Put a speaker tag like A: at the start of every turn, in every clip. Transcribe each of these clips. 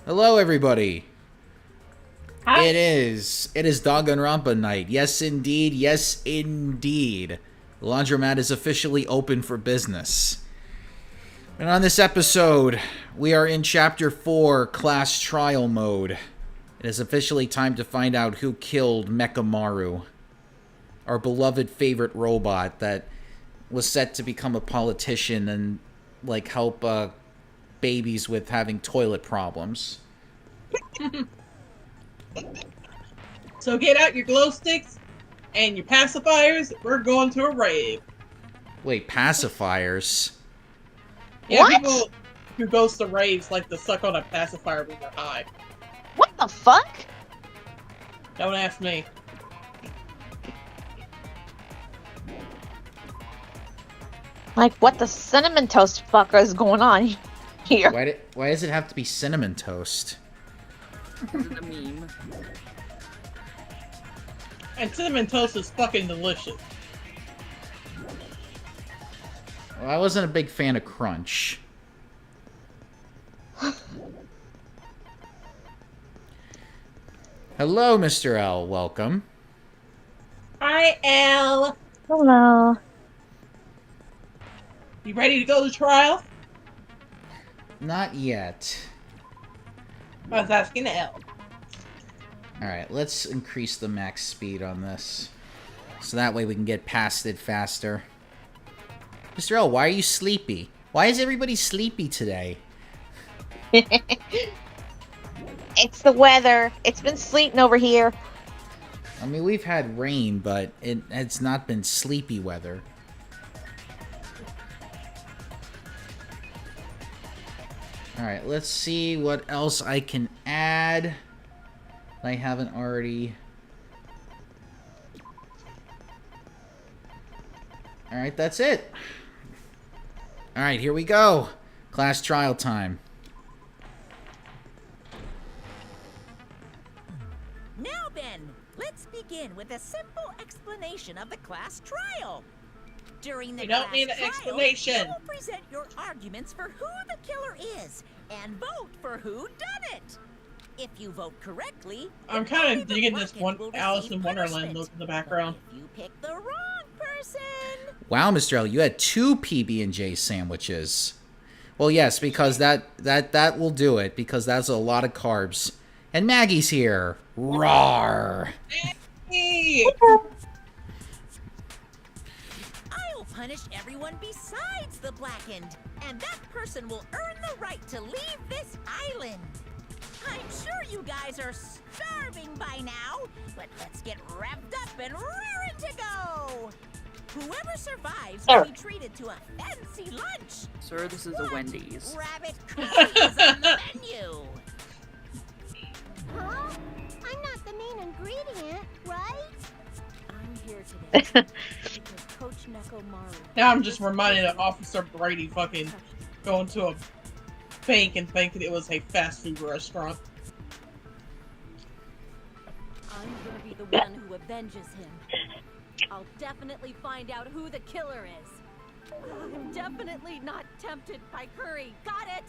A: Hello, everybody.
B: Hi.
A: It is Danganronpa night. Yes, indeed. Yes, indeed. The laundromat is officially open for business. And on this episode, we are in Chapter 4, Class Trial Mode. It is officially time to find out who killed Mechamaru, our beloved favorite robot that was set to become a politician and, like, help babies with having toilet problems.
B: So get out your glow sticks and your pacifiers. We're going to a rave.
A: Wait, pacifiers?
B: Yeah,
C: What?
B: people who goes to raves like to suck on a pacifier when they're high.
C: What the fuck?
B: Don't ask me.
C: Like, what the cinnamon toast fucker is going on here?
A: Why does it have to be cinnamon toast?
D: This is a meme.
B: And cinnamon toast is fucking delicious.
A: Well, I wasn't a big fan of Crunch. Hello, Mr. L. Welcome.
B: Hi, Al.
C: Hello.
B: You ready to go to trial?
A: Not yet.
B: I was asking Al.
A: Alright, let's increase the max speed on this. So that way we can get past it faster. Mr. L, why are you sleepy? Why is everybody sleepy today?
C: It's the weather. It's been sleeting over here.
A: I mean, we've had rain, but it's not been sleepy weather. Alright, let's see what else I can add. I haven't already. Alright, that's it. Alright, here we go. Class trial time.
E: Now then, let's begin with a simple explanation of the class trial. During the
B: You don't
E: class
B: need an
E: trial,
B: explanation.
E: you will present your arguments for who the killer is and vote for who done it. If you vote correctly,
B: I'm
E: then
B: kind
E: only
B: of
E: the
B: digging this
E: bucket
B: one
E: will
B: Alice
E: receive
B: in Wonderland
E: punishment.
B: look in the
E: But
B: background.
E: if you pick the wrong person,
A: Wow, Mr. L, you had 2 PB&J sandwiches. Well, yes, because that will do it, because that's a lot of carbs. And Maggie's here. Rawr.
B: Hey!
E: I'll punish everyone besides the blackened, and that person will earn the right to leave this island. I'm sure you guys are starving by now, but let's get revved up and raring to go. Whoever survives will be treated to a fancy lunch.
D: Sir, this is a Wendy's.
E: Rabbit curries on the menu.
F: Huh? I'm not the main ingredient, right?
G: I'm here today because Coach Nekomaru.
B: Now I'm just reminded of Officer Brady fucking going to a bank and thinking it was a fast food restaurant.
G: I'm gonna be the one who avenges him. I'll definitely find out who the killer is. I'm definitely not tempted by curry. Got it?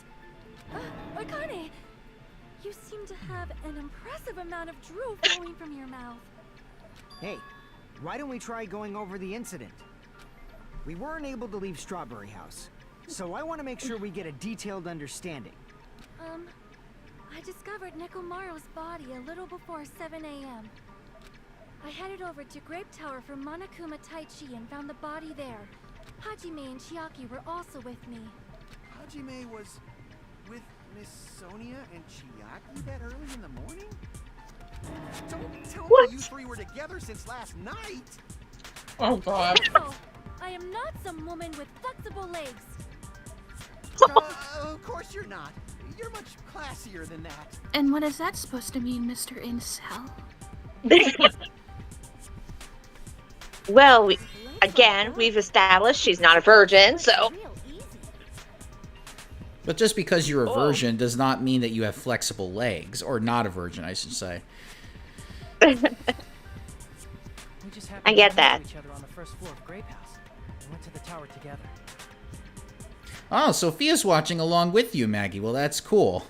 G: Akane, you seem to have an impressive amount of drool flowing from your mouth.
H: Hey, why don't we try going over the incident? We weren't able to leave Strawberry House, so I want to make sure we get a detailed understanding.
G: I discovered Nekomaru's body a little before 7 a.m. I headed over to Grape Tower for Monokuma Taichi and found the body there. Hajime and Chiaki were also with me.
I: Hajime was with Miss Sonia and Chiaki that early in the morning? Don't tell me you three were together since last night!
B: Oh god.
G: No, I am not some woman with flexible legs.
I: Of course you're not. You're much classier than that.
J: And what is that supposed to mean, Mr. Incel?
C: Well, we've established she's not a virgin, so...
G: Real easy.
A: But just because you're a virgin does not mean that you have flexible legs. Or not a virgin, I should say.
H: We just
C: I get that.
H: each other on the first floor of Grape House. We went to the tower together.
A: Oh, Sophia's watching along with you, Maggie. Well, that's cool.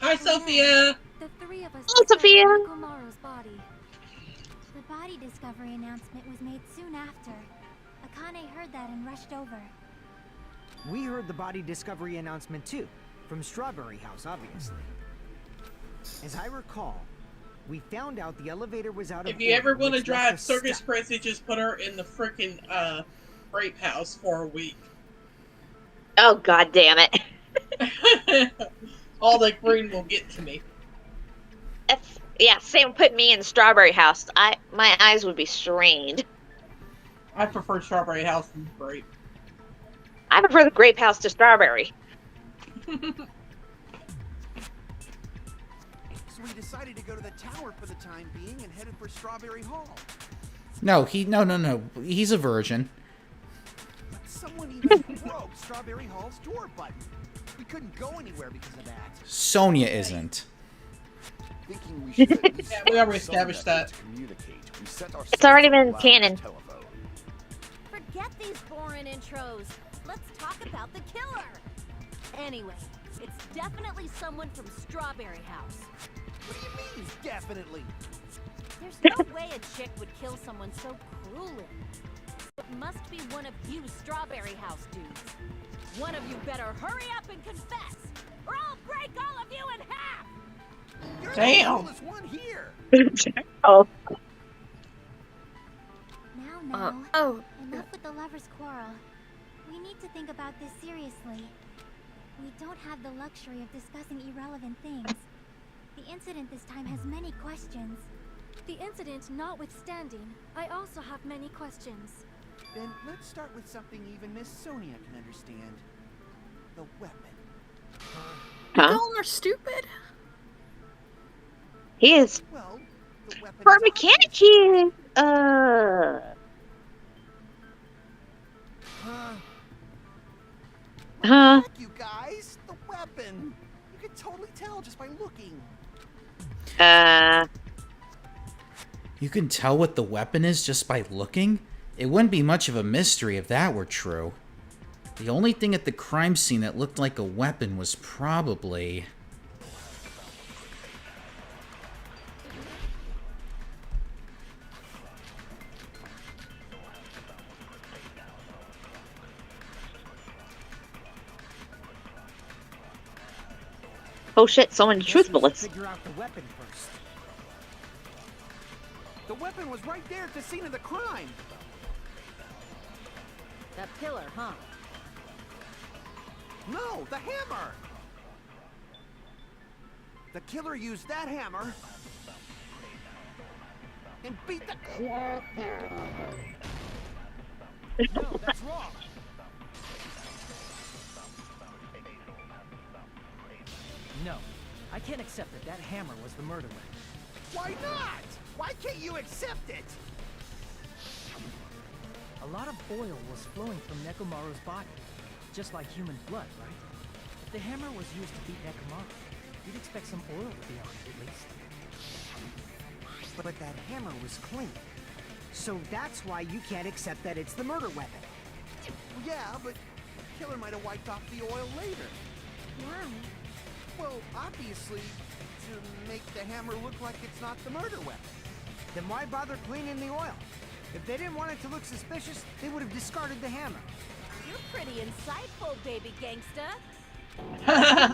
B: Hi, Sophia.
F: The three of us
C: Hello,
F: discovered
C: Sophia.
F: Nekomaru's body. The body discovery announcement was made soon after. Akane heard that and rushed over.
H: We heard the body discovery announcement too, from Strawberry House, obviously. As I recall, we found out the elevator was out of
B: If you ever
H: order,
B: want to
H: which left
B: drive
H: us
B: Circus
H: stuck.
B: Crazy, just put her in the freaking grape house for a week.
C: Oh, god damn it.
B: All that green will get to me.
C: Yeah, same put me in the strawberry house. My eyes would be strained.
B: I prefer Strawberry House than grape.
C: I prefer the grape house to strawberry.
I: So we decided to go to the tower for the time being and headed for Strawberry Hall.
A: No, he's a virgin.
I: But someone even broke Strawberry Hall's door button. We couldn't go anywhere because of that.
A: Sonia isn't.
K: Thinking we should at least
B: Yeah, we already
K: some
B: established
K: method
B: that.
K: to communicate. We set our
C: It's already
K: sights on
C: been
K: Lauren's
C: canon.
K: telephone.
G: Forget these boring intros. Let's talk about the killer. Anyway, it's definitely someone from Strawberry House.
I: What do you mean, definitely?
G: There's no way a chick would kill someone so cruelly. It must be one of you Strawberry House dudes. One of you better hurry up and confess, or I'll break all of you in half!
I: You're
B: Damn.
I: the coolest one here.
C: Oh.
F: Now, enough with the lovers' quarrel. We need to think about this seriously. We don't have the luxury of discussing irrelevant things. The incident this time has many questions.
J: The incident notwithstanding, I also have many questions.
I: Then let's start with something even Miss Sonia can understand. The weapon.
C: Huh?
J: You all are stupid.
C: He is.
I: Well, the weapon
C: For a
I: is
C: mechanic,
I: obvious.
C: he is. Huh?
I: Heck, you guys, the weapon. You can totally tell just by looking.
A: You can tell what the weapon is just by looking? It wouldn't be much of a mystery if that were true. The only thing at the crime scene that looked like a weapon was probably...
C: Oh shit, someone
H: Guess
C: shoots
H: we should
C: bullets.
H: Figure out the weapon first.
I: The weapon was right there at the scene of the crime.
G: The pillar, huh?
I: No, the hammer. The killer used that hammer and beat the... No, that's wrong.
H: No, I can't accept that that hammer was the murder weapon.
I: Why not? Why can't you accept it?
H: A lot of oil was flowing from Nekomaru's body, just like human blood, right? If the hammer was used to beat Nekomaru, you'd expect some oil to be on it at least. But that hammer was clean. So that's why you can't accept that it's the murder weapon.
I: Yeah, but the killer might have wiped off the oil later.
F: Why?
I: Well, obviously, to make the hammer look like it's not the murder weapon.
H: Then why bother cleaning the oil? If they didn't want it to look suspicious, they would have discarded the hammer.
G: You're pretty insightful, baby gangsta.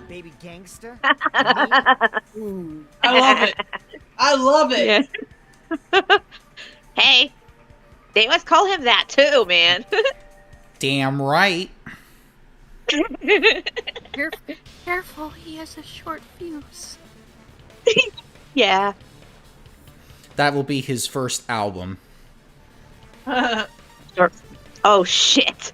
H: Baby gangster.
B: I love it. I love it.
C: Yeah. Hey, they must call him that too, man.
A: Damn right.
J: Careful, he has a short fuse.
C: Yeah.
A: That will be his first album.
C: Oh shit.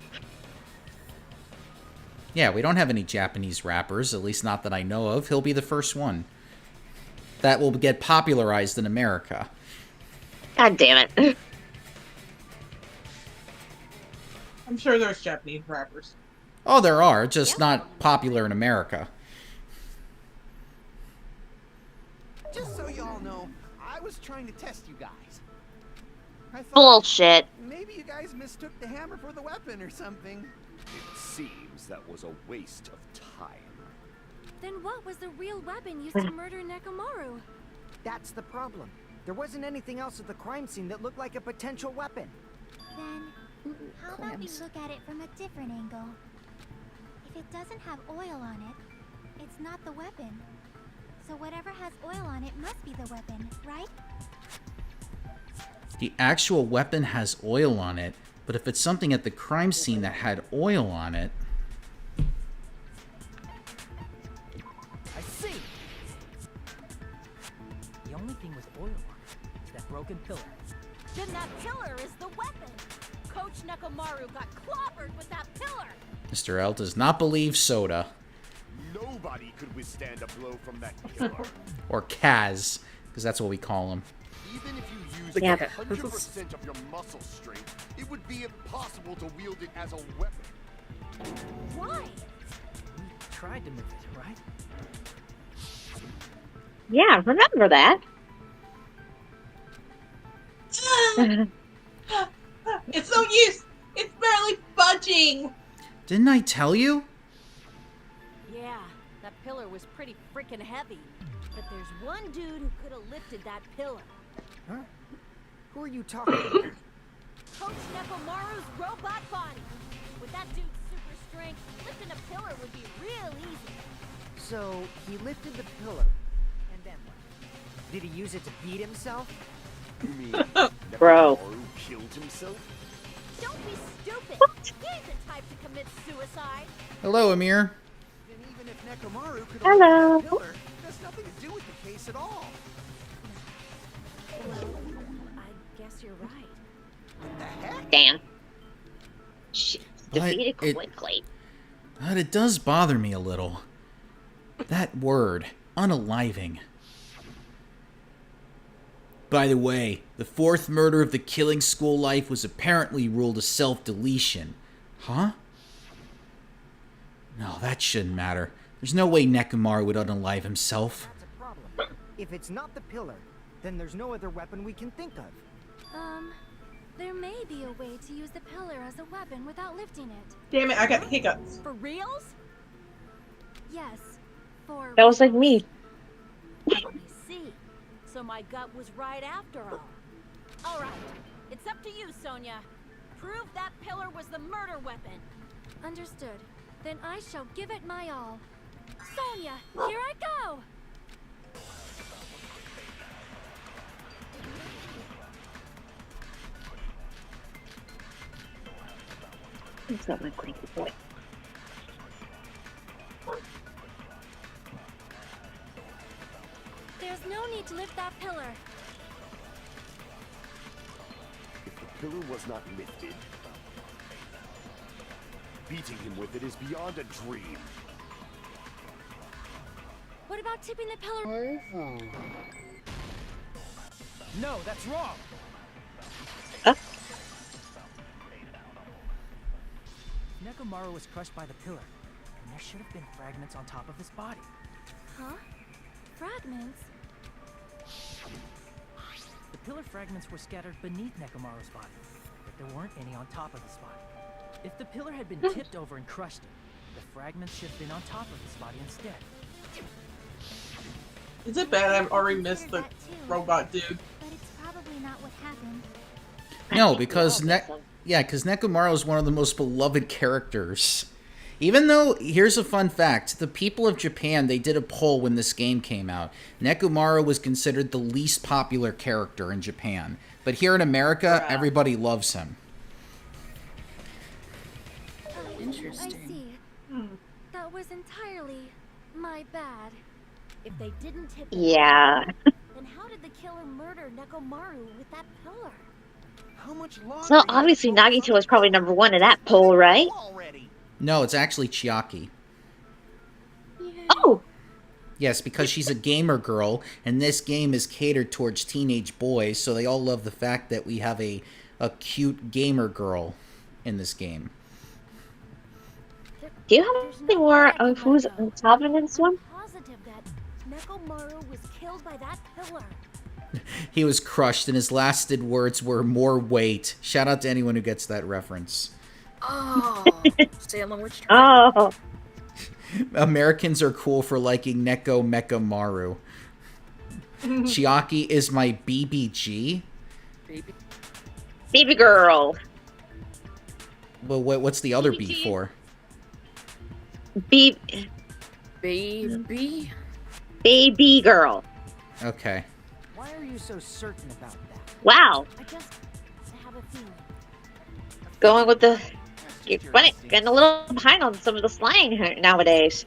A: Yeah, we don't have any Japanese rappers, at least not that I know of. He'll be the first one. That will get popularized in America.
C: God damn it.
B: I'm sure there's Japanese rappers.
A: Oh, there are, just not popular in America.
I: Just so y'all know, I was trying to test you guys. I thought
C: Bullshit.
I: maybe you guys mistook the hammer for the weapon or something.
K: It seems that was a waste of time.
J: Then what was the real weapon used to murder Nekomaru?
H: That's the problem. There wasn't anything else at the crime scene that looked like a potential weapon.
F: Then, how about we look at it from a different angle? If it doesn't have oil on it, it's not the weapon. So whatever has oil on it must be the weapon, right?
A: The actual weapon has oil on it, but if it's something at the crime scene that had oil on it...
L: I see! The only thing with oil on it is that broken pillar.
G: Then that pillar is the weapon. Coach Nekomaru got clobbered with that pillar.
A: Mr. L does not believe Soda.
K: Nobody could withstand a blow from that pillar.
A: Or Kaz, because that's what we call him.
K: Even if you used
C: Yeah.
K: 100% of your muscle strength, it would be impossible to wield it as a weapon.
G: Why?
L: We tried to move it, right?
C: Yeah, remember that.
B: It's no use. It's barely budging.
A: Didn't I tell you?
G: Yeah, that pillar was pretty freaking heavy. But there's one dude who could have lifted that pillar.
H: Huh? Who are you talking about?
G: Coach Nekomaru's robot body. With that dude's super strength, lifting a pillar would be real easy.
H: So, he lifted the pillar. And then what? Did he use it to beat himself?
K: You mean
C: Bro.
K: Nekomaru killed himself?
G: Don't be stupid. He ain't the type to commit suicide.
A: Hello, Amir.
I: And even if Nekomaru could
C: Hello.
I: lift that pillar, that's nothing to do with the case at all.
G: I guess you're right.
I: What the heck?
C: Damn. She
A: But
C: defeated
A: it-
C: quickly.
A: But it does bother me a little. That word, unaliving. By the way, the fourth murder of the Killing School life was apparently ruled a self-deletion. Huh? No, that shouldn't matter. There's no way Nekomaru would unalive himself.
H: That's a problem. If it's not the pillar, then there's no other weapon we can think of.
J: There may be a way to use the pillar as a weapon without lifting it.
B: Damn it, I got hiccups.
G: For reals?
J: Yes, for...
C: That was like me.
G: I see. So my gut was right after all. All right, it's up to you, Sonia. Prove that pillar was the murder weapon.
J: Understood. Then I shall give it my all. Sonia, here I go!
C: It's not my cranky boy.
J: There's no need to lift that pillar.
K: If the pillar was not lifted, beating him with it is beyond a dream.
J: What about tipping the pillar?
L: No, that's wrong! Nekomaru was crushed by the pillar, and there should have been fragments on top of his body.
J: Huh? Fragments?
L: The pillar fragments were scattered beneath Nekomaru's body, but there weren't any on top of his body. If the pillar had been tipped over and crushed it, the fragments should have been on top of his body instead.
B: Is it bad I've already missed the robot dude?
F: But it's probably not what happened.
A: No, because because Nekomaru is one of the most beloved characters. Even though, here's a fun fact, the people of Japan, they did a poll when this game came out. Nekomaru was considered the least popular character in Japan. But here in America, everybody loves him.
J: I see. That was entirely my bad.
G: If they didn't tip
C: Yeah.
G: then how did the killer murder Nekomaru with that pillar?
I: How much longer?
C: So obviously Nagito was probably number one in that poll, right?
I: Already.
A: No, it's actually Chiaki.
C: Oh!
A: Yes, because she's a gamer girl, and this game is catered towards teenage boys, so they all love the fact that we have a cute gamer girl in this game.
C: Do you have any more of who's on top of this one?
G: Positive that Nekomaru was killed by that pillar.
A: He was crushed, and his lasted words were more weight. Shout out to anyone who gets that reference.
D: Oh, Salem Witch Trials.
C: Oh!
A: Americans are cool for liking Neko Mecha Maru. Chiaki is my BBG.
C: Baby girl.
A: Well, what's the other B for?
C: Baby girl.
A: Okay.
H: Why are you so certain about that?
C: Wow.
G: I just have a feeling.
C: Going with the... Getting a little behind on some of the slang nowadays.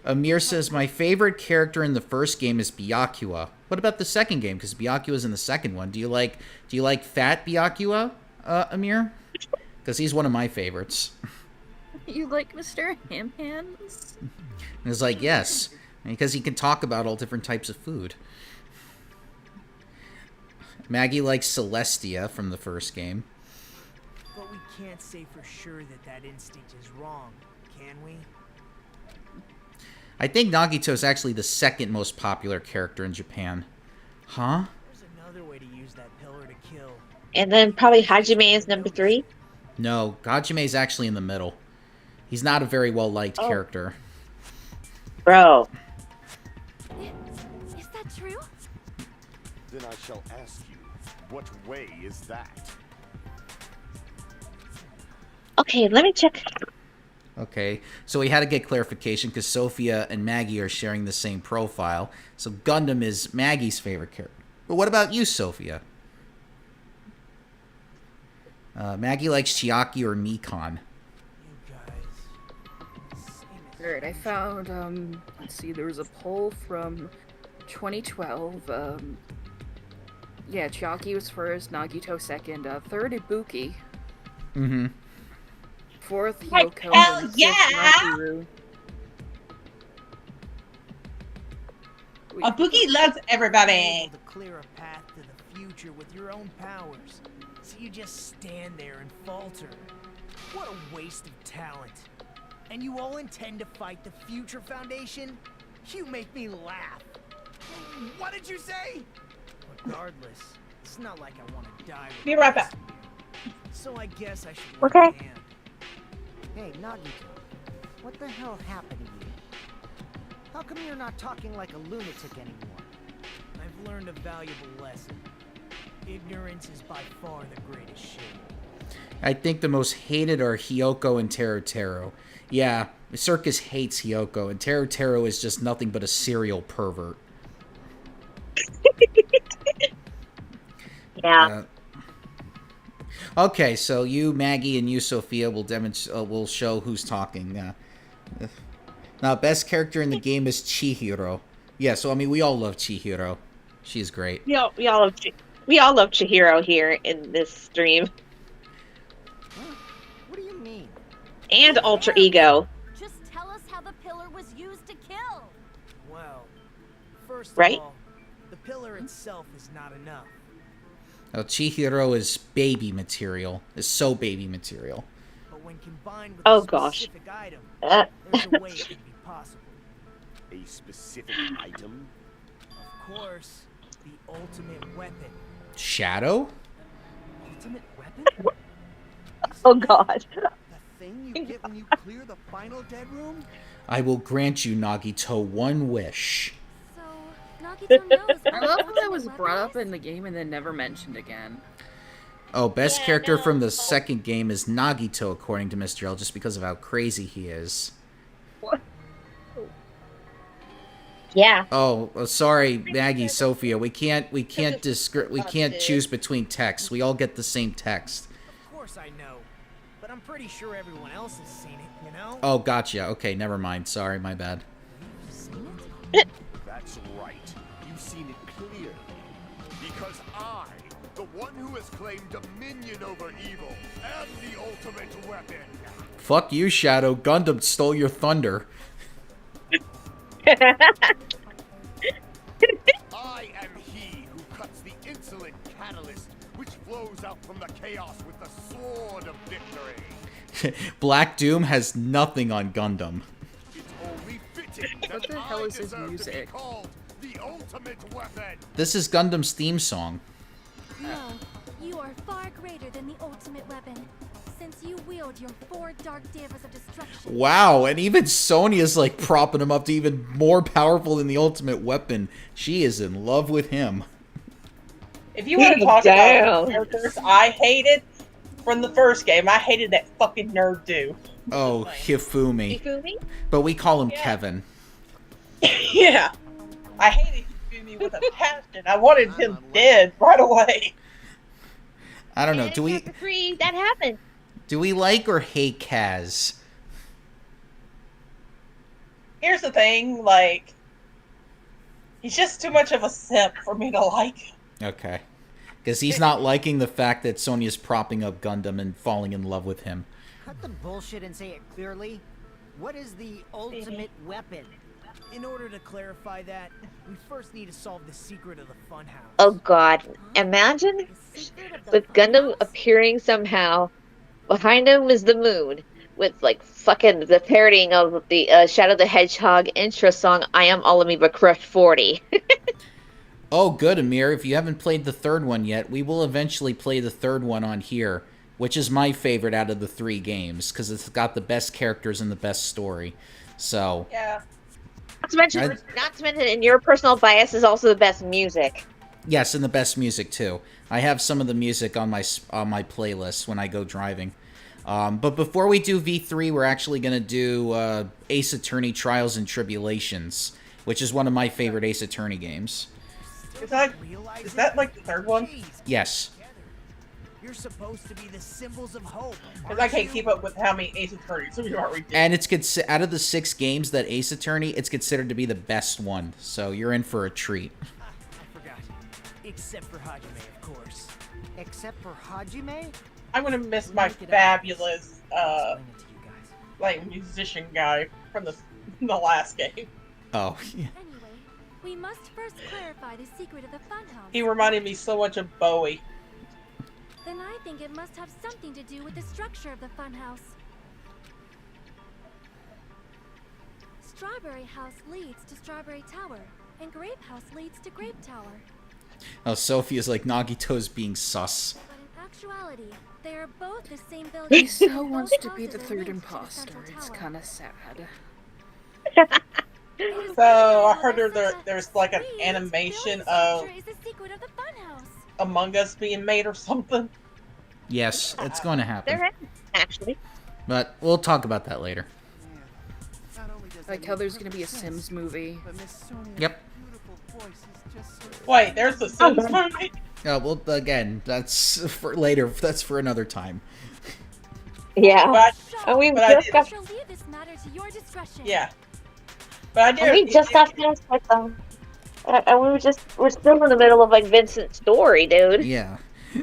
A: Amir says, my favorite character in the first game is Byakuya. What about the second game? Because Byakuya's in the second one. Do you like Fat Byakuya, Amir? Because he's one of my favorites.
D: You like Mr. Ham Hands?
A: And it's like, yes. Because he can talk about all different types of food. Maggie likes Celestia from the first game.
L: But we can't say for sure that that instinct is wrong, can we?
A: I think Nagito is actually the second most popular character in Japan. Huh?
L: There's another way to use that pillar to kill.
C: And then probably Hajime is number 3.
A: No, Hajime is actually in the middle. He's not a very well-liked character.
C: Bro.
J: Is that true?
K: Then I shall ask you, what way is that?
C: Okay, let me check.
A: Okay, so we had to get clarification because Sophia and Maggie are sharing the same profile. So Gundam is Maggie's favorite character. But what about you, Sophia? Maggie likes Chiaki or Nikon.
D: Alright, I found, let's see, there was a poll from 2012. Yeah, Chiaki was first, Nagito second, third Ibuki.
A: Mm-hmm.
D: Fourth,
C: Like,
D: Yoko.
C: hell
D: and fifth,
C: yeah!
D: Mahiru.
B: Boogie loves everybody.
L: To clear a path to the future with your own powers. So you just stand there and falter. What a waste of talent. And you all intend to fight the Future Foundation? You make me laugh. What did you say? Regardless, it's not like I want to die.
B: Be right back.
L: So I guess I should
C: Okay.
L: lend a hand.
H: Hey, Nagito, what the hell happened to you? How come you're not talking like a lunatic anymore?
L: I've learned a valuable lesson. Ignorance is by far the greatest shame.
A: I think the most hated are Hyoko and Teru. Yeah, Circus hates Hyoko, and Teru is just nothing but a serial pervert.
C: Yeah.
A: Okay, so you, Maggie, and you, Sophia, will show who's talking. Now, best character in the game is Chihiro. Yeah, so I mean, we all love Chihiro. She's great.
C: We all love Chihiro here in this stream.
H: What do you mean?
C: And Ultra Ego.
G: Just tell us how the pillar was used to kill.
L: Well, first
C: Right?
L: of all, the pillar itself is not enough.
A: Oh, Chihiro is baby material. Is so baby material.
L: But when combined with
C: Oh,
L: a
C: gosh.
L: specific item, there's a way it can be possible.
K: A specific item?
L: Of course, the ultimate weapon.
A: Shadow?
L: Ultimate weapon?
C: Oh god.
I: The thing you get when you clear the final dead room?
A: I will grant you, Nagito, one wish.
J: So, Nagito knows
D: I love
J: what
D: how that was
J: weapon
D: brought up
J: is?
D: in the game and then never mentioned again.
A: Oh, best
C: Yeah,
A: character from
C: no.
A: the second game is Nagito, according to Mr. L, just because of how crazy he is.
C: Yeah.
A: Oh, sorry, Maggie, Sophia. We can't choose between texts. We all get the same text.
L: Of course I know, but I'm pretty sure everyone else has seen it, you know?
A: Oh, gotcha. Okay, never mind. Sorry, my bad.
K: That's right. You've seen it clearly. Because I, the one who has claimed dominion over evil, am the ultimate weapon.
A: Fuck you, Shadow. Gundam stole your thunder.
K: I am he who cuts the insolent catalyst which flows out from the chaos with the sword of victory.
A: Black Doom has nothing on Gundam.
K: It's only fitting
D: What
K: that
D: the hell
K: I
D: is his
K: deserve to be
D: music?
K: called the ultimate weapon.
A: This is Gundam's theme song.
J: No, you are far greater than the ultimate weapon. since you wield your 4 dark daggers of destruction.
A: Wow, and even Sonya's like propping him up to even more powerful than the ultimate weapon. She is in love with him.
B: If you want to talk about characters I hated from the first game, I hated that fucking nerd dude.
A: Oh, Hifumi.
C: Hifumi?
A: But we call him Kevin.
B: Yeah. I hated Hifumi with a passion. I wanted him dead right away.
A: I don't know. Do we
C: that happened?
A: Do we like or hate Kaz?
B: Here's the thing, like, he's just too much of a simp for me to like.
A: Okay. Because he's not liking the fact that Sonya's propping up Gundam and falling in love with him.
H: Cut the bullshit and say it clearly. What is the ultimate weapon?
L: In order to clarify that, we first need to solve the secret of the funhouse.
C: Oh god. Imagine with Gundam appearing somehow. Behind him is the moon. With like fucking the parodying of the Shadow the Hedgehog intro song, I Am All Amoeba Crush 40.
A: Oh, good, Amir. If you haven't played the third one yet, we will eventually play the third one on here, which is my favorite out of the 3 games, because it's got the best characters and the best story. So...
B: yeah.
C: Not to mention, in your personal bias is also the best music.
A: Yes, and the best music, too. I have some of the music on my playlist when I go driving. But before we do V3, we're actually going to do Ace Attorney Trials and Tribulations, which is one of my favorite Ace Attorney games.
B: Is that like the third one?
A: Yes.
L: You're supposed to be the symbols of hope.
B: Because I can't keep up with how many Ace Attorneys we already did.
A: And it's out of the 6 games that Ace Attorney, it's considered to be the best one. So you're in for a treat.
L: I forgot. Except for Hajime, of course.
H: Except for Hajime?
B: I'm gonna miss my fabulous, like, musician guy from the last game.
A: Oh, yeah.
J: Anyway, we must first clarify the secret of the funhouse.
B: He reminded me so much of Bowie.
J: Then I think it must have something to do with the structure of the funhouse. Strawberry House leads to Strawberry Tower, and Grape House leads to Grape Tower.
A: Oh, Sophia's like, Nagito's being sus.
J: But in actuality, they are both the same building.
D: He so wants to be the third imposter. It's kind of sad.
B: So, I heard there's like an animation of Among Us being made or something.
A: Yes, it's going to happen.
C: There is, actually.
A: But we'll talk about that later.
D: Like how there's gonna be a Sims movie.
A: Yep.
B: Wait, there's the Sims movie?
A: Well, again, that's for later. That's for another time.
C: Yeah.
B: But
C: we
B: just
C: got...
B: Yeah. But I did.
C: We just got past like and we're still in the middle of like Vincent's story, dude.
A: Yeah.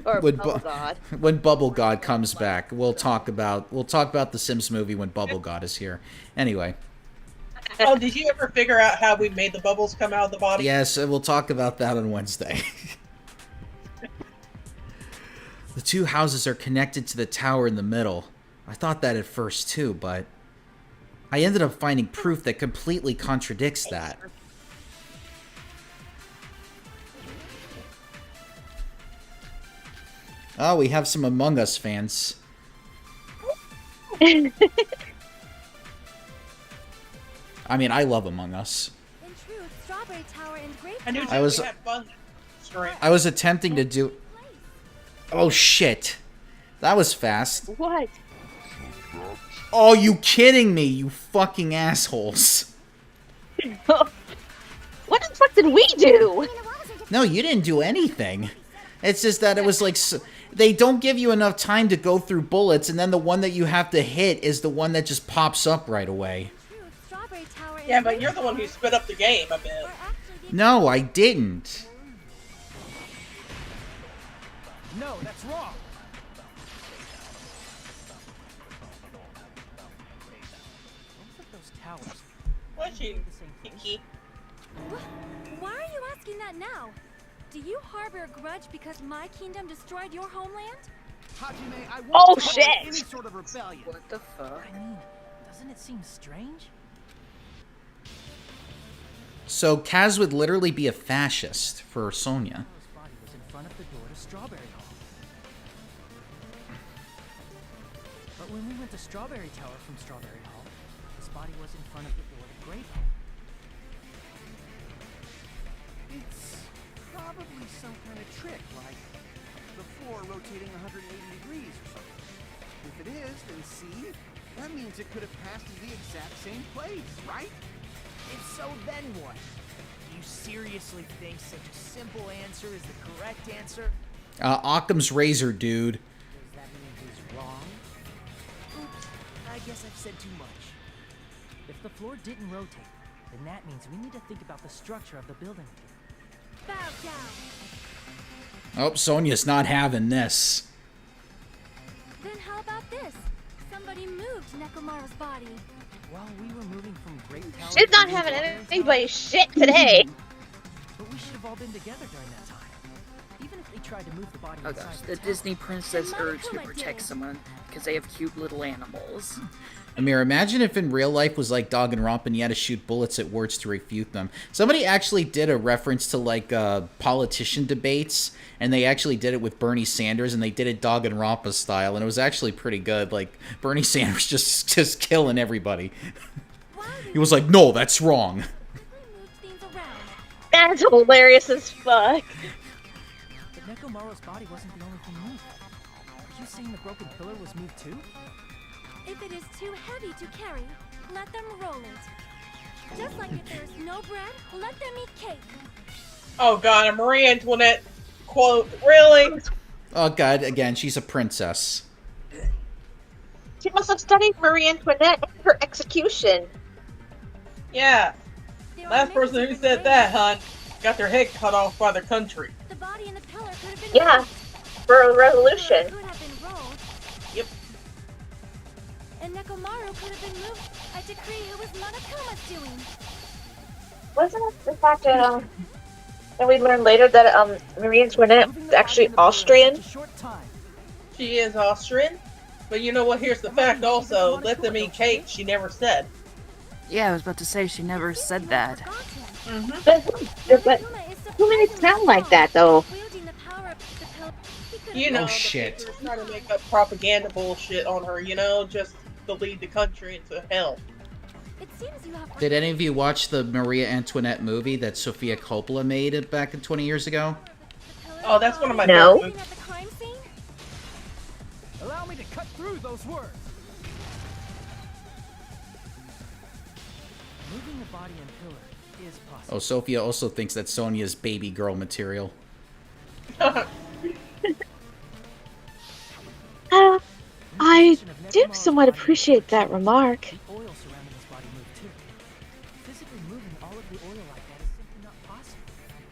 C: Or Bubble God.
A: When Bubble God comes back, we'll talk about the Sims movie when Bubble God is here. Anyway.
B: Oh, did you ever figure out how we made the bubbles come out of the body?
A: Yes, we'll talk about that on Wednesday. The 2 houses are connected to the tower in the middle. I thought that at first too, but I ended up finding proof that completely contradicts that. Oh, we have some Among Us fans. I mean, I love Among Us.
J: In truth, Strawberry Tower and Grape
B: I knew
J: Tower.
B: we had fun.
A: I was attempting to do... Oh, shit. That was fast.
C: What?
A: Oh, you kidding me, you fucking assholes.
C: What the fuck did we do?
A: No, you didn't do anything. It's just that it was like... They don't give you enough time to go through bullets, and then the one that you have to hit is the one that just pops up right away.
B: Yeah, but you're the one who sped up the game a bit.
A: No, I didn't.
L: No, that's wrong. Look at those towers.
B: What's you, Kiki?
J: Why are you asking that now? Do you harbor a grudge because my kingdom destroyed your homeland?
I: Hajime, I
C: Oh,
I: won't
C: shit.
I: any sort of rebellion.
D: What the fuck?
L: I mean, doesn't it seem strange?
A: So Kaz would literally be a fascist for Sonya.
L: His body was in front of the door to Strawberry Hall. when we went to Strawberry Tower from Strawberry Hall, his body was in front of the door to Great Hall.
I: It's probably some kind of trick, like the floor rotating 180 degrees or something. If it is, then see? That means it could have passed to the exact same place, right?
L: If so, then what? Do you seriously think such a simple answer is the correct answer?
A: Occam's razor, dude.
L: Does that mean he's wrong? Oops, I guess I've said too much. If the floor didn't rotate, then that means we need to think about the structure of the building.
J: Bow down.
A: Oh, Sonia's not having this.
J: Then how about this? Somebody moved Nekomaru's body.
L: While we were moving from Great Tower...
C: She's not having anybody's shit today.
L: But we should have all been together during that time. Even if they tried to move the body
D: Oh
L: inside
D: gosh,
L: the
D: the
L: tower.
D: Disney princess urge to protect someone because they have cute little animals.
A: Amir, imagine if in real life was like Danganronpa and you had to shoot bullets at words to refute them. Somebody actually did a reference to like politician debates, and they actually did it with Bernie Sanders, and they did it Danganronpa style, and it was actually pretty good. Like Bernie Sanders just killing everybody. He was like, "No, that's wrong."
C: That's hilarious as fuck.
L: But Nekomaru's body wasn't the only thing moved. Are you saying the broken pillar was moved too?
J: If it is too heavy to carry, let them roll it. Just like if there's no bread, let them eat cake.
B: Oh god, a Marie Antoinette quote. Really?
A: Oh god, again, she's a princess.
C: She must have studied Marie Antoinette and her execution.
B: Yeah. Last person who said that, hon, got their head cut off by the country.
J: The body in the pillar could have been
C: Yeah,
J: moved.
C: for a revolution.
J: Could have been rolled.
B: Yep.
J: And Nekomaru could have been moved. A decree it was Monokama's doing.
C: Wasn't it the fact that we learned later that Marie Antoinette is actually Austrian?
B: She is Austrian. But you know what? Here's the fact also. Let them eat cake, she never said.
D: Yeah, I was about to say she never said that.
C: But who made it sound like that, though?
B: You know,
A: Oh, shit.
B: the people trying to make up propaganda bullshit on her, you know, just to lead the country into hell.
A: Did any of you watch the Maria Antoinette movie that Sofia Coppola made back in 20 years ago?
B: Oh, that's one of my
C: No.
B: favorite movies.
L: Allow me to cut through those words. Moving the body and pillar is possible.
A: Oh, Sophia also thinks that Sonia's baby girl material.
C: I do somewhat appreciate that remark.
L: The oil surrounding his body moved too. Physically moving all of the oil like that is simply not possible.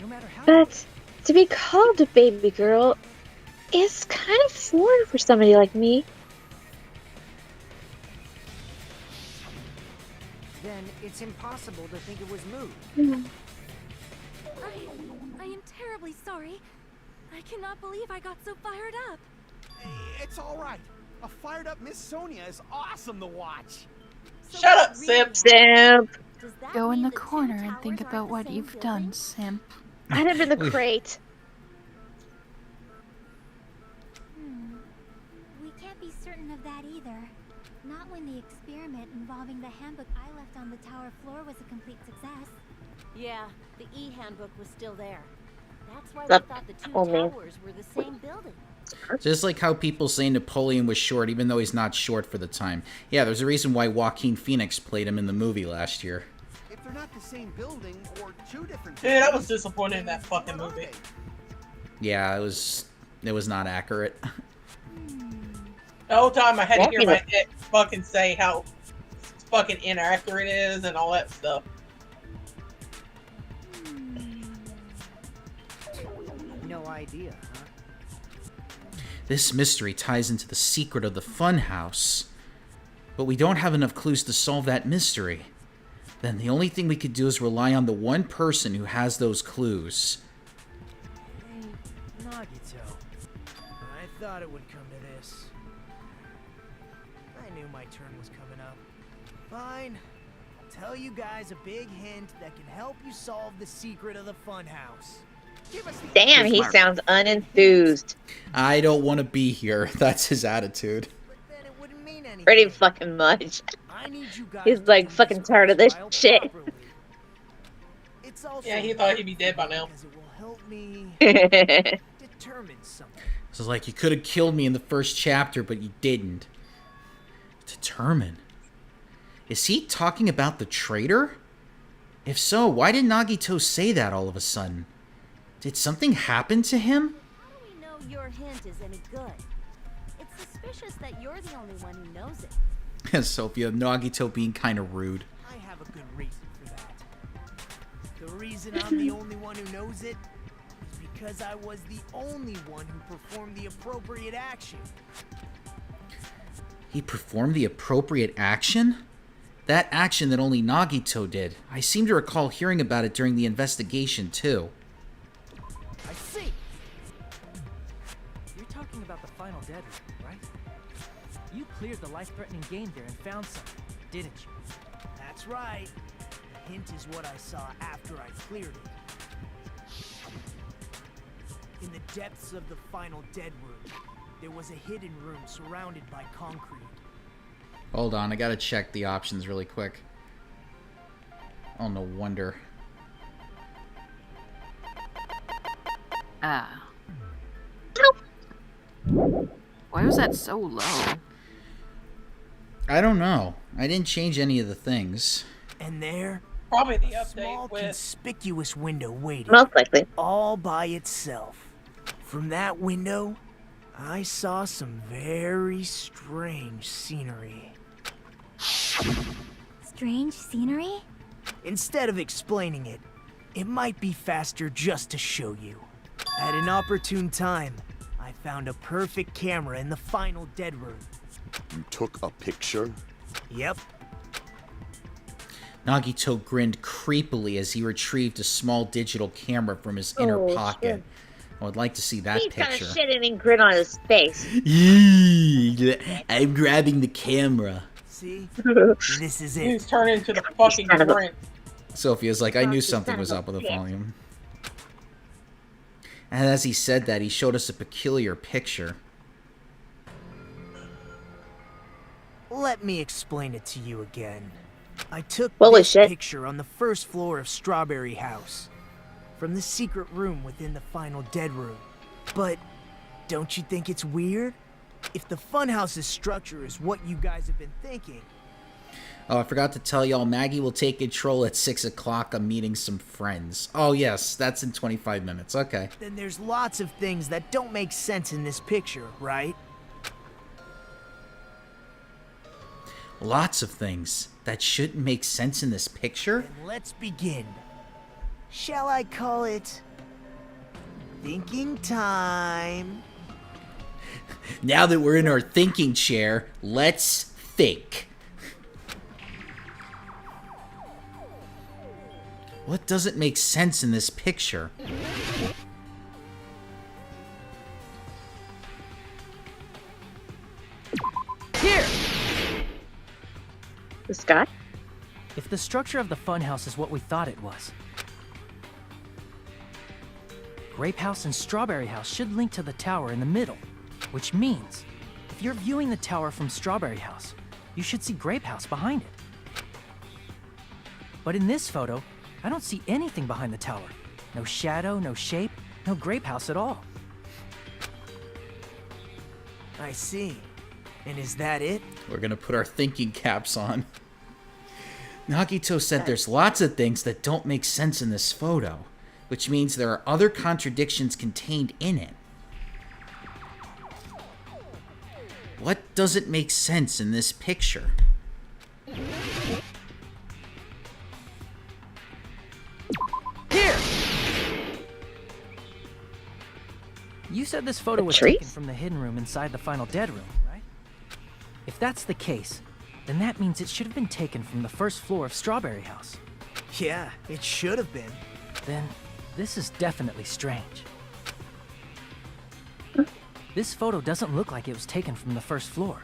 L: No matter how.
C: But to be called a baby girl is kind of foreign for somebody like me.
H: Then it's impossible to think it was moved.
J: I am terribly sorry. I cannot believe I got so fired up.
I: It's all right. A fired up Miss Sonia is awesome to watch.
B: Shut up, Simp.
C: Simp.
M: Go in the corner and think about what you've done, Simp.
C: I'd have been the crate.
F: We can't be certain of that either. Not when the experiment involving the handbook I left on the tower floor was a complete success.
G: Yeah, the E-handbook was still there. That's why we
C: That
G: thought the two
C: only.
G: towers were the same building.
A: Just like how people say Napoleon was short, even though he's not short for the time. Yeah, there's a reason why Joaquin Phoenix played him in the movie last year.
I: If they're not the same building or two different
B: Dude, I was disappointed in that fucking movie.
A: Yeah, it was not accurate.
B: The whole time I had to hear my ex fucking say how fucking inaccurate it is and all that stuff.
H: No idea, huh?
A: This mystery ties into the secret of the funhouse. But we don't have enough clues to solve that mystery. Then the only thing we could do is rely on the one person who has those clues.
L: Hey, Nagito. I thought it would come to this. I knew my turn was coming up. Fine. I'll tell you guys a big hint that can help you solve the secret of the funhouse.
C: Damn, he sounds unenthused.
A: I don't want to be here. That's his attitude.
L: Then it wouldn't mean
C: pretty fucking much.
L: I need you guys
C: He's
L: to
C: like
L: do
C: fucking
L: this
C: tired of this
L: trial
C: shit.
L: properly. It's also
B: Yeah, he thought he'd be dead by now.
L: because it will help me determine something.
A: So it's like, you could have killed me in the first chapter, but you didn't. Determine. Is he talking about the traitor? If so, why did Nagito say that all of a sudden? Did something happen to him?
G: How do we know your hint is any good? It's suspicious that you're the only one who knows it.
A: Sophia, Nagito being kind of rude.
L: I have a good reason for that. The reason I'm the only one who knows it is because I was the only one who performed the appropriate action.
A: He performed the appropriate action? That action that only Nagito did. I seem to recall hearing about it during the investigation, too.
L: I see.
N: You're talking about the final dead room, right? You cleared the life-threatening game there and found something, didn't you?
L: That's right. The hint is what I saw after I cleared it. In the depths of the final dead room, there was a hidden room surrounded by concrete.
A: Hold on, I gotta check the options really quick. Oh, no wonder.
M: Ah. Why was that so low?
A: I don't know. I didn't change any of the things.
L: And there,
B: Probably the
L: a
B: update
L: small
B: with
L: conspicuous window waited.
C: Most likely.
L: All by itself. From that window, I saw some very strange scenery.
F: Strange scenery?
L: Instead of explaining it, it might be faster just to show you. At an opportune time, I found a perfect camera in the final dead room.
K: You took a picture?
L: Yep.
A: Nagito grinned creepily as he retrieved a small digital camera from his inner pocket.
C: Shit.
A: I would like to see that
C: He's kind
A: picture.
C: of shitting and grin on his face.
A: I'm grabbing the camera.
L: See? This is it.
B: he's turned into the fucking
C: Son of a-
B: Grinch.
A: Sophia's like, I knew
C: You
A: something
C: son
A: was
C: of a
A: up with the
C: bitch.
A: volume. And as he said that, he showed us a peculiar picture.
L: Let me explain it to you again. I took
C: Holy
L: this
C: shit.
L: picture on the first floor of Strawberry House, from the secret room within the final dead room. But don't you think it's weird? If the funhouse's structure is what you guys have been thinking,
A: Oh, I forgot to tell y'all, Maggie will take control at 6 o'clock. I'm meeting some friends. Oh, yes, that's in 25 minutes. Okay.
L: then there's lots of things that don't make sense in this picture, right?
A: Lots of things that shouldn't make sense in this picture.
L: Then let's begin. Shall I call it thinking time?
A: Now that we're in our thinking chair, let's think. What doesn't make sense in this picture?
N: Here!
C: This guy?
N: If the structure of the funhouse is what we thought it was, Grape House and Strawberry House should link to the tower in the middle, which means if you're viewing the tower from Strawberry House, you should see Grape House behind it. But in this photo, I don't see anything behind the tower. No shadow, no shape, no Grape House at all.
L: I see. And is that it?
A: We're gonna put our thinking caps on. Nagito said there's lots of things that don't make sense in this photo, which means there are other contradictions contained in it. What doesn't make sense in this picture?
N: Here! You said this photo was
C: trees?
N: taken from the hidden room inside the final dead room, right? If that's the case, then that means it should have been taken from the first floor of Strawberry House.
L: Yeah, it should have been.
N: Then this is definitely strange. This photo doesn't look like it was taken from the first floor.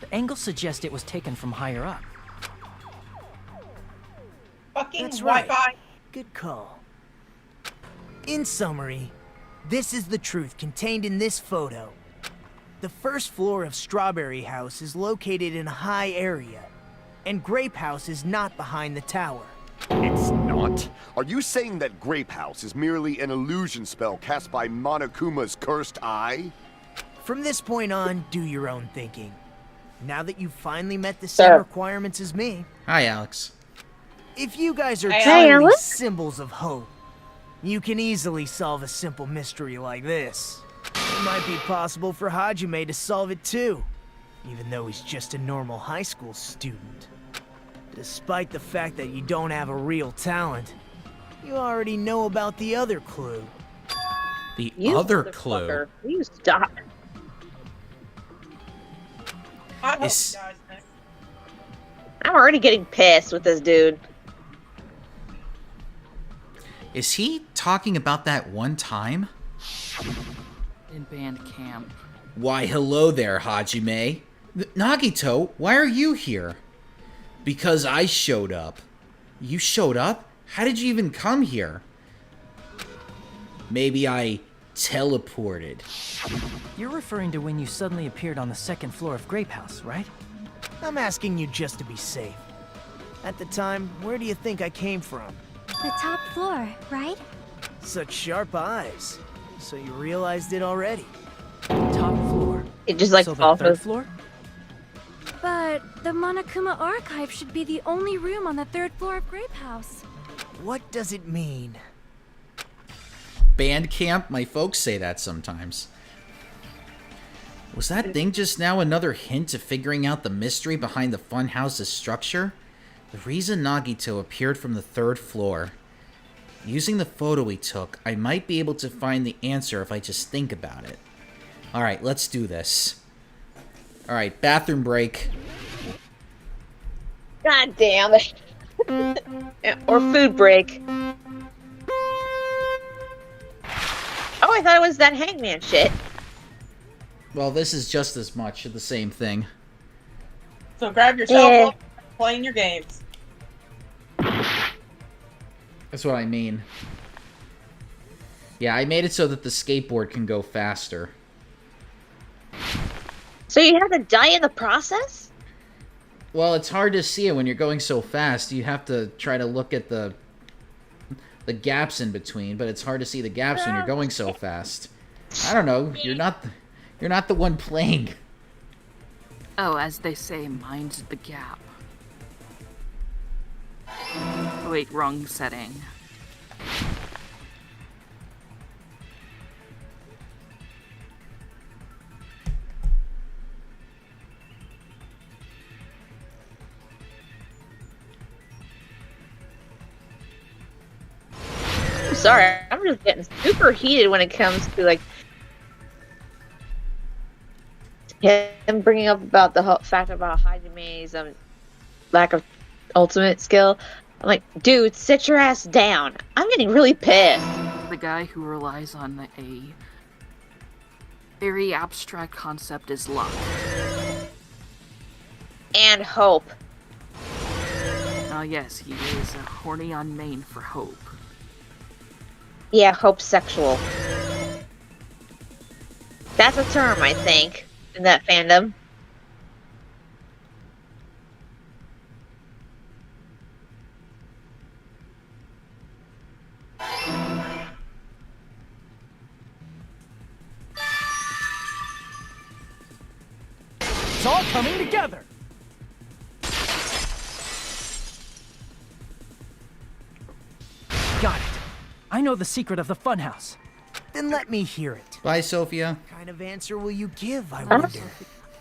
N: The angles suggest it was taken from higher up.
B: Fucking
L: That's right.
B: Wi-Fi.
L: Good call. In summary, this is the truth contained in this photo. The first floor of Strawberry House is located in a high area, and Grape House is not behind the tower.
K: It's not? Are you saying that Grape House is merely an illusion spell cast by Monokuma's cursed eye?
L: From this point on, do your own thinking. Now that you've finally met the same requirements as me.
A: Hi, Alex.
L: If you guys are
C: Hey,
L: truly
C: Alex.
L: symbols of hope, you can easily solve a simple mystery like this. It might be possible for Hajime to solve it too, even though he's just a normal high school student. Despite the fact that you don't have a real talent, you already know about the other clue.
A: The
C: You
A: other clue.
C: motherfucker. You stop.
B: I hope
A: Is-
B: you guys know.
C: I'm already getting pissed with this dude.
A: Is he talking about that one time?
M: In band camp.
A: Why, hello there, Hajime. Nagito, why are you here? Because I showed up. You showed up? How did you even come here? Maybe I teleported.
N: You're referring to when you suddenly appeared on the second floor of Grape House, right?
L: I'm asking you just to be safe. At the time, where do you think I came from?
F: The top floor, right?
L: Such sharp eyes. So you realized it already.
N: Top floor.
C: It just like
N: So the
C: falls
N: third
C: with-
N: floor?
J: But the Monokuma archive should be the only room on the 3rd floor of Grape House.
L: What does it mean?
A: Band camp? My folks say that sometimes. Was that thing just now another hint of figuring out the mystery behind the funhouse's structure? The reason Nagito appeared from the 3rd floor. Using the photo he took, I might be able to find the answer if I just think about it. Alright, let's do this. Alright, bathroom break.
C: God damn it. Or food break. Oh, I thought it was that hangman shit.
A: Well, this is just as much the same thing.
B: So grab yourself
C: Yeah.
B: up and playing your games.
A: That's what I mean. Yeah, I made it so that the skateboard can go faster.
C: So you had to die in the process?
A: Well, it's hard to see it when you're going so fast. You have to try to look at the gaps in between, but it's hard to see the gaps when you're going so fast. I don't know. You're not the one playing.
M: Oh, as they say, mind's the gap. Wait, wrong setting.
C: I'm sorry, I'm just getting super heated when it comes to like him bringing up about the whole fact about Hajime's lack of ultimate skill. I'm like, dude, sit your ass down. I'm getting really pissed.
M: The guy who relies on a very abstract concept is luck.
C: And hope.
M: Ah, yes, he is horny on main for hope.
C: Yeah, hope sexual. That's a term, I think, in that fandom.
N: It's all coming together! Got it. I know the secret of the funhouse.
L: Then let me hear it.
A: Bye, Sophia.
L: What kind of answer will you give, I wonder?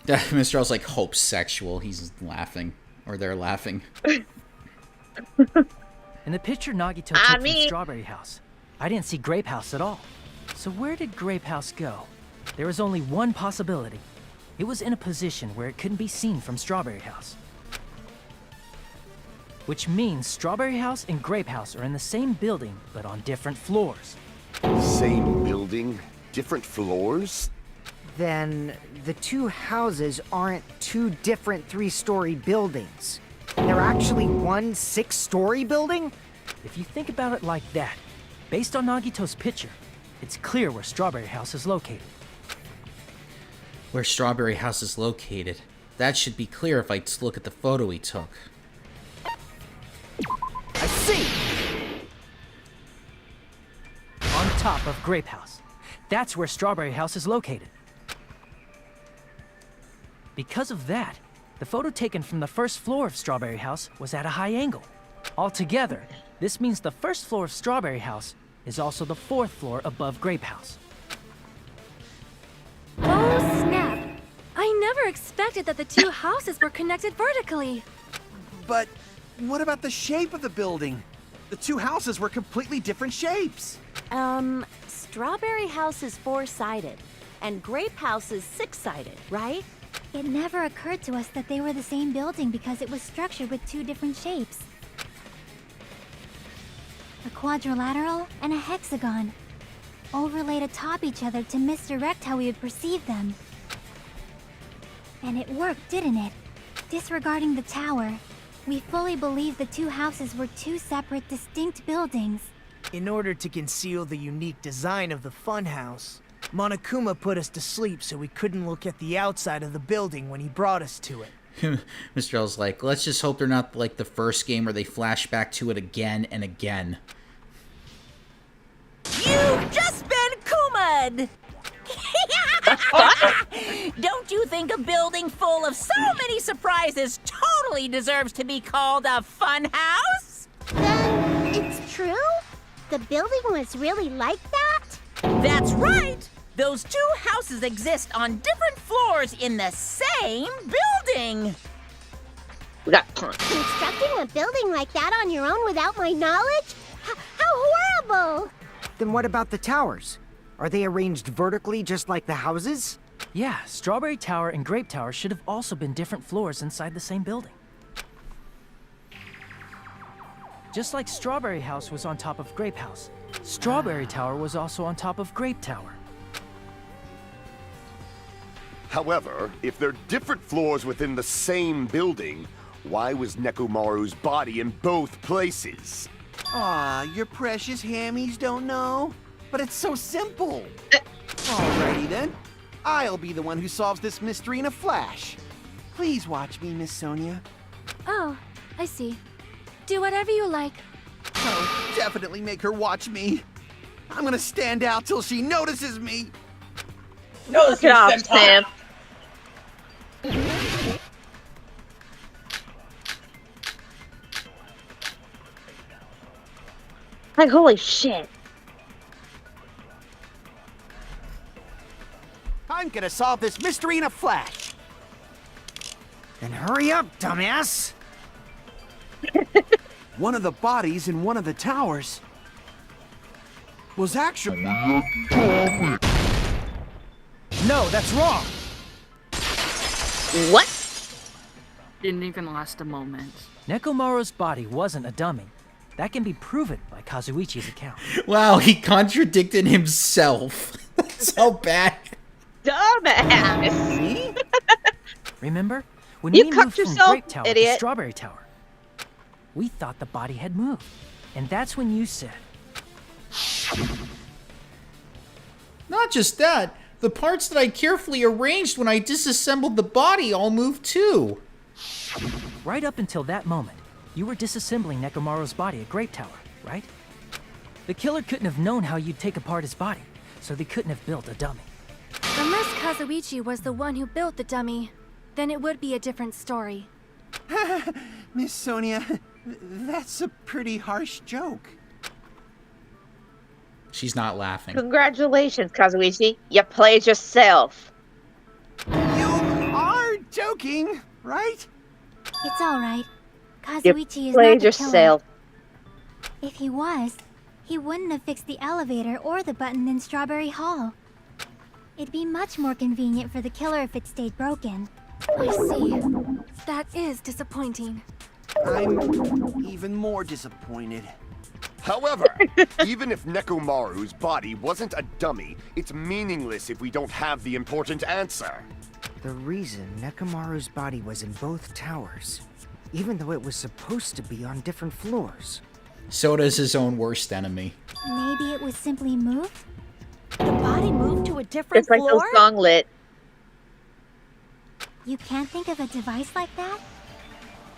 A: Mr. L's like, hope sexual. He's laughing. Or they're laughing.
N: In the picture Nagito took from
C: mean-
N: Strawberry House, I didn't see Grape House at all. So where did Grape House go? There was only one possibility. It was in a position where it couldn't be seen from Strawberry House. Which means Strawberry House and Grape House are in the same building, but on different floors.
K: Same building, different floors?
H: Then the two houses aren't two different 3-story buildings. They're actually one 6-story building?
N: If you think about it like that, based on Nagito's picture, it's clear where Strawberry House is located.
A: where Strawberry House is located. That should be clear if I look at the photo he took.
N: I see! On top of Grape House. That's where Strawberry House is located. Because of that, the photo taken from the first floor of Strawberry House was at a high angle. Altogether, this means the first floor of Strawberry House is also the 4th floor above Grape House.
J: Oh, snap! I never expected that the two houses were connected vertically.
I: But what about the shape of the building? The two houses were completely different shapes.
G: Strawberry House is 4-sided, and Grape House is 6-sided, right?
F: It never occurred to us that they were the same building because it was structured with two different shapes. A quadrilateral and a hexagon, overlaid atop each other to misdirect how we would perceive them. And it worked, didn't it? Disregarding the tower, we fully believed the two houses were two separate, distinct buildings.
L: In order to conceal the unique design of the funhouse, Monokuma put us to sleep so we couldn't look at the outside of the building when he brought us to it.
A: Mr. L's like, let's just hope they're not like the first game where they flash back to it again and again.
E: You've just been Kuma'd! Don't you think a building full of so many surprises totally deserves to be called a fun house?
O: It's true? The building was really like that?
E: That's right! Those two houses exist on different floors in the same building!
C: We got punked.
O: Constructing a building like that on your own without my knowledge? How horrible!
H: Then what about the towers? Are they arranged vertically just like the houses?
N: Yeah, Strawberry Tower and Grape Tower should have also been different floors inside the same building. Just like Strawberry House was on top of Grape House, Strawberry Tower was also on top of Grape Tower.
K: However, if they're different floors within the same building, why was Nekomaru's body in both places?
I: Aw, your precious hammies don't know? But it's so simple. Alrighty then. I'll be the one who solves this mystery in a flash. Please watch me, Miss Sonia.
J: Oh, I see. Do whatever you like.
I: Oh, definitely make her watch me. I'm gonna stand out till she notices me.
B: Notice
C: Knock it off, Sam. Like, holy shit.
I: I'm gonna solve this mystery in a flash.
H: Then hurry up, dumbass!
I: One of the bodies in one of the towers was actually...
N: No, that's wrong!
C: What?
M: Didn't even last a moment.
N: Nekomaru's body wasn't a dummy. That can be proven by Kazuichi's account.
A: Wow, he contradicted himself. That's how bad.
C: Dumbass!
N: Remember? When
C: You
N: we
C: cucked
N: moved from
C: yourself,
N: Grape Tower to
C: idiot.
N: Strawberry Tower, we thought the body had moved. And that's when you said...
A: Not just that, the parts that I carefully arranged when I disassembled the body all moved too.
N: Right up until that moment, you were disassembling Nekomaru's body at Grape Tower, right? The killer couldn't have known how you'd take apart his body, so they couldn't have built a dummy.
J: Unless Kazuichi was the one who built the dummy, then it would be a different story.
I: Miss Sonia, that's a pretty harsh joke.
A: She's not laughing.
C: Congratulations, Kazuichi. You played yourself.
I: You are joking, right?
F: It's alright.
C: You
F: Kazuichi is
C: played
F: not the
C: yourself.
F: killer. If he was, he wouldn't have fixed the elevator or the button in Strawberry Hall. It'd be much more convenient for the killer if it stayed broken.
J: I see. That is disappointing.
I: I'm even more disappointed.
K: However, even if Nekomaru's body wasn't a dummy, it's meaningless if we don't have the important answer.
H: The reason Nekomaru's body was in both towers, even though it was supposed to be on different floors.
A: Soda's his own worst enemy.
F: Maybe it was simply moved?
G: The body moved to a different
C: It's like
G: floor?
C: those song lit.
F: You can't think of a device like that?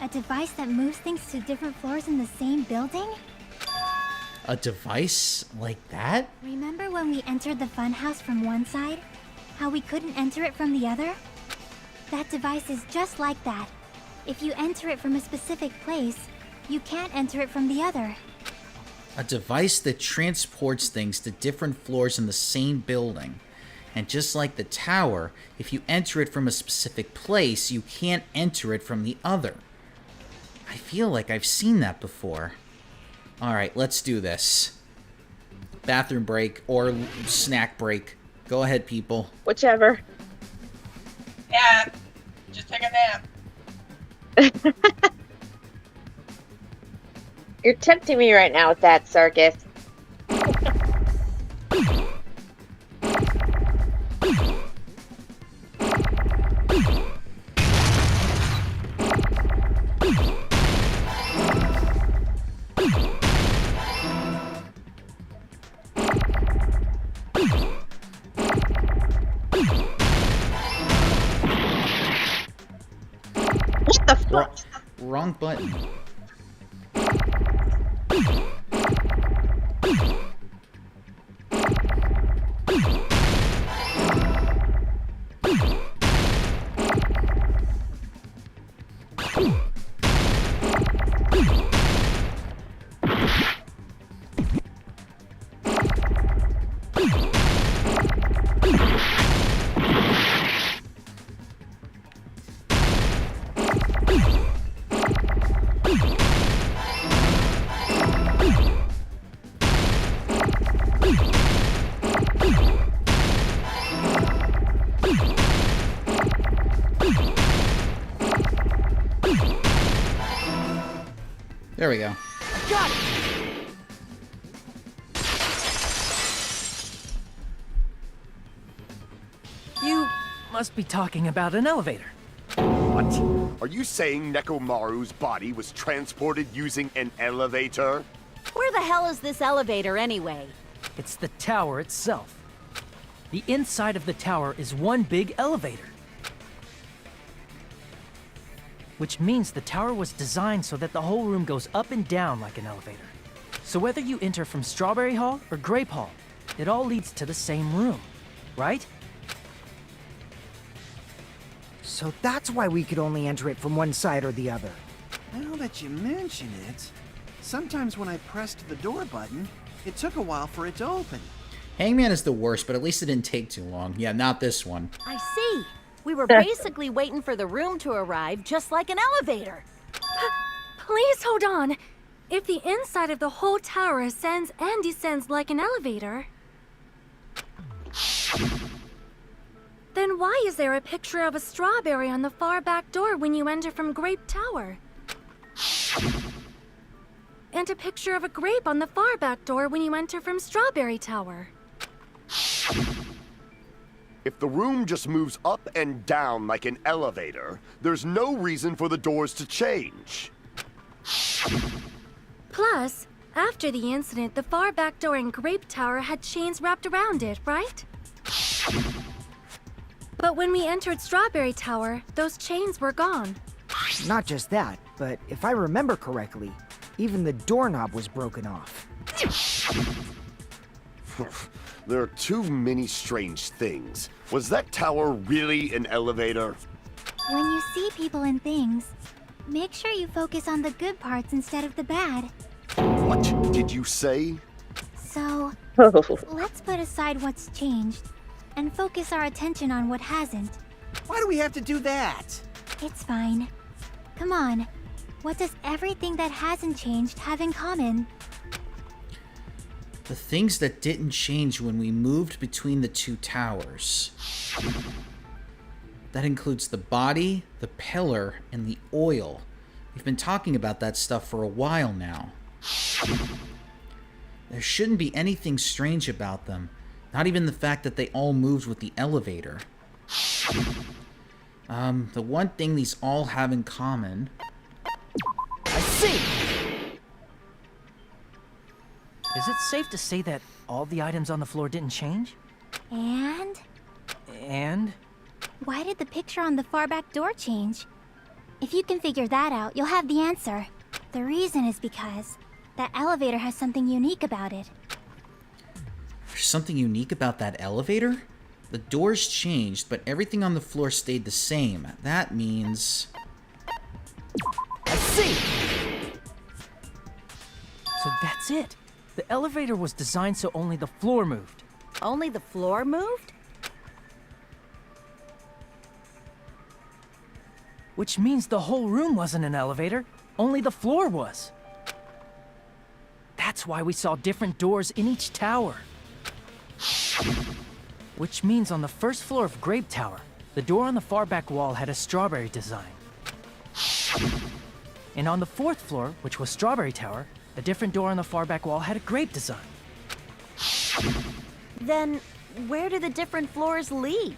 F: A device that moves things to different floors in the same building?
A: A device like that?
F: Remember when we entered the funhouse from one side? How we couldn't enter it from the other? That device is just like that. If you enter it from a specific place, you can't enter it from the other.
A: A device that transports things to different floors in the same building. And just like the tower, if you enter it from a specific place, you can't enter it from the other. I feel like I've seen that before. Alright, let's do this. Bathroom break or snack break. Go ahead, people.
C: Whichever.
B: Yeah, just take a nap.
C: You're tempting me right now with that, Circus. What the fuck?
A: Wrong button. There we go.
L: Got it!
N: You must be talking about an elevator.
K: What? Are you saying Nekomaru's body was transported using an elevator?
G: Where the hell is this elevator anyway?
N: It's the tower itself. The inside of the tower is one big elevator. Which means the tower was designed so that the whole room goes up and down like an elevator. So whether you enter from Strawberry Hall or Grape Hall, it all leads to the same room, right?
H: So that's why we could only enter it from one side or the other.
I: Now that you mention it, sometimes when I pressed the door button, it took a while for it to open.
A: Hangman is the worst, but at least it didn't take too long. Yeah, not this one.
G: I see. We were basically waiting for the room to arrive, just like an elevator.
J: Please hold on. If the inside of the whole tower ascends and descends like an elevator, then why is there a picture of a strawberry on the far back door when you enter from Grape Tower? And a picture of a grape on the far back door when you enter from Strawberry Tower?
K: If the room just moves up and down like an elevator, there's no reason for the doors to change.
J: Plus, after the incident, the far back door in Grape Tower had chains wrapped around it, right? But when we entered Strawberry Tower, those chains were gone.
H: Not just that, but if I remember correctly, even the doorknob was broken off.
K: There are too many strange things. Was that tower really an elevator?
F: When you see people and things, make sure you focus on the good parts instead of the bad.
K: What did you say?
F: So, let's put aside what's changed and focus our attention on what hasn't.
I: Why do we have to do that?
F: It's fine. Come on. What does everything that hasn't changed have in common?
A: The things that didn't change when we moved between the two towers. That includes the body, the pillar, and the oil. We've been talking about that stuff for a while now. There shouldn't be anything strange about them. Not even the fact that they all moved with the elevator. The one thing these all have in common...
N: I see! Is it safe to say that all the items on the floor didn't change?
F: And?
N: And?
F: Why did the picture on the far back door change? If you can figure that out, you'll have the answer. The reason is because that elevator has something unique about it.
A: There's something unique about that elevator? The doors changed, but everything on the floor stayed the same. That means...
N: I see! So that's it. The elevator was designed so only the floor moved.
G: Only the floor moved?
N: Which means the whole room wasn't an elevator, only the floor was. That's why we saw different doors in each tower. Which means on the first floor of Grape Tower, the door on the far back wall had a strawberry design. And on the fourth floor, which was Strawberry Tower, a different door on the far back wall had a grape design.
G: Then, where do the different floors lead?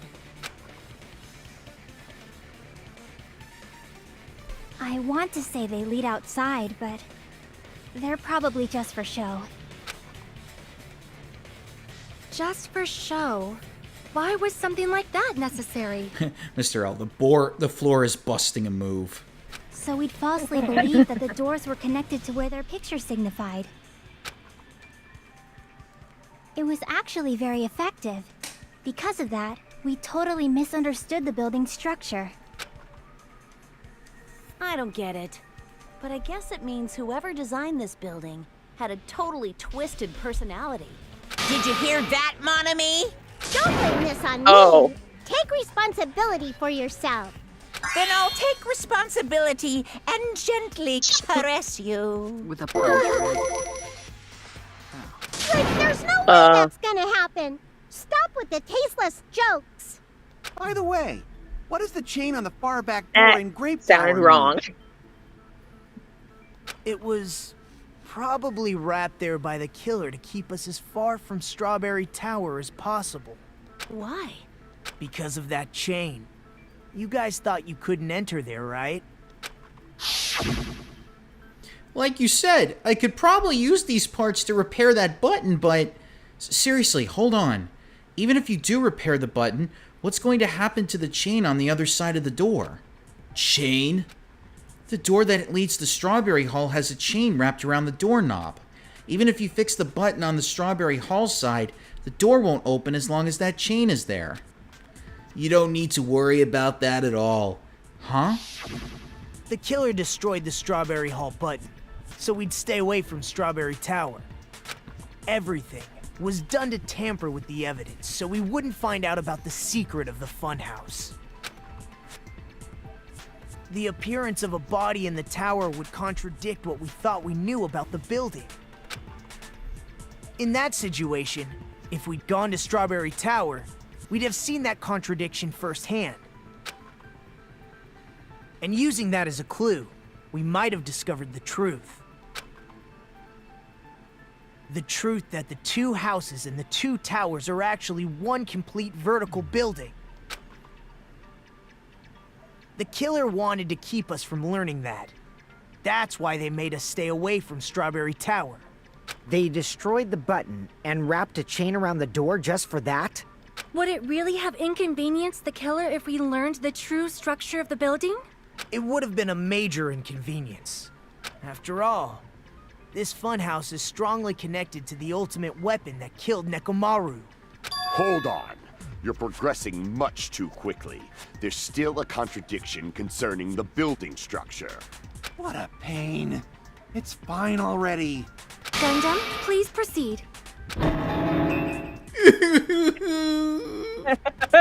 F: I want to say they lead outside, but they're probably just for show.
J: Just for show? Why was something like that necessary?
A: Mr. L, the floor is busting a move.
F: So we'd falsely believe that the doors were connected to where their picture signified. It was actually very effective. Because of that, we totally misunderstood the building's structure.
G: I don't get it. But I guess it means whoever designed this building had a totally twisted personality.
E: Did you hear that, mon ami?
O: Don't blame this on me.
C: Oh.
O: Take responsibility for yourself.
E: Then I'll take responsibility and gently caress you.
M: With a poke.
O: Like, there's no way that's gonna happen. Stop with the tasteless jokes.
I: By the way, what is the chain on the far back door in Grape
C: sounded
I: Tower
C: wrong.
I: mean?
L: It was probably wrapped there by the killer to keep us as far from Strawberry Tower as possible.
G: Why?
L: Because of that chain. You guys thought you couldn't enter there, right?
A: Like you said, I could probably use these parts to repair that button, but... Seriously, hold on. Even if you do repair the button, what's going to happen to the chain on the other side of the door? Chain? The door that leads to Strawberry Hall has a chain wrapped around the doorknob. Even if you fix the button on the Strawberry Hall side, the door won't open as long as that chain is there. You don't need to worry about that at all. Huh?
L: The killer destroyed the Strawberry Hall button, so we'd stay away from Strawberry Tower. Everything was done to tamper with the evidence, so we wouldn't find out about the secret of the funhouse. The appearance of a body in the tower would contradict what we thought we knew about the building. In that situation, if we'd gone to Strawberry Tower, we'd have seen that contradiction firsthand. And using that as a clue, we might have discovered the truth. The truth that the two houses and the two towers are actually one complete vertical building. The killer wanted to keep us from learning that. That's why they made us stay away from Strawberry Tower.
H: They destroyed the button and wrapped a chain around the door just for that?
J: Would it really have inconvenienced the killer if we learned the true structure of the building?
L: It would have been a major inconvenience. After all, this funhouse is strongly connected to the ultimate weapon that killed Nekomaru.
K: Hold on. You're progressing much too quickly. There's still a contradiction concerning the building structure.
I: What a pain. It's fine already.
J: Gundam, please proceed.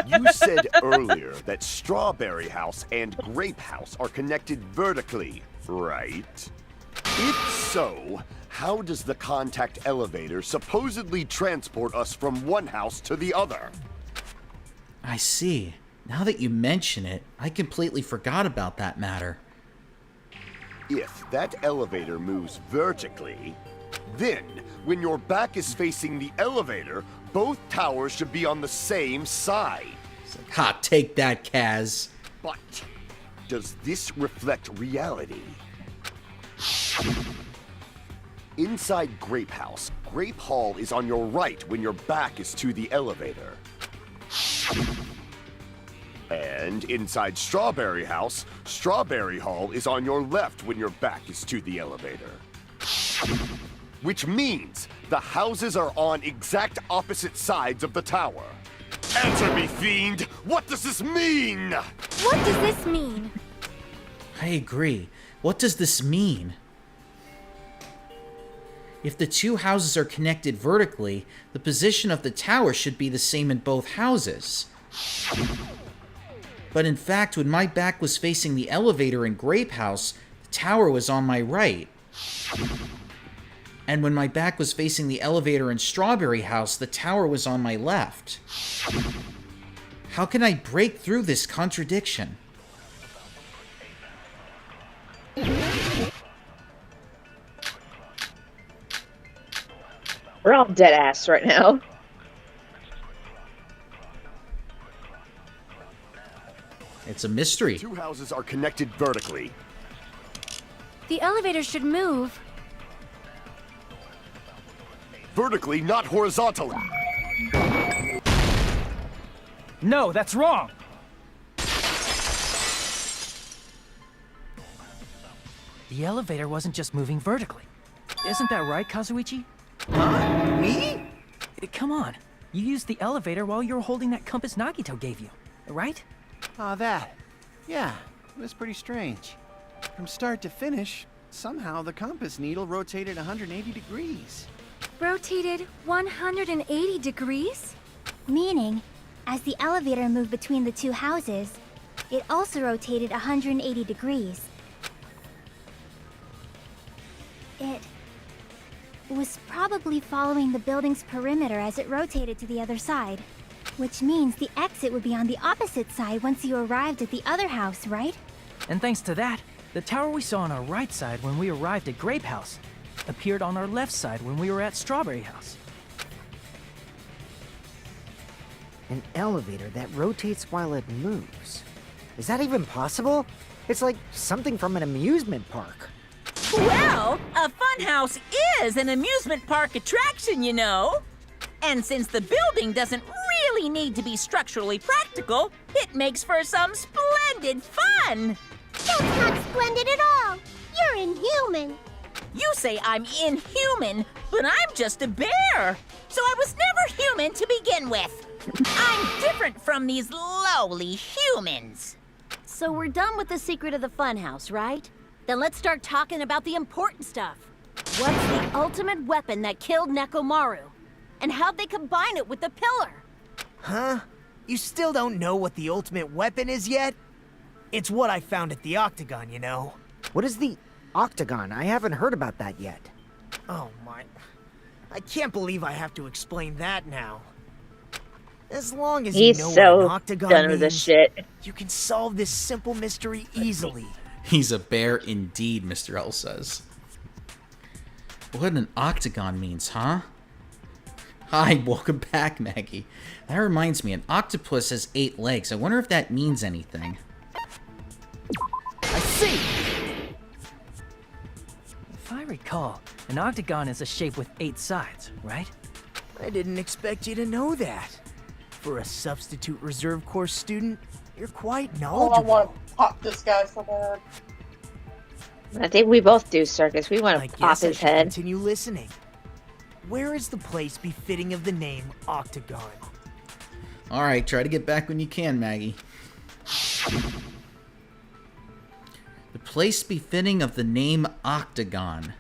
K: You said earlier that Strawberry House and Grape House are connected vertically, right? If so, how does the contact elevator supposedly transport us from one house to the other?
A: I see. Now that you mention it, I completely forgot about that matter.
K: If that elevator moves vertically, then when your back is facing the elevator, both towers should be on the same side.
A: Ha, take that, Kaz.
K: But does this reflect reality? Inside Grape House, Grape Hall is on your right when your back is to the elevator. And inside Strawberry House, Strawberry Hall is on your left when your back is to the elevator. Which means the houses are on exact opposite sides of the tower. Answer me, fiend! What does this mean?
J: What does this mean?
A: I agree. What does this mean? If the two houses are connected vertically, the position of the tower should be the same in both houses. But in fact, when my back was facing the elevator in Grape House, the tower was on my right. And when my back was facing the elevator in Strawberry House, the tower was on my left. How can I break through this contradiction?
C: We're all dead ass right now.
A: It's a mystery.
K: Two houses are connected vertically.
J: The elevator should move.
K: Vertically, not horizontally.
N: No, that's wrong! The elevator wasn't just moving vertically. Isn't that right, Kazuichi?
I: Huh? Me?
N: Come on. You used the elevator while you were holding that compass Nagito gave you, right?
I: Ah, that. Yeah, it was pretty strange. From start to finish, somehow the compass needle rotated 180 degrees.
J: Rotated 180 degrees?
F: Meaning, as the elevator moved between the two houses, it also rotated 180 degrees. It was probably following the building's perimeter as it rotated to the other side. Which means the exit would be on the opposite side once you arrived at the other house, right?
N: And thanks to that, the tower we saw on our right side when we arrived at Grape House appeared on our left side when we were at Strawberry House.
H: An elevator that rotates while it moves. Is that even possible? It's like something from an amusement park.
E: Well, a funhouse is an amusement park attraction, you know. And since the building doesn't really need to be structurally practical, it makes for some splendid fun.
O: That's not splendid at all. You're inhuman.
E: You say I'm inhuman, but I'm just a bear. So I was never human to begin with. I'm different from these lowly humans.
G: So we're done with the secret of the funhouse, right? Then let's start talking about the important stuff. What's the ultimate weapon that killed Nekomaru? And how'd they combine it with the pillar?
L: Huh? You still don't know what the ultimate weapon is yet? It's what I found at the Octagon, you know.
H: What is the Octagon? I haven't heard about that yet.
L: Oh my... I can't believe I have to explain that now. As long as
C: He's
L: you know
C: so
L: what an Octagon
C: done
L: means,
C: with this shit.
L: you can solve this simple mystery easily.
A: He's a bear indeed, Mr. L says. What an octagon means, huh? Hi, welcome back, Maggie. That reminds me, an octopus has 8 legs. I wonder if that means anything.
N: I see! If I recall, an octagon is a shape with 8 sides, right?
L: I didn't expect you to know that. For a substitute reserve course student, you're quite
B: Oh, I
L: knowledgeable.
B: want to pop this guy so bad.
C: I think we both do, Circus. We want
L: I
C: to pop
L: guess I
C: his
L: should
C: head.
L: continue listening. Where is the place befitting of the name Octagon?
A: Alright, try to get back when you can, Maggie. The place befitting of the name Octagon.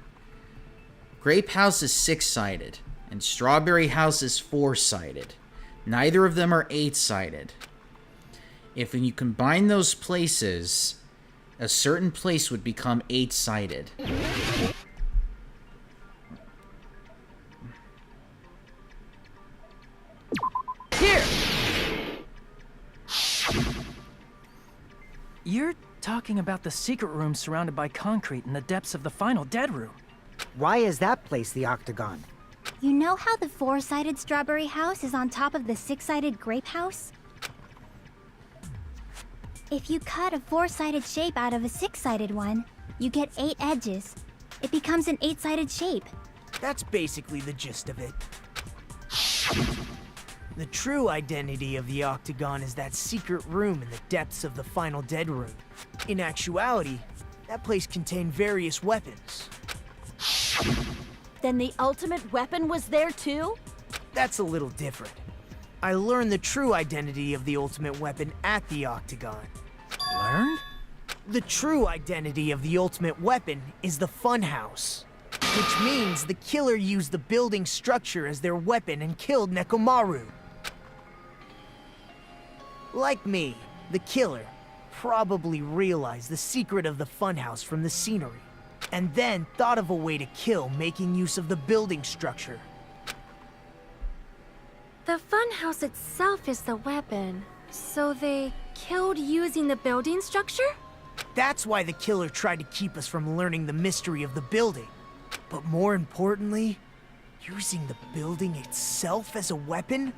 A: Grape House is 6-sided, and Strawberry House is 4-sided. Neither of them are 8-sided. If you combine those places, a certain place would become 8-sided.
N: Here! You're talking about the secret room surrounded by concrete in the depths of the final dead room.
H: Why is that place the Octagon?
F: You know how the 4-sided Strawberry House is on top of the 6-sided Grape House? If you cut a 4-sided shape out of a 6-sided one, you get 8 edges. It becomes an 8-sided shape.
L: That's basically the gist of it. The true identity of the Octagon is that secret room in the depths of the Final Dead Room. In actuality, that place contained various weapons.
G: Then the ultimate weapon was there too?
L: That's a little different. I learned the true identity of the ultimate weapon at the Octagon.
N: Learned?
L: The true identity of the ultimate weapon is the Funhouse, which means the killer used the building structure as their weapon and killed Nekomaru. Like me, the killer probably realized the secret of the Funhouse from the scenery, and then thought of a way to kill making use of the building structure.
J: The funhouse itself is the weapon, so they killed using the building structure?
L: That's why the killer tried to keep us from learning the mystery of the building. But more importantly, using the building itself as a weapon?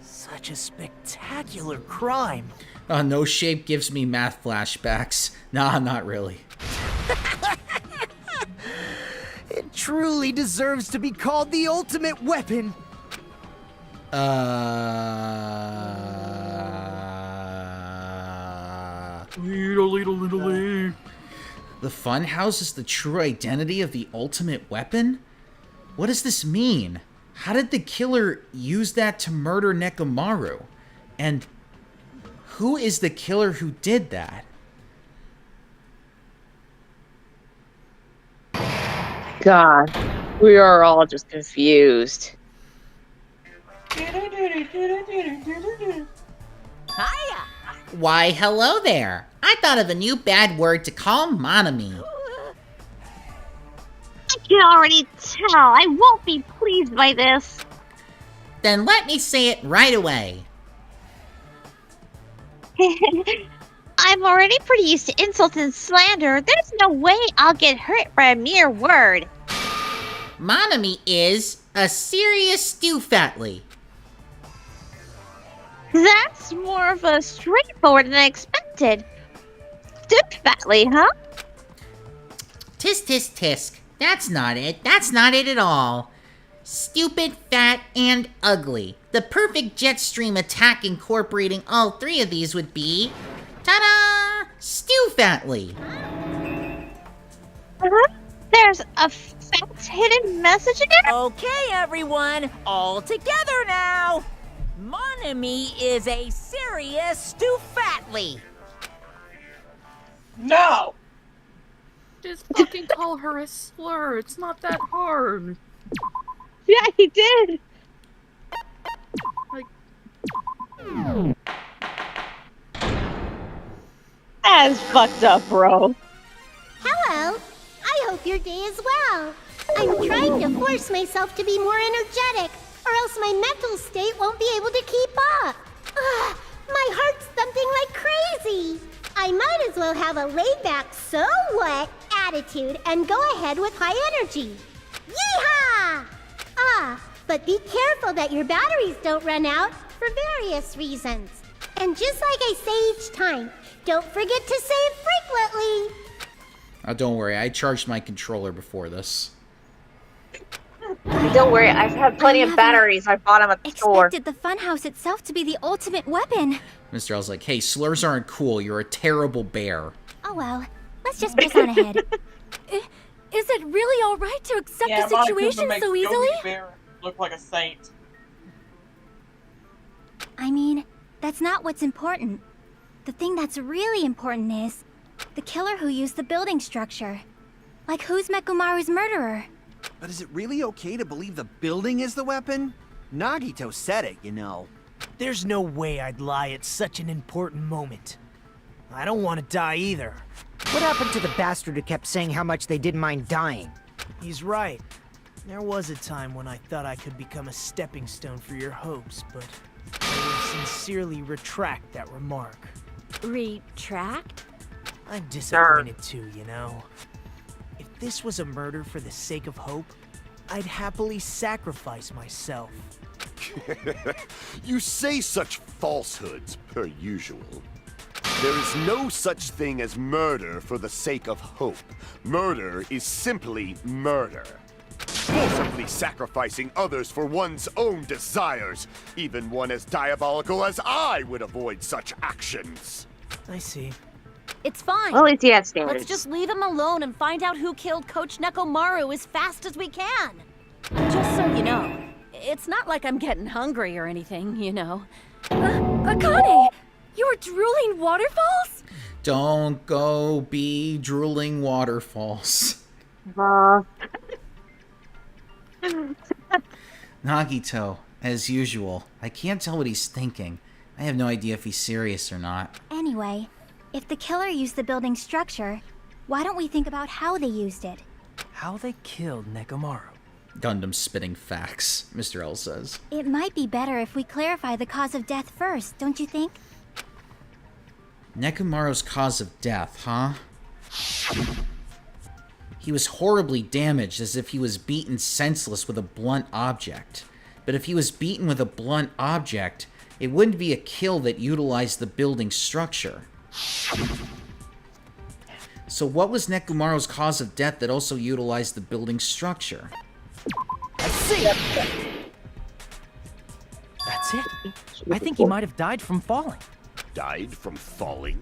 L: Such a spectacular crime.
A: No Shape gives me math flashbacks. Nah, not really.
L: It truly deserves to be called the ultimate weapon.
A: The Funhouse is the true identity of the ultimate weapon? What does this mean? How did the killer use that to murder Nekomaru? And who is the killer who did that?
C: God, we are all just confused.
E: Hiya!
A: Why, hello there. I thought of a new bad word to call Monami.
O: I can already tell. I won't be pleased by this.
A: Then let me say it right away.
O: I'm already pretty used to insults and slander. There's no way I'll get hurt by a mere word.
A: Monami is a serious stew fatley.
O: That's more of a straightforward than I expected. Stoop fatly, huh?
A: Tisk tisk tisk. That's not it. That's not it at all. Stupid, fat, and ugly. The perfect jet stream attack incorporating all three of these would be... ta-da! Stew fatley.
O: There's a fat hidden message again?
E: Okay, everyone, all together now. Monami is a serious stew fatley.
B: No!
M: Just fucking call her a slur. It's not that hard.
C: Yeah, he did.
M: Like,
C: that's fucked up, bro.
O: Hello. I hope your day is well. I'm trying to force myself to be more energetic, or else my mental state won't be able to keep up. Ugh, my heart's thumping like crazy. I might as well have a laid-back, so what attitude and go ahead with high energy. Yeehaw! But be careful that your batteries don't run out for various reasons. And just like I say each time, don't forget to save frequently.
A: Oh, don't worry. I charged my controller before this.
C: Don't worry, I've had plenty of batteries. I bought them at the store.
J: Expected the funhouse itself to be the ultimate weapon.
A: Mr. L's like, hey, slurs aren't cool. You're a terrible bear.
J: Oh well, let's just press on ahead. Is it really all right to accept the situation so easily?
B: Bear look like a saint.
J: I mean, that's not what's important. The thing that's really important is the killer who used the building structure. Like, who's Nekomaru's murderer?
I: But is it really okay to believe the building is the weapon? Nagito said it, you know.
L: There's no way I'd lie at such an important moment. I don't want to die either.
H: What happened to the bastard who kept saying how much they didn't mind dying?
L: He's right. There was a time when I thought I could become a stepping stone for your hopes, but I will sincerely retract that remark.
G: Retract?
L: I'm disappointed too, you know. If this was a murder for the sake of hope, I'd happily sacrifice myself.
K: You say such falsehoods, per usual. There is no such thing as murder for the sake of hope. Murder is simply murder. forcibly sacrificing others for one's own desires. Even one as diabolical as I would avoid such actions.
L: I see.
G: It's fine.
C: Well, at least he has standards.
G: Let's just leave him alone and find out who killed Coach Nekomaru as fast as we can. Just so you know, it's not like I'm getting hungry or anything, you know.
D: Akane! You were drooling waterfalls?
A: Don't go be drooling waterfalls. Nagito, as usual. I can't tell what he's thinking. I have no idea if he's serious or not.
J: Anyway, if the killer used the building structure, why don't we think about how they used it?
N: How they killed Nekomaru.
A: Gundam spitting facts, Mr. L says.
J: It might be better if we clarify the cause of death first, don't you think?
A: Nekomaru's cause of death, huh? He was horribly damaged, as if he was beaten senseless with a blunt object. But if he was beaten with a blunt object, it wouldn't be a kill that utilized the building structure. So what was Nekomaru's cause of death that also utilized the building structure?
N: I see! That's it. I think he might have died from falling.
K: Died from falling?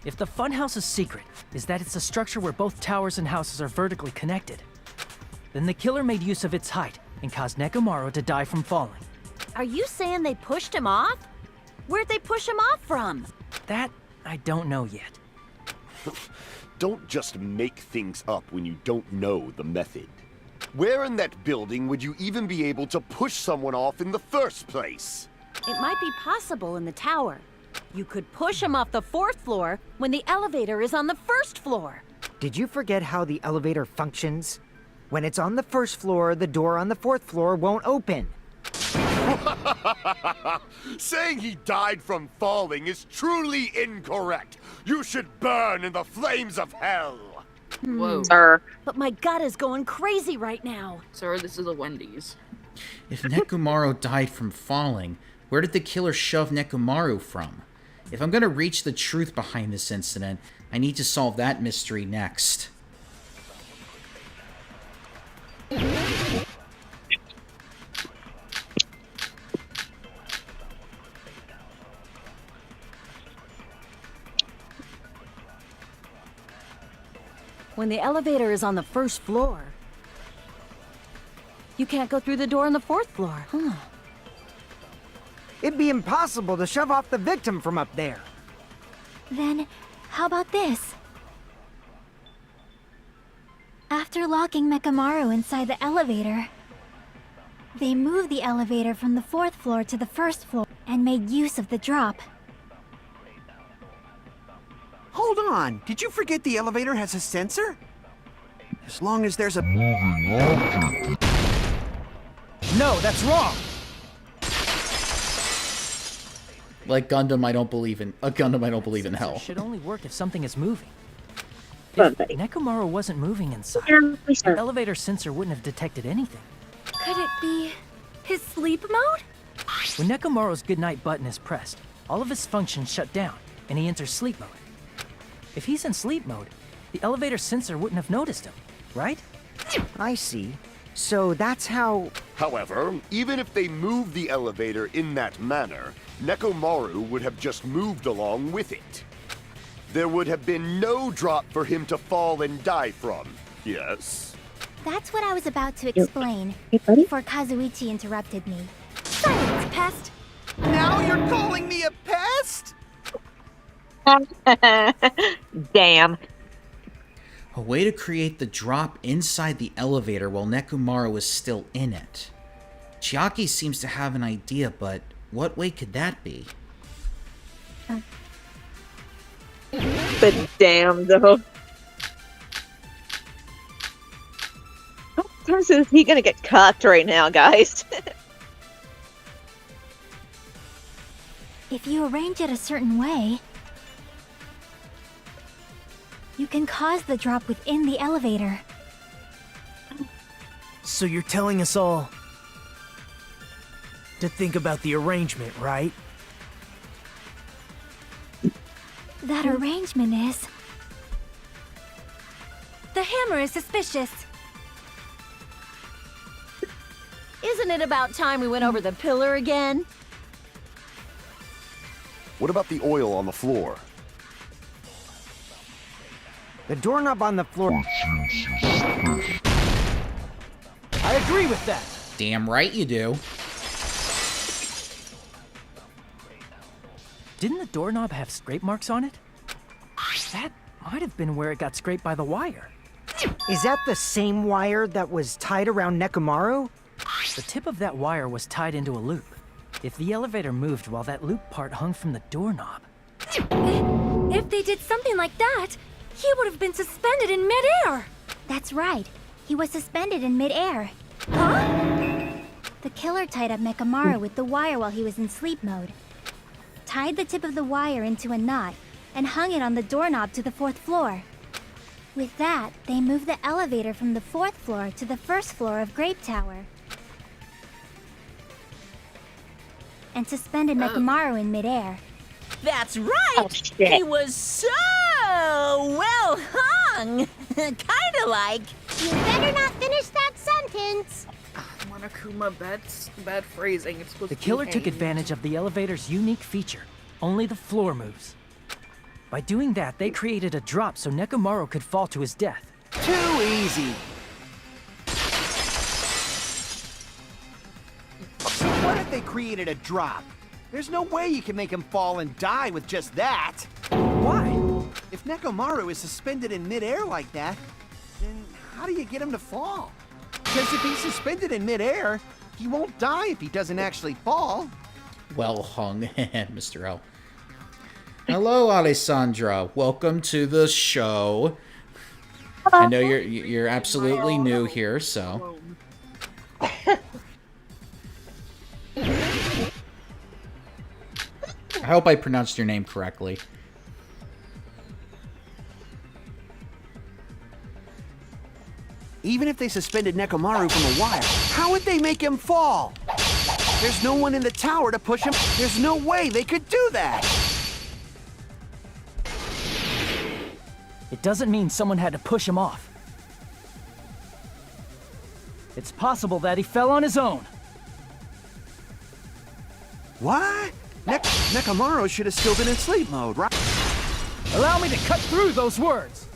N: If the funhouse's secret is that it's a structure where both towers and houses are vertically connected, then the killer made use of its height and caused Nekomaru to die from falling.
G: Are you saying they pushed him off? Where'd they push him off from?
N: That I don't know yet.
K: Don't just make things up when you don't know the method. Where in that building would you even be able to push someone off in the first place?
G: It might be possible in the tower. You could push him off the 4th floor when the elevator is on the 1st floor.
H: Did you forget how the elevator functions? When it's on the 1st floor, the door on the 4th floor won't open.
K: Saying he died from falling is truly incorrect. You should burn in the flames of hell.
M: Whoa.
C: Sir.
G: But my gut is going crazy right now.
M: Sir, this is a Wendy's.
A: If Nekomaru died from falling, where did the killer shove Nekomaru from? If I'm going to reach the truth behind this incident, I need to solve that mystery next.
G: When the elevator is on the 1st floor, you can't go through the door on the 4th floor, huh?
H: It'd be impossible to shove off the victim from up there.
J: Then, how about this? After locking Nekomaru inside the elevator, they moved the elevator from the 4th floor to the 1st floor and made use of the drop.
I: Hold on, did you forget the elevator has a sensor? As long as there's a...
N: No, that's wrong!
A: Like Gundam, I don't believe in hell.
N: It should only work if something is moving. If Nekomaru wasn't moving inside, the elevator sensor wouldn't have detected anything.
D: Could it be his sleep mode?
N: When Nekomaru's goodnight button is pressed, all of his functions shut down, and he enters sleep mode. If he's in sleep mode, the elevator sensor wouldn't have noticed him, right?
H: I see. So that's how...
K: However, even if they moved the elevator in that manner, Nekomaru would have just moved along with it. There would have been no drop for him to fall and die from, yes?
J: That's what I was about to explain before Kazuichi interrupted me. Silence, pest!
I: Now you're calling me a pest?
C: Damn.
A: A way to create the drop inside the elevator while Nekomaru is still in it. Chiaki seems to have an idea, but what way could that be?
C: But damn, though. How many times is he gonna get cucked right now, guys?
J: If you arrange it a certain way, you can cause the drop within the elevator.
L: So you're telling us all to think about the arrangement, right?
J: That arrangement is...
D: The hammer is suspicious.
G: Isn't it about time we went over the pillar again?
K: What about the oil on the floor?
H: The doorknob on the floor.
N: I agree with that.
A: Damn right you do.
N: Didn't the doorknob have scrape marks on it? That might have been where it got scraped by the wire.
H: Is that the same wire that was tied around Nekomaru?
N: The tip of that wire was tied into a loop. If the elevator moved while that loop part hung from the doorknob...
J: If they did something like that, he would have been suspended in midair. That's right. He was suspended in midair. Huh? The killer tied up Nekomaru with the wire while he was in sleep mode. Tied the tip of the wire into a knot and hung it on the doorknob to the 4th floor. With that, they moved the elevator from the 4th floor to the 1st floor of Grape Tower. And suspended Nekomaru in midair.
E: That's right! He was so well hung! Kinda like...
O: You better not finish that sentence!
D: Monokuma, bad phrasing. It's supposed
N: The
D: to be
N: killer took
D: hanged.
N: advantage of the elevator's unique feature. Only the floor moves. By doing that, they created a drop so Nekomaru could fall to his death.
I: Too easy. So what if they created a drop? There's no way you can make him fall and die with just that.
N: Why?
I: If Nekomaru is suspended in midair like that, then how do you get him to fall? Because if he's suspended in midair, he won't die if he doesn't actually fall.
A: Well hung, Mr. L. Hello, Alessandra. Welcome to the show. I know you're absolutely new here, so. I hope I pronounced your name correctly.
I: Even if they suspended Nekomaru from a wire, how would they make him fall? There's no one in the tower to push him. There's no way they could do that.
N: It doesn't mean someone had to push him off. It's possible that he fell on his own.
I: What? Nekomaru should have still been in sleep mode, right?
N: Allow me to cut through those words.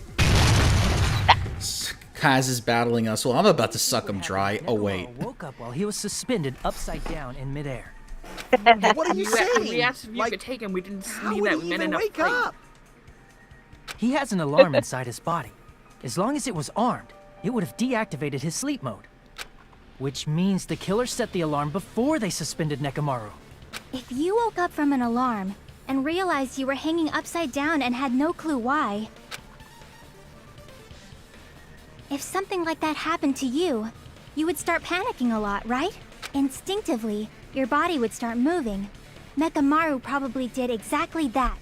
A: Kaz is battling us. Well, I'm about to suck him dry. Oh, wait.
N: Woke up while he was suspended upside down in midair.
I: What are you saying?
D: We asked if you could take him. We didn't mean that. We meant
I: even
D: enough
I: wake
D: fight.
I: up?
N: He has an alarm inside his body. As long as it was armed, it would have deactivated his sleep mode. Which means the killer set the alarm before they suspended Nekomaru.
J: If you woke up from an alarm and realized you were hanging upside down and had no clue why... If something like that happened to you, you would start panicking a lot, right? Instinctively, your body would start moving. Nekomaru probably did exactly that.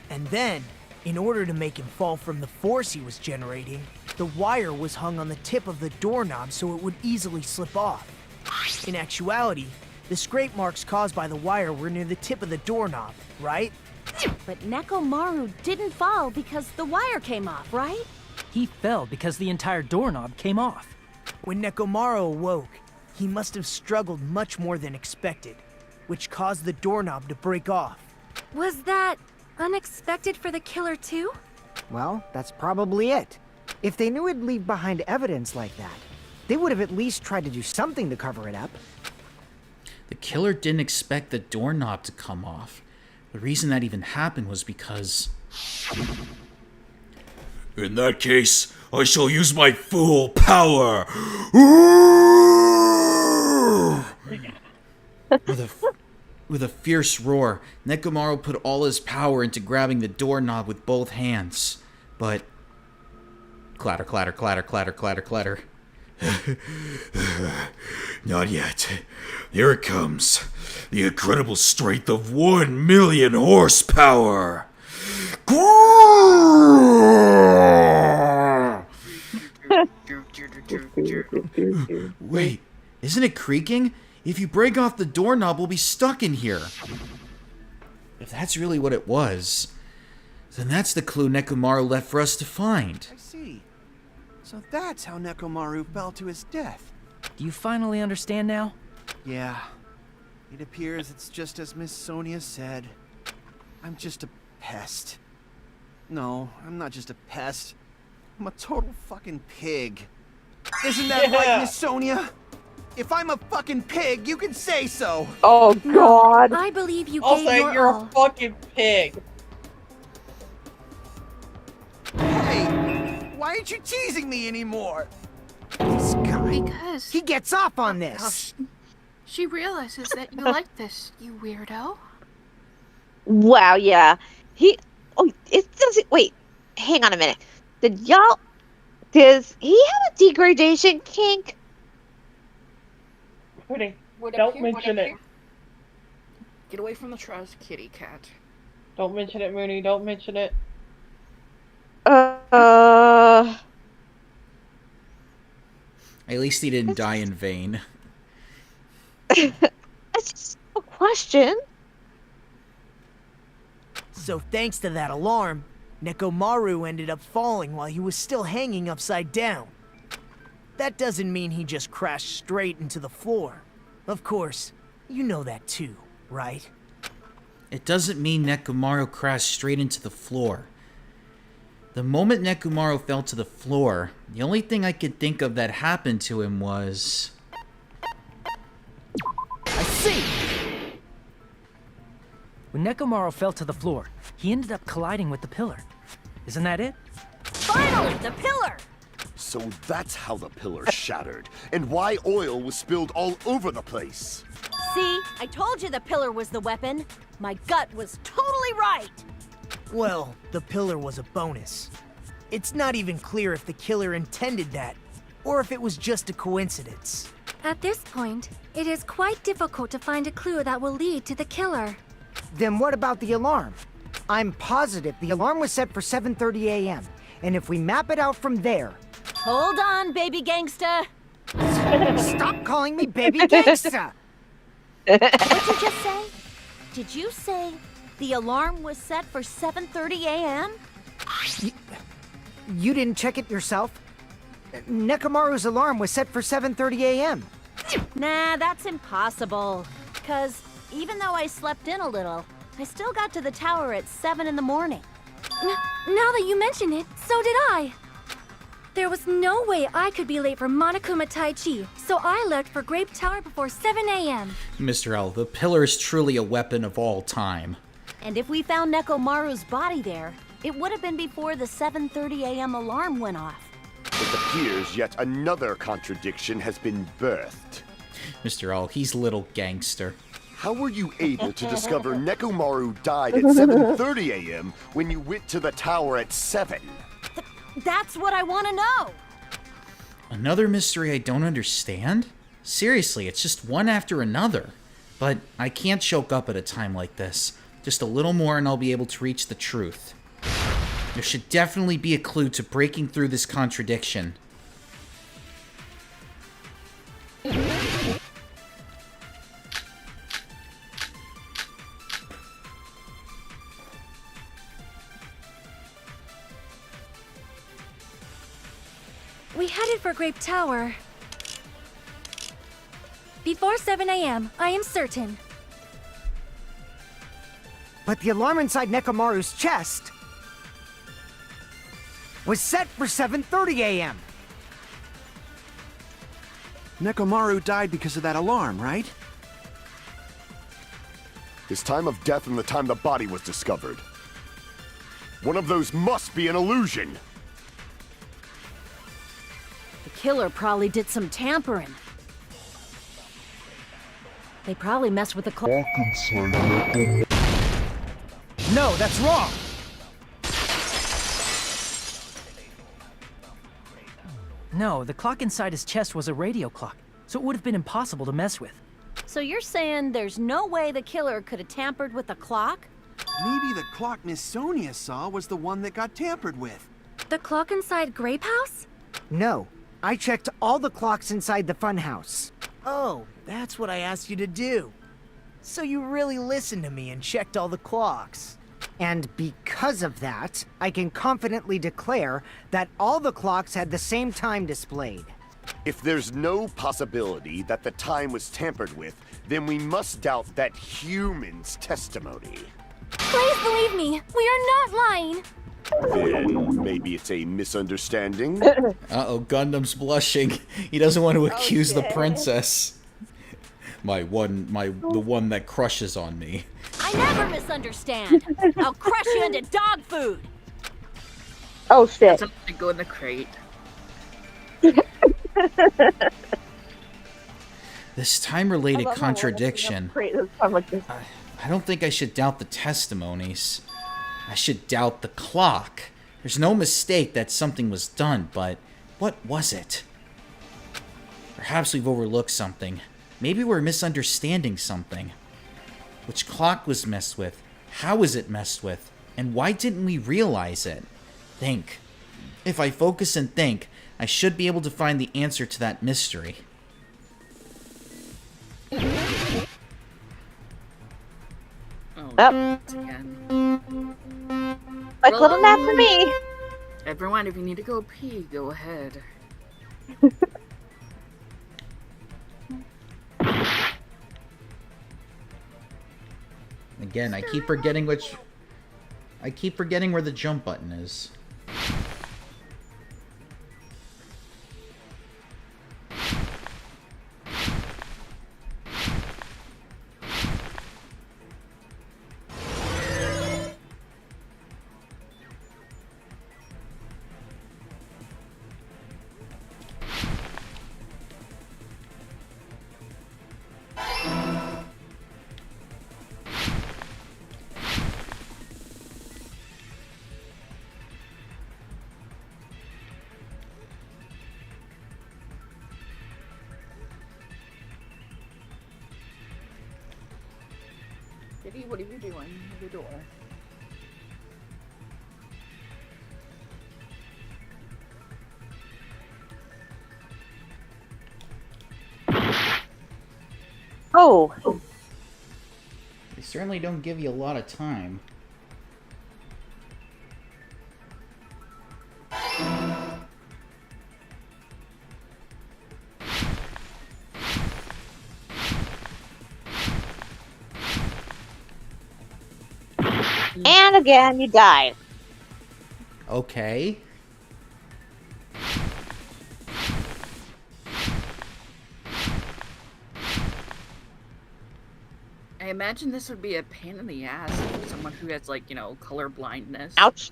L: And then, in order to make him fall from the force he was generating, the wire was hung on the tip of the doorknob so it would easily slip off. In actuality, the scrape marks caused by the wire were near the tip of the doorknob, right?
G: But Nekomaru didn't fall because the wire came off, right?
N: He fell because the entire doorknob came off.
L: When Nekomaru awoke, he must have struggled much more than expected, which caused the doorknob to break off.
J: Was that unexpected for the killer too?
H: Well, that's probably it. If they knew it'd leave behind evidence like that, they would have at least tried to do something to cover it up.
A: The killer didn't expect the doorknob to come off. The reason that even happened was because...
P: In that case, I shall use my full power!
A: With a fierce roar, Nekomaru put all his power into grabbing the doorknob with both hands. But... Clatter, clatter, clatter, clatter, clatter, clatter.
P: Not yet. Here it comes. The incredible strength of 1 million horsepower!
A: Wait, isn't it creaking? If you break off the doorknob, we'll be stuck in here. If that's really what it was, then that's the clue Nekomaru left for us to find.
I: I see. So that's how Nekomaru fell to his death.
N: Do you finally understand now?
I: Yeah. It appears it's just as Miss Sonia said. I'm just a pest. No, I'm not just a pest. I'm a total fucking pig. Isn't that right, Miss Sonia? If I'm a fucking pig, you can say so.
C: Oh God!
J: I believe you
B: I'll
J: gave
B: say
J: your
B: you're
J: all.
B: a fucking pig.
I: Hey, why aren't you teasing me anymore? This guy.
D: Because
H: He gets off on this.
D: she realizes that you like this, you weirdo.
C: Wow, yeah. Oh, it doesn't. Wait, hang on a minute. Does he have a degradation kink?
B: Mooney, don't mention it.
D: Get away from the trash, kitty cat.
B: Don't mention it, Mooney. Don't mention it.
A: At least he didn't die in vain.
C: That's just a question.
L: So thanks to that alarm, Nekomaru ended up falling while he was still hanging upside down. That doesn't mean he just crashed straight into the floor. Of course, you know that too, right?
A: It doesn't mean Nekomaru crashed straight into the floor. The moment Nekomaru fell to the floor, the only thing I could think of that happened to him was...
L: I see!
N: When Nekomaru fell to the floor, he ended up colliding with the pillar. Isn't that it?
G: Finally, the pillar!
K: So that's how the pillar shattered, and why oil was spilled all over the place.
G: See, I told you the pillar was the weapon. My gut was totally right.
L: Well, the pillar was a bonus. It's not even clear if the killer intended that, or if it was just a coincidence.
J: At this point, it is quite difficult to find a clue that will lead to the killer.
H: Then what about the alarm? I'm positive the alarm was set for 7:30 a.m. And if we map it out from there...
G: Hold on, baby gangsta.
H: Stop calling me baby gangsta!
G: What'd you just say? Did you say the alarm was set for 7:30 a.m.?
H: You didn't check it yourself? Nekomaru's alarm was set for 7:30 a.m.
G: Nah, that's impossible. 'Cause even though I slept in a little, I still got to the tower at 7 in the morning.
J: Now that you mention it, so did I. There was no way I could be late for Monokuma Tai Chi, so I left for Grape Tower before 7 a.m.
A: Mr. L, the pillar is truly a weapon of all time.
G: And if we found Nekomaru's body there, it would have been before the 7:30 a.m. alarm went off.
K: It appears yet another contradiction has been birthed.
A: Mr. L, he's little gangster.
K: How were you able to discover Nekomaru died at 7:30 a.m. when you went to the tower at 7?
G: That's what I want to know!
A: Another mystery I don't understand? Seriously, it's just one after another. But I can't choke up at a time like this. Just a little more and I'll be able to reach the truth. There should definitely be a clue to breaking through this contradiction.
J: We headed for Grape Tower before 7 a.m., I am certain.
H: But the alarm inside Nekomaru's chest was set for 7:30 a.m.
I: Nekomaru died because of that alarm, right?
K: His time of death and the time the body was discovered. One of those must be an illusion.
G: The killer probably did some tampering. They probably messed with the clock.
H: No, that's wrong!
N: No, the clock inside his chest was a radio clock, so it would have been impossible to mess with.
G: So you're saying there's no way the killer could have tampered with the clock?
I: Maybe the clock Miss Sonia saw was the one that got tampered with.
J: The clock inside Grape House?
H: No, I checked all the clocks inside the funhouse.
L: Oh, that's what I asked you to do. So you really listened to me and checked all the clocks.
H: And because of that, I can confidently declare that all the clocks had the same time displayed.
K: If there's no possibility that the time was tampered with, then we must doubt that human's testimony.
J: Please believe me, we are not lying.
K: Then maybe it's a misunderstanding?
A: Uh-oh, Gundam's blushing. He doesn't want to accuse the princess. The one that crushes on me.
G: I never misunderstand. I'll crush you into dog food.
C: Oh shit.
M: I go in the crate.
A: This time-related contradiction. I don't think I should doubt the testimonies. I should doubt the clock. There's no mistake that something was done, but what was it? Perhaps we've overlooked something. Maybe we're misunderstanding something. Which clock was messed with? How was it messed with? And why didn't we realize it? Think. If I focus and think, I should be able to find the answer to that mystery.
C: Like little nap for me.
M: Everyone, if you need to go pee, go ahead.
A: Again, I keep forgetting where the jump button is.
M: Kitty, what are you doing at the door?
C: Oh.
A: They certainly don't give you a lot of time.
C: And again, you die.
A: Okay.
M: I imagine this would be a pain in the ass for someone who has, like, you know, color blindness.
C: Ouch.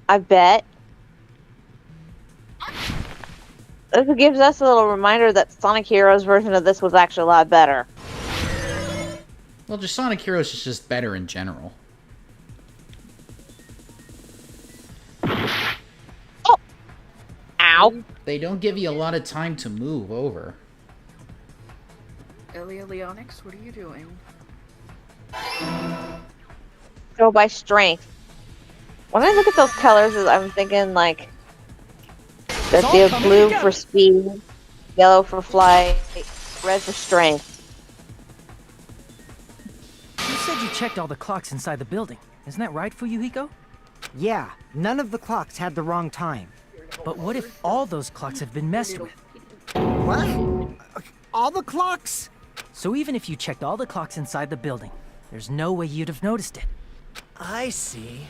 C: I bet. This gives us a little reminder that Sonic Heroes version of this was actually a lot better.
A: Well, just Sonic Heroes is just better in general.
C: Oh! Ow.
A: They don't give you a lot of time to move over.
M: Elia Leonix, what are you doing?
C: Go by strength. When I look at those colors, I'm thinking like that they have blue for speed, yellow for flight, red for strength.
N: You said you checked all the clocks inside the building. Isn't that right, Fuyuhiko?
H: Yeah, none of the clocks had the wrong time.
N: But what if all those clocks have been messed with?
H: What? All the clocks?
N: So even if you checked all the clocks inside the building, there's no way you'd have noticed it.
L: I see.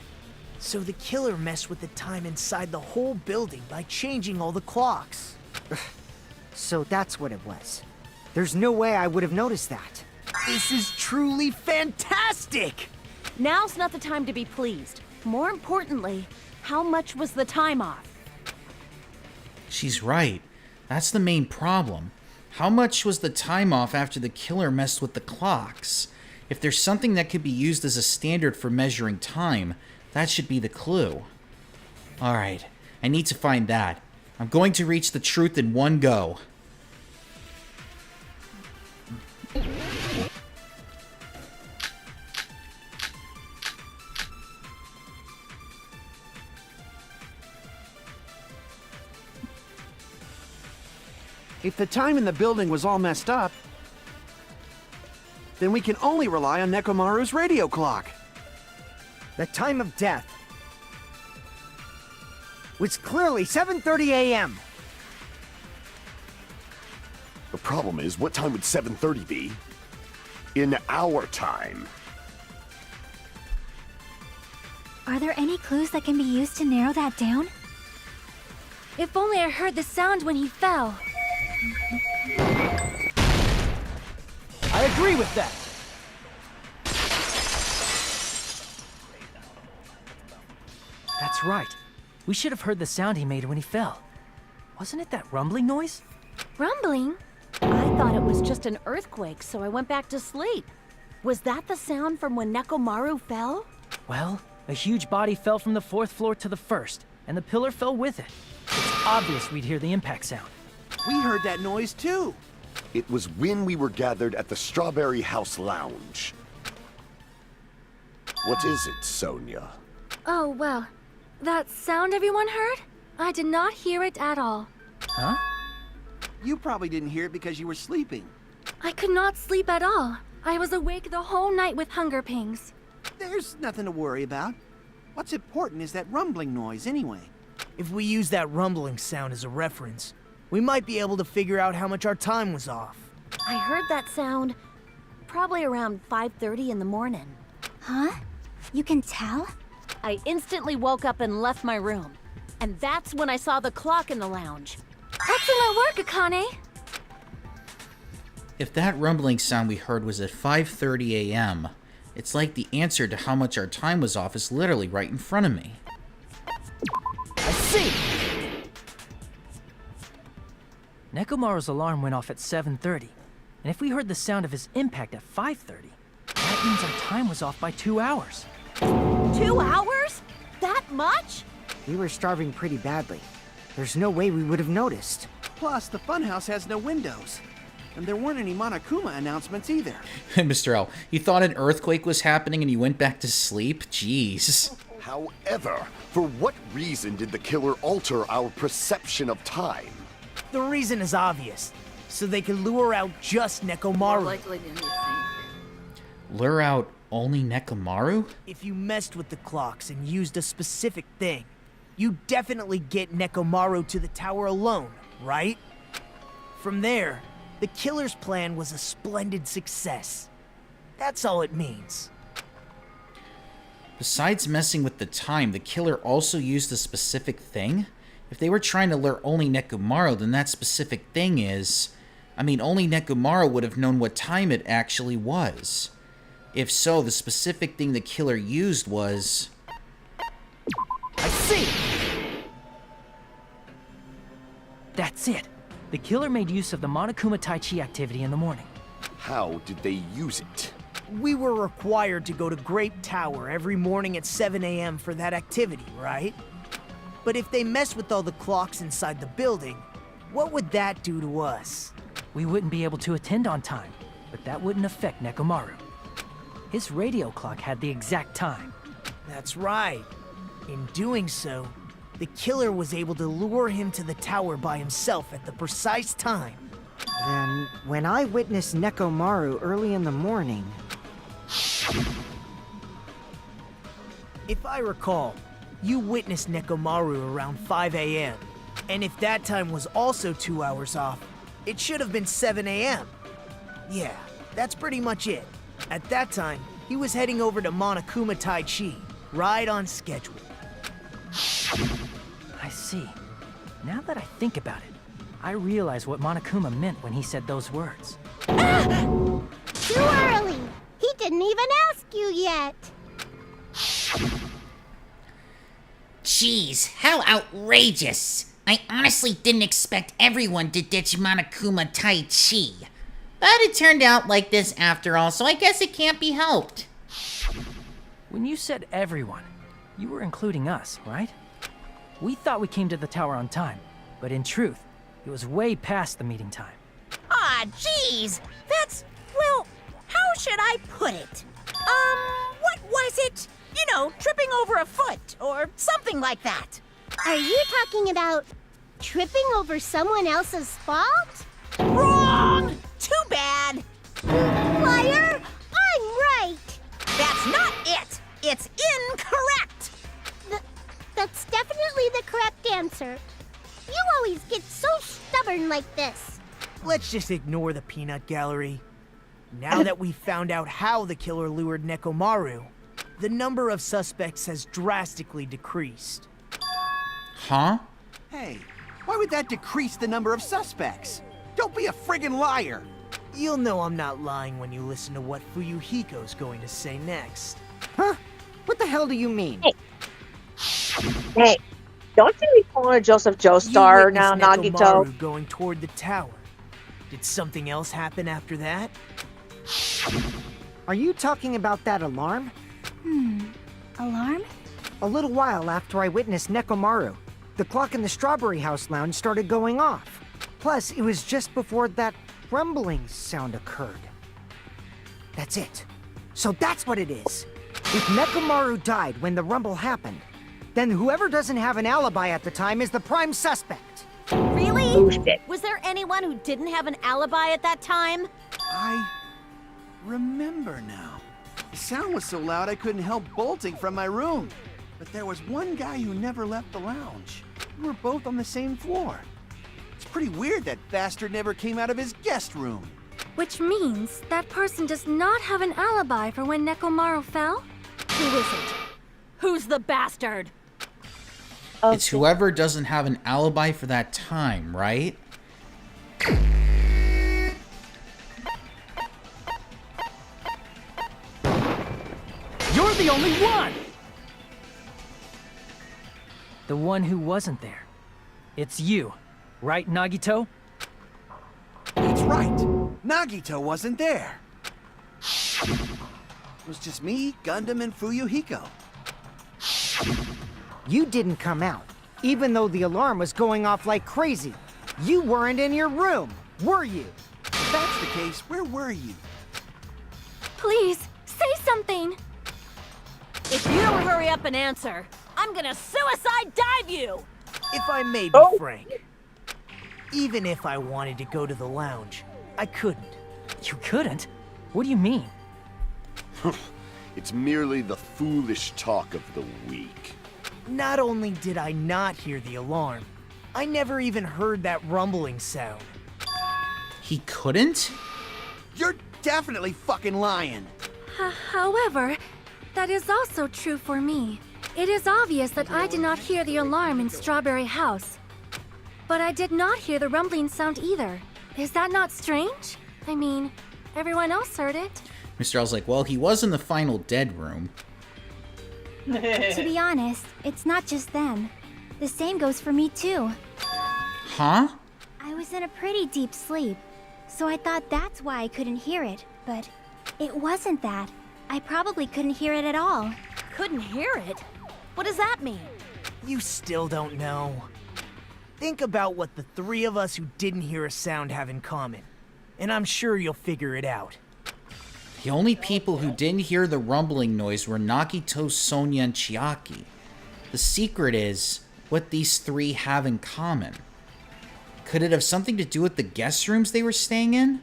L: So the killer messed with the time inside the whole building by changing all the clocks.
H: So that's what it was. There's no way I would have noticed that.
L: This is truly fantastic!
G: Now's not the time to be pleased. More importantly, how much was the time off?
A: She's right. That's the main problem. How much was the time off after the killer messed with the clocks? If there's something that could be used as a standard for measuring time, that should be the clue. Alright, I need to find that. I'm going to reach the truth in one go.
I: If the time in the building was all messed up, then we can only rely on Nekomaru's radio clock.
H: The time of death was clearly 7:30 a.m.
K: The problem is, what time would 7:30 be? In our time.
J: Are there any clues that can be used to narrow that down? If only I heard the sound when he fell.
H: I agree with that.
N: That's right. We should have heard the sound he made when he fell. Wasn't it that rumbling noise?
J: Rumbling?
G: I thought it was just an earthquake, so I went back to sleep. Was that the sound from when Nekomaru fell?
N: Well, a huge body fell from the 4th floor to the 1st, and the pillar fell with it. It's obvious we'd hear the impact sound.
I: We heard that noise too.
K: It was when we were gathered at the Strawberry House Lounge. What is it, Sonia?
J: Oh, well. That sound everyone heard? I did not hear it at all.
N: Huh?
I: You probably didn't hear it because you were sleeping.
J: I could not sleep at all. I was awake the whole night with hunger pangs.
I: There's nothing to worry about. What's important is that rumbling noise anyway.
L: If we use that rumbling sound as a reference, we might be able to figure out how much our time was off.
G: I heard that sound probably around 5:30 in the morning.
J: Huh? You can tell?
G: I instantly woke up and left my room. And that's when I saw the clock in the lounge.
J: Excellent work, Akane!
A: If that rumbling sound we heard was at 5:30 a.m., it's like the answer to how much our time was off is literally right in front of me.
L: I see!
N: Nekomaru's alarm went off at 7:30, and if we heard the sound of his impact at 5:30, that means our time was off by 2 hours.
G: 2 hours? That much?
H: We were starving pretty badly. There's no way we would have noticed.
I: Plus, the funhouse has no windows. And there weren't any Monokuma announcements either.
A: Mr. L, you thought an earthquake was happening and you went back to sleep? Jeez.
K: However, for what reason did the killer alter our perception of time?
L: The reason is obvious. So they can lure out just Nekomaru.
M: Likely than you think.
A: Lure out only Nekomaru?
L: If you messed with the clocks and used a specific thing, you definitely get Nekomaru to the tower alone, right? From there, the killer's plan was a splendid success. That's all it means.
A: Besides messing with the time, the killer also used a specific thing? If they were trying to lure only Nekomaru, then that specific thing is... I mean, only Nekomaru would have known what time it actually was. If so, the specific thing the killer used was...
L: I see!
N: That's it. The killer made use of the Monokuma Tai Chi activity in the morning.
K: How did they use it?
L: We were required to go to Grape Tower every morning at 7 a.m. for that activity, right? But if they mess with all the clocks inside the building, what would that do to us?
N: We wouldn't be able to attend on time, but that wouldn't affect Nekomaru. His radio clock had the exact time.
L: That's right. In doing so, the killer was able to lure him to the tower by himself at the precise time.
H: Then, when I witnessed Nekomaru early in the morning...
L: If I recall, you witnessed Nekomaru around 5 a.m. And if that time was also 2 hours off, it should have been 7 a.m. Yeah, that's pretty much it. At that time, he was heading over to Monokuma Tai Chi, right on schedule.
N: I see. Now that I think about it, I realize what Monokuma meant when he said those words.
O: Too early! He didn't even ask you yet!
Q: Jeez, how outrageous! I honestly didn't expect everyone to ditch Monokuma Tai Chi. But it turned out like this after all, so I guess it can't be helped.
N: When you said everyone, you were including us, right? We thought we came to the tower on time, but in truth, it was way past the meeting time.
E: Aw, jeez! That's, well, how should I put it? What was it? You know, tripping over a foot, or something like that.
O: Are you talking about tripping over someone else's fault?
E: Wrong! Too bad!
O: Liar! I'm right!
E: That's not it! It's incorrect!
O: answer. You always get so stubborn like this.
L: Let's just ignore the peanut gallery. Now that we've found out how the killer lured Nekomaru, the number of suspects has drastically decreased.
A: Huh?
I: Hey, why would that decrease the number of suspects? Don't be a friggin' liar!
L: You'll know I'm not lying when you listen to what Fuyuhiko's going to say next.
H: Huh? What the hell do you mean?
C: Hey, don't you be calling Joseph Joestar
L: You
C: now,
L: witnessed
C: Nagito?
L: Nekomaru going toward the tower. Did something else happen after that?
H: Are you talking about that alarm?
J: Alarm?
H: A little while after I witnessed Nekomaru, the clock in the Strawberry House lounge started going off. Plus, it was just before that rumbling sound occurred. That's it. So that's what it is. If Nekomaru died when the rumble happened, then whoever doesn't have an alibi at the time is the prime suspect.
G: Really?
C: Bullshit.
G: Was there anyone who didn't have an alibi at that time?
I: I remember now. The sound was so loud I couldn't help bolting from my room. But there was one guy who never left the lounge. We were both on the same floor. It's pretty weird that bastard never came out of his guest room.
J: Which means that person does not have an alibi for when Nekomaru fell?
G: Who is it? Who's the bastard?
A: It's whoever doesn't have an alibi for that time, right?
N: You're the only one! The one who wasn't there. It's you, right, Nagito?
I: That's right. Nagito wasn't there. It was just me, Gundam, and Fuyuhiko.
H: You didn't come out, even though the alarm was going off like crazy. You weren't in your room, were you?
I: If that's the case, where were you?
J: Please, say something!
G: If you don't hurry up and answer, I'm gonna suicide dive you!
L: If I may be frank, even if I wanted to go to the lounge, I couldn't.
N: You couldn't? What do you mean?
K: It's merely the foolish talk of the weak.
L: Not only did I not hear the alarm, I never even heard that rumbling sound.
A: He couldn't?
I: You're definitely fucking lying.
J: However, that is also true for me. It is obvious that I did not hear the alarm in Strawberry House. But I did not hear the rumbling sound either. Is that not strange? I mean, everyone else heard it.
A: Mr. L's like, well, he was in the final dead room.
F: To be honest, it's not just them. The same goes for me too.
A: Huh?
F: I was in a pretty deep sleep, so I thought that's why I couldn't hear it, but it wasn't that. I probably couldn't hear it at all.
G: Couldn't hear it? What does that mean?
L: You still don't know. Think about what the three of us who didn't hear a sound have in common, and I'm sure you'll figure it out.
A: The only people who didn't hear the rumbling noise were Nagito, Sonia, and Chiaki. The secret is what these three have in common. Could it have something to do with the guest rooms they were staying in?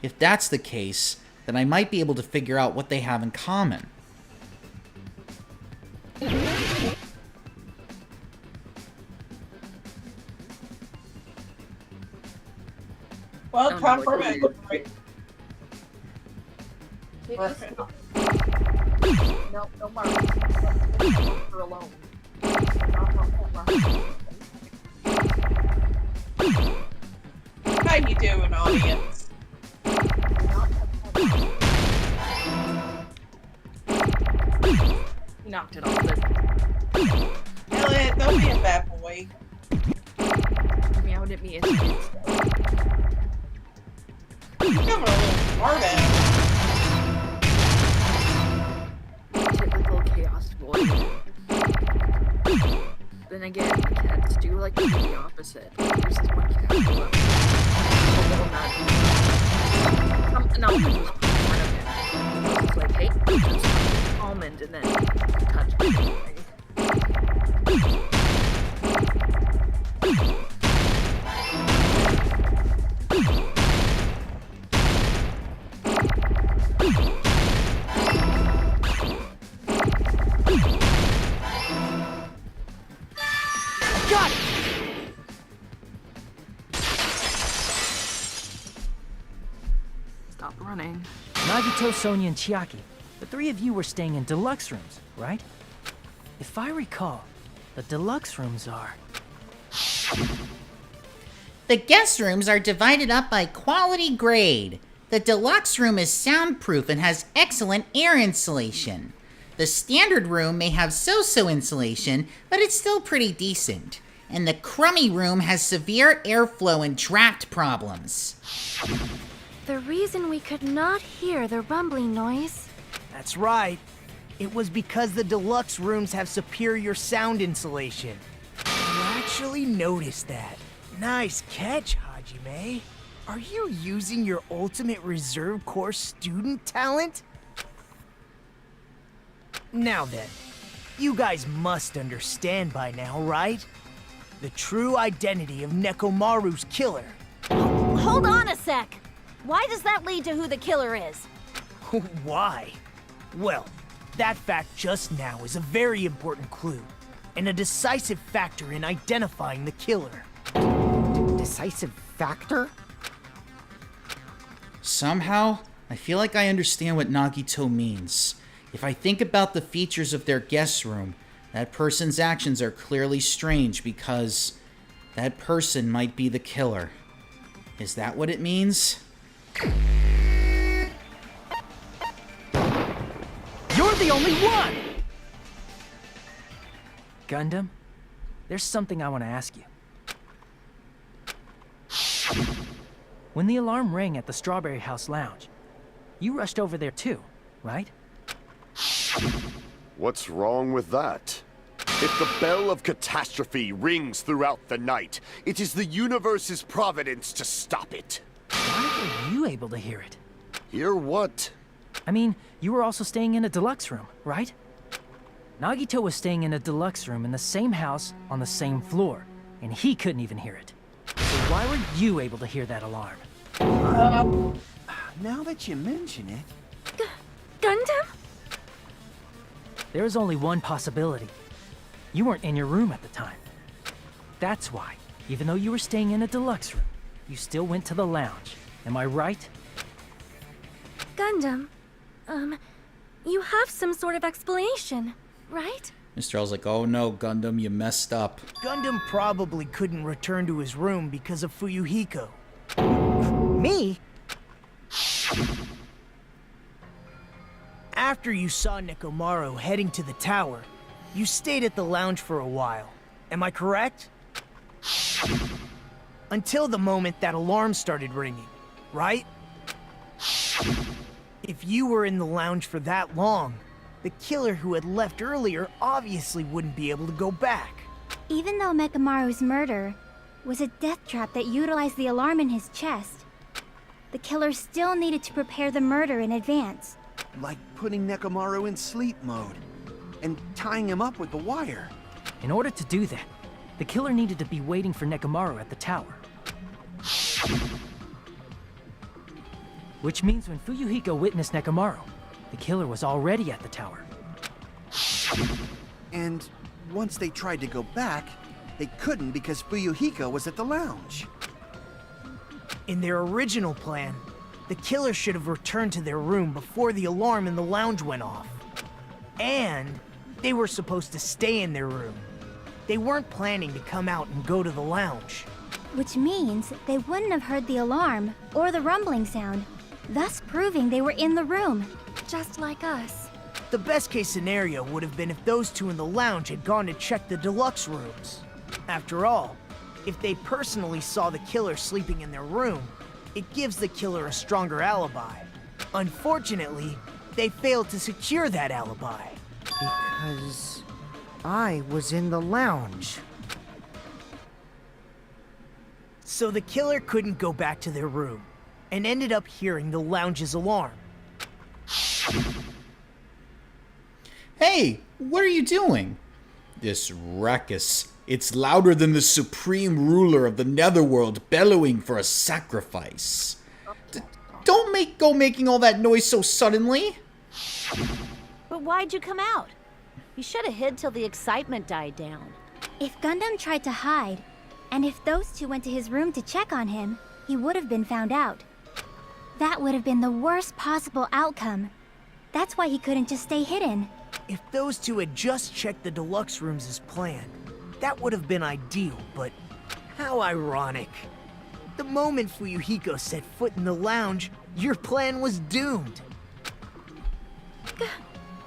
A: If that's the case, then I might be able to figure out what they have in common.
B: Well, time for a break.
M: No, no more. Her alone.
B: How you doing, audience?
M: He knocked it off.
B: Elliot, don't be a bad boy.
M: He meowed at me as he did so.
B: You're coming a little smart ass.
M: Typical chaos boy. Then again, cats do like to do the opposite. There's this one cat who a little nut. No, it was part of him. He was like, hey, there's almond, and then touched me.
L: Got it!
M: stopped running.
N: Nagito, Sonia, and Chiaki, the three of you were staying in deluxe rooms, right? If I recall, the deluxe rooms are...
Q: The guest rooms are divided up by quality grade. The deluxe room is soundproof and has excellent air insulation. The standard room may have so-so insulation, but it's still pretty decent. And the crummy room has severe airflow and draft problems.
J: The reason we could not hear the rumbling noise...
L: That's right. It was because the deluxe rooms have superior sound insulation. You actually noticed that. Nice catch, Hajime. Are you using your ultimate reserve corps student talent? Now then, you guys must understand by now, right? The true identity of Nekomaru's killer.
G: Hold on a sec! Why does that lead to who the killer is?
L: Why? Well, that fact just now is a very important clue, and a decisive factor in identifying the killer.
H: Decisive factor?
A: Somehow, I feel like I understand what Nagito means. If I think about the features of their guest room, that person's actions are clearly strange because that person might be the killer. Is that what it means?
L: You're the only one!
N: Gundam, there's something I want to ask you. When the alarm rang at the Strawberry House Lounge, you rushed over there too, right?
K: What's wrong with that? If the bell of catastrophe rings throughout the night, it is the universe's providence to stop it.
N: Why were you able to hear it?
K: Hear what?
N: I mean, you were also staying in a deluxe room, right? Nagito was staying in a deluxe room in the same house on the same floor, and he couldn't even hear it. So why were you able to hear that alarm?
I: Now that you mention it...
J: Gundam?
N: There is only one possibility. You weren't in your room at the time. That's why, even though you were staying in a deluxe room, you still went to the lounge. Am I right?
J: Gundam, you have some sort of explanation, right?
A: Mr. L's like, oh no, Gundam, you messed up.
L: Gundam probably couldn't return to his room because of Fuyuhiko.
H: Me?
L: After you saw Nekomaru heading to the tower, you stayed at the lounge for a while. Am I correct? Until the moment that alarm started ringing, right? If you were in the lounge for that long, the killer who had left earlier obviously wouldn't be able to go back.
F: Even though Mekamaru's murder was a death trap that utilized the alarm in his chest, the killer still needed to prepare the murder in advance.
I: Like putting Nekomaru in sleep mode and tying him up with the wire.
N: In order to do that, the killer needed to be waiting for Nekomaru at the tower. Which means when Fuyuhiko witnessed Nekomaru, the killer was already at the tower.
I: And once they tried to go back, they couldn't because Fuyuhiko was at the lounge.
L: In their original plan, the killer should have returned to their room before the alarm in the lounge went off. And they were supposed to stay in their room. They weren't planning to come out and go to the lounge.
F: Which means they wouldn't have heard the alarm or the rumbling sound, thus proving they were in the room, just like us.
L: The best case scenario would have been if those two in the lounge had gone to check the deluxe rooms. After all, if they personally saw the killer sleeping in their room, it gives the killer a stronger alibi. Unfortunately, they failed to secure that alibi.
H: Because I was in the lounge.
L: So the killer couldn't go back to their room, and ended up hearing the lounge's alarm.
A: Hey, what are you doing? This ruckus. It's louder than the supreme ruler of the netherworld bellowing for a sacrifice. Don't go making all that noise so suddenly.
G: But why'd you come out? You should have hid till the excitement died down.
F: If Gundam tried to hide, and if those two went to his room to check on him, he would have been found out. That would have been the worst possible outcome. That's why he couldn't just stay hidden.
L: If those two had just checked the deluxe rooms as planned, that would have been ideal, but how ironic. The moment Fuyuhiko set foot in the lounge, your plan was doomed.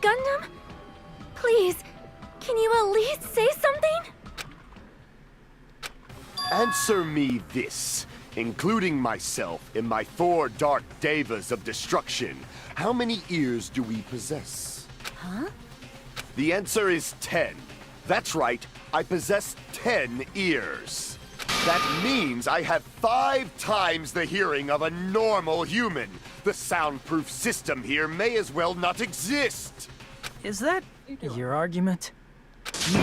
J: Gundam? Please, can you at least say something?
K: Answer me this. Including myself in my 4 dark devas of destruction, how many ears do we possess?
J: Huh?
K: The answer is 10. That's right, I possess 10 ears. That means I have 5 times the hearing of a normal human. The soundproof system here may as well not exist.
N: Is that your argument?
H: You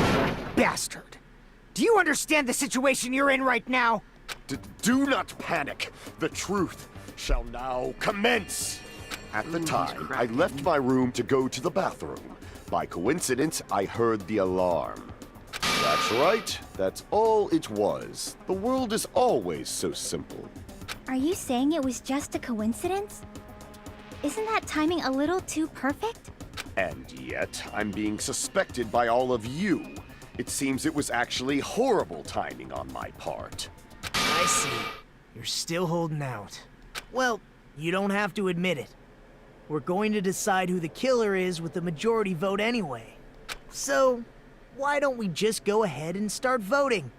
H: bastard! Do you understand the situation you're in right now?
K: Do not panic. The truth shall now commence. At the time, I left my room to go to the bathroom. By coincidence, I heard the alarm. That's right. That's all it was. The world is always so simple.
F: Are you saying it was just a coincidence? Isn't that timing a little too perfect?
K: And yet, I'm being suspected by all of you. It seems it was actually horrible timing on my part.
L: I see. You're still holding out. Well, you don't have to admit it. We're going to decide who the killer is with the majority vote anyway. So, why don't we just go ahead and start voting?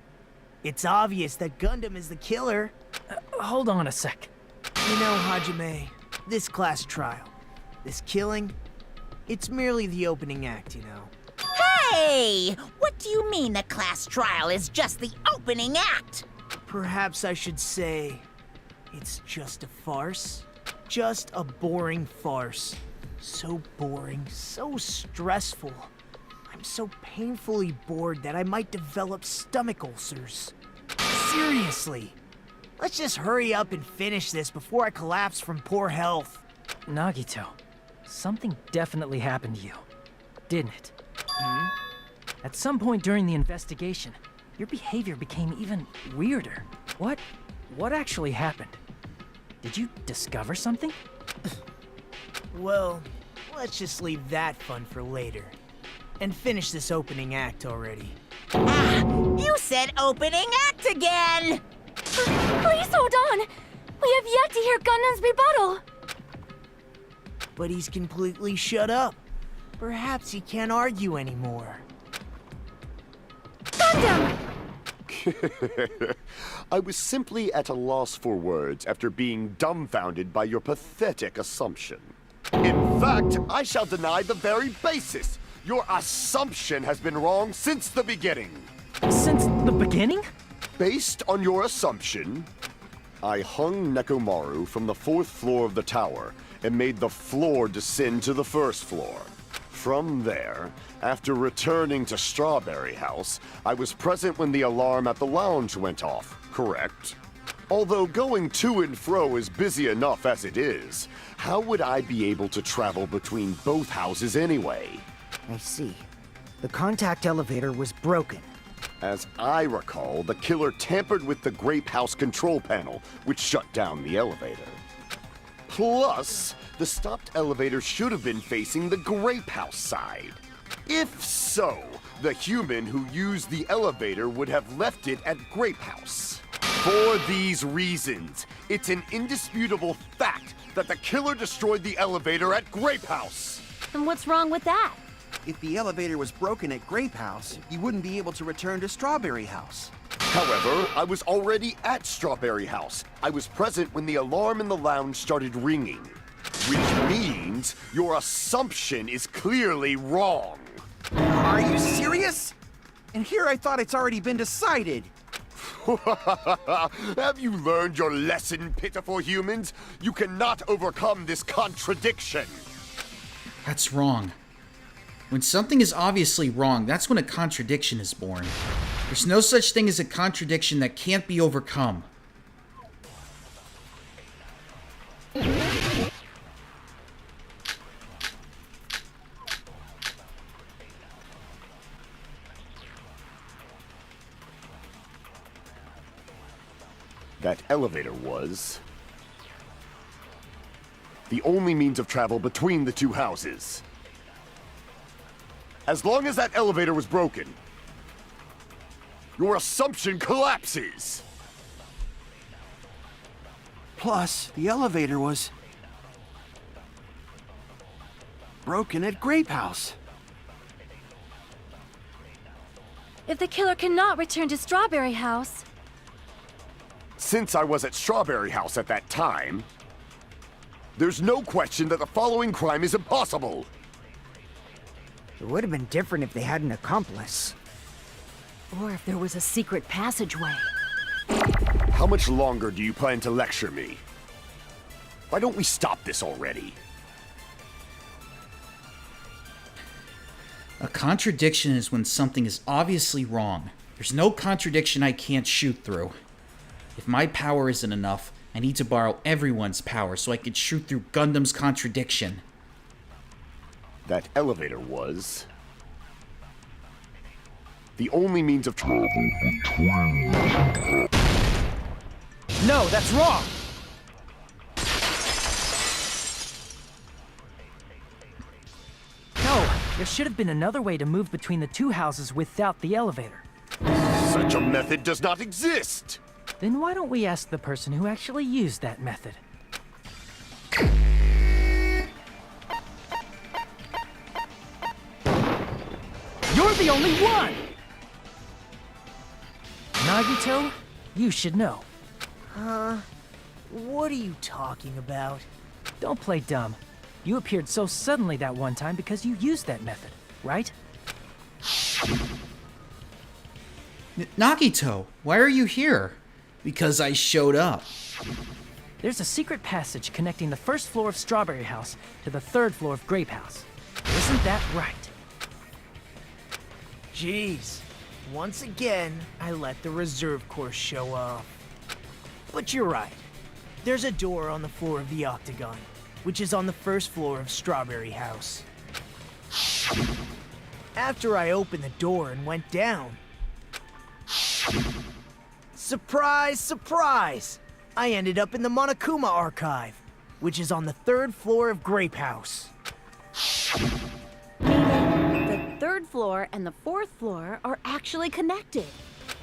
L: It's obvious that Gundam is the killer.
N: Hold on a sec.
L: You know, Hajime, this class trial, this killing, it's merely the opening act, you know.
E: Hey! What do you mean a class trial is just the opening act?
L: Perhaps I should say, it's just a farce. Just a boring farce. So boring, so stressful. I'm so painfully bored that I might develop stomach ulcers. Seriously. Let's just hurry up and finish this before I collapse from poor health.
N: Nagito, something definitely happened to you, didn't it?
L: Hmm?
N: At some point during the investigation, your behavior became even weirder. What actually happened? Did you discover something?
L: Well, let's just leave that fun for later. And finish this opening act already.
E: Ah! You said opening act again!
J: Please hold on! We have yet to hear Gundam's rebuttal!
L: But he's completely shut up. Perhaps he can't argue anymore.
J: Gundam!
K: I was simply at a loss for words after being dumbfounded by your pathetic assumption. In fact, I shall deny the very basis. Your assumption has been wrong since the beginning.
N: Since the beginning?
K: Based on your assumption, I hung Nekomaru from the 4th floor of the tower and made the floor descend to the 1st floor. From there, after returning to Strawberry House, I was present when the alarm at the lounge went off, correct? Although going to and fro is busy enough as it is, how would I be able to travel between both houses anyway?
H: I see. The contact elevator was broken.
K: As I recall, the killer tampered with the Grape House control panel, which shut down the elevator. Plus, the stopped elevator should have been facing the Grape House side. If so, the human who used the elevator would have left it at Grape House. For these reasons, it's an indisputable fact that the killer destroyed the elevator at Grape House.
G: And what's wrong with that?
I: If the elevator was broken at Grape House, you wouldn't be able to return to Strawberry House.
K: However, I was already at Strawberry House. I was present when the alarm in the lounge started ringing. Which means your assumption is clearly wrong.
I: Are you serious? And here I thought it's already been decided.
K: Have you learned your lesson, pitiful humans? You cannot overcome this contradiction.
A: That's wrong. When something is obviously wrong, that's when a contradiction is born. There's no such thing as a contradiction that can't be overcome.
K: That elevator was the only means of travel between the two houses. As long as that elevator was broken, your assumption collapses.
I: Plus, the elevator was broken at Grape House.
J: If the killer cannot return to Strawberry House...
K: Since I was at Strawberry House at that time, there's no question that the following crime is impossible.
H: It would have been different if they had an accomplice.
G: Or if there was a secret passageway.
K: How much longer do you plan to lecture me? Why don't we stop this already?
A: A contradiction is when something is obviously wrong. There's no contradiction I can't shoot through. If my power isn't enough, I need to borrow everyone's power so I can shoot through Gundam's contradiction.
K: That elevator was the only means of travel between.
N: No, that's wrong! No, there should have been another way to move between the two houses without the elevator.
K: Such a method does not exist!
N: Then why don't we ask the person who actually used that method? You're the only one! Nagito, you should know.
L: What are you talking about?
N: Don't play dumb. You appeared so suddenly that one time because you used that method, right?
A: Nagito, why are you here? Because I showed up.
N: There's a secret passage connecting the first floor of Strawberry House to the third floor of Grape House. Isn't that right?
L: Jeez. Once again, I let the reserve course show off. But you're right. There's a door on the floor of the Octagon, which is on the first floor of Strawberry House. After I opened the door and went down... Surprise, surprise! I ended up in the Monokuma Archive, which is on the third floor of Grape House.
G: The third floor and the fourth floor are actually connected.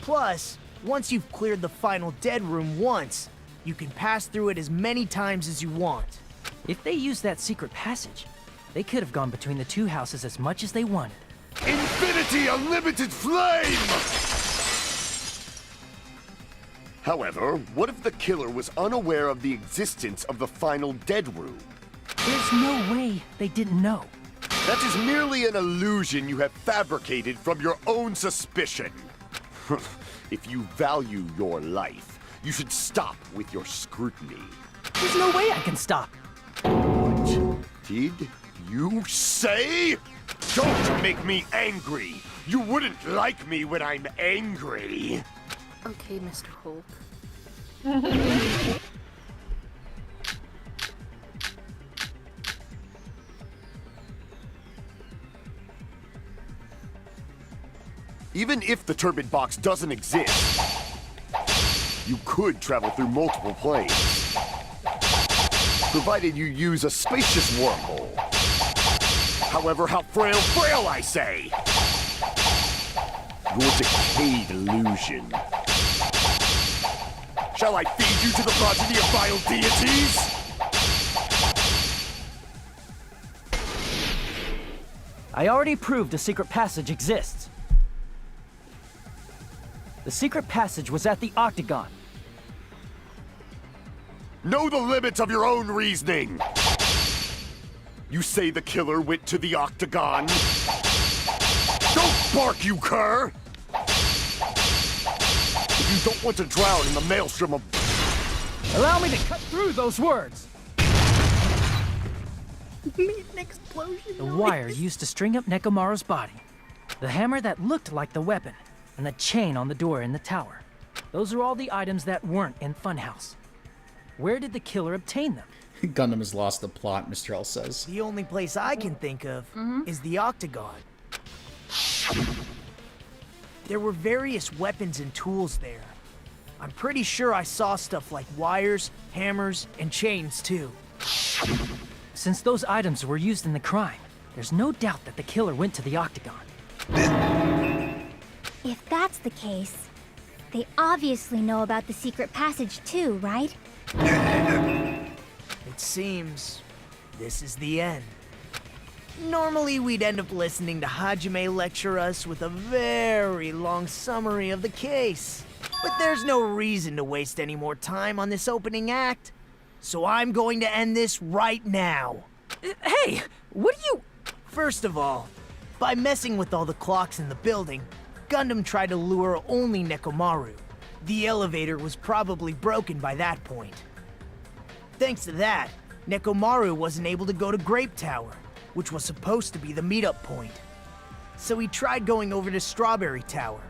L: Plus, once you've cleared the final dead room once, you can pass through it as many times as you want.
N: If they used that secret passage, they could have gone between the two houses as much as they wanted.
K: Infinity Unlimited Flame! However, what if the killer was unaware of the existence of the final dead room?
N: There's no way they didn't know.
K: That is merely an illusion you have fabricated from your own suspicion. If you value your life, you should stop with your scrutiny.
N: There's no way I can stop.
K: What did you say? Don't make me angry. You wouldn't like me when I'm angry.
M: Okay, Mr. Hulk.
K: Even if the turbid box doesn't exist, you could travel through multiple planes, provided you use a spacious wormhole. However, how frail I say! Your decayed illusion. Shall I feed you to the progeny of vile deities?
N: I already proved a secret passage exists. The secret passage was at the Octagon.
K: Know the limits of your own reasoning! You say the killer went to the Octagon? Don't bark, you cur! If you don't want to drown in the maelstrom of...
N: Allow me to cut through those words!
L: Meet an explosion.
N: The wire used to string up Nekomaru's body. The hammer that looked like the weapon. And the chain on the door in the tower. Those are all the items that weren't in Funhouse. Where did the killer obtain them?
A: Gundam has lost the plot, Mr. L says.
L: The only place I can think of is the Octagon. There were various weapons and tools there. I'm pretty sure I saw stuff like wires, hammers, and chains too.
N: Since those items were used in the crime, there's no doubt that the killer went to the Octagon.
J: If that's the case, they obviously know about the secret passage too, right?
L: It seems this is the end. Normally we'd end up listening to Hajime lecture us with a very long summary of the case. But there's no reason to waste any more time on this opening act. So I'm going to end this right now.
N: Hey, what are you...
L: First of all, by messing with all the clocks in the building, Gundam tried to lure only Nekomaru. The elevator was probably broken by that point. Thanks to that, Nekomaru wasn't able to go to Grape Tower, which was supposed to be the meetup point. So he tried going over to Strawberry Tower,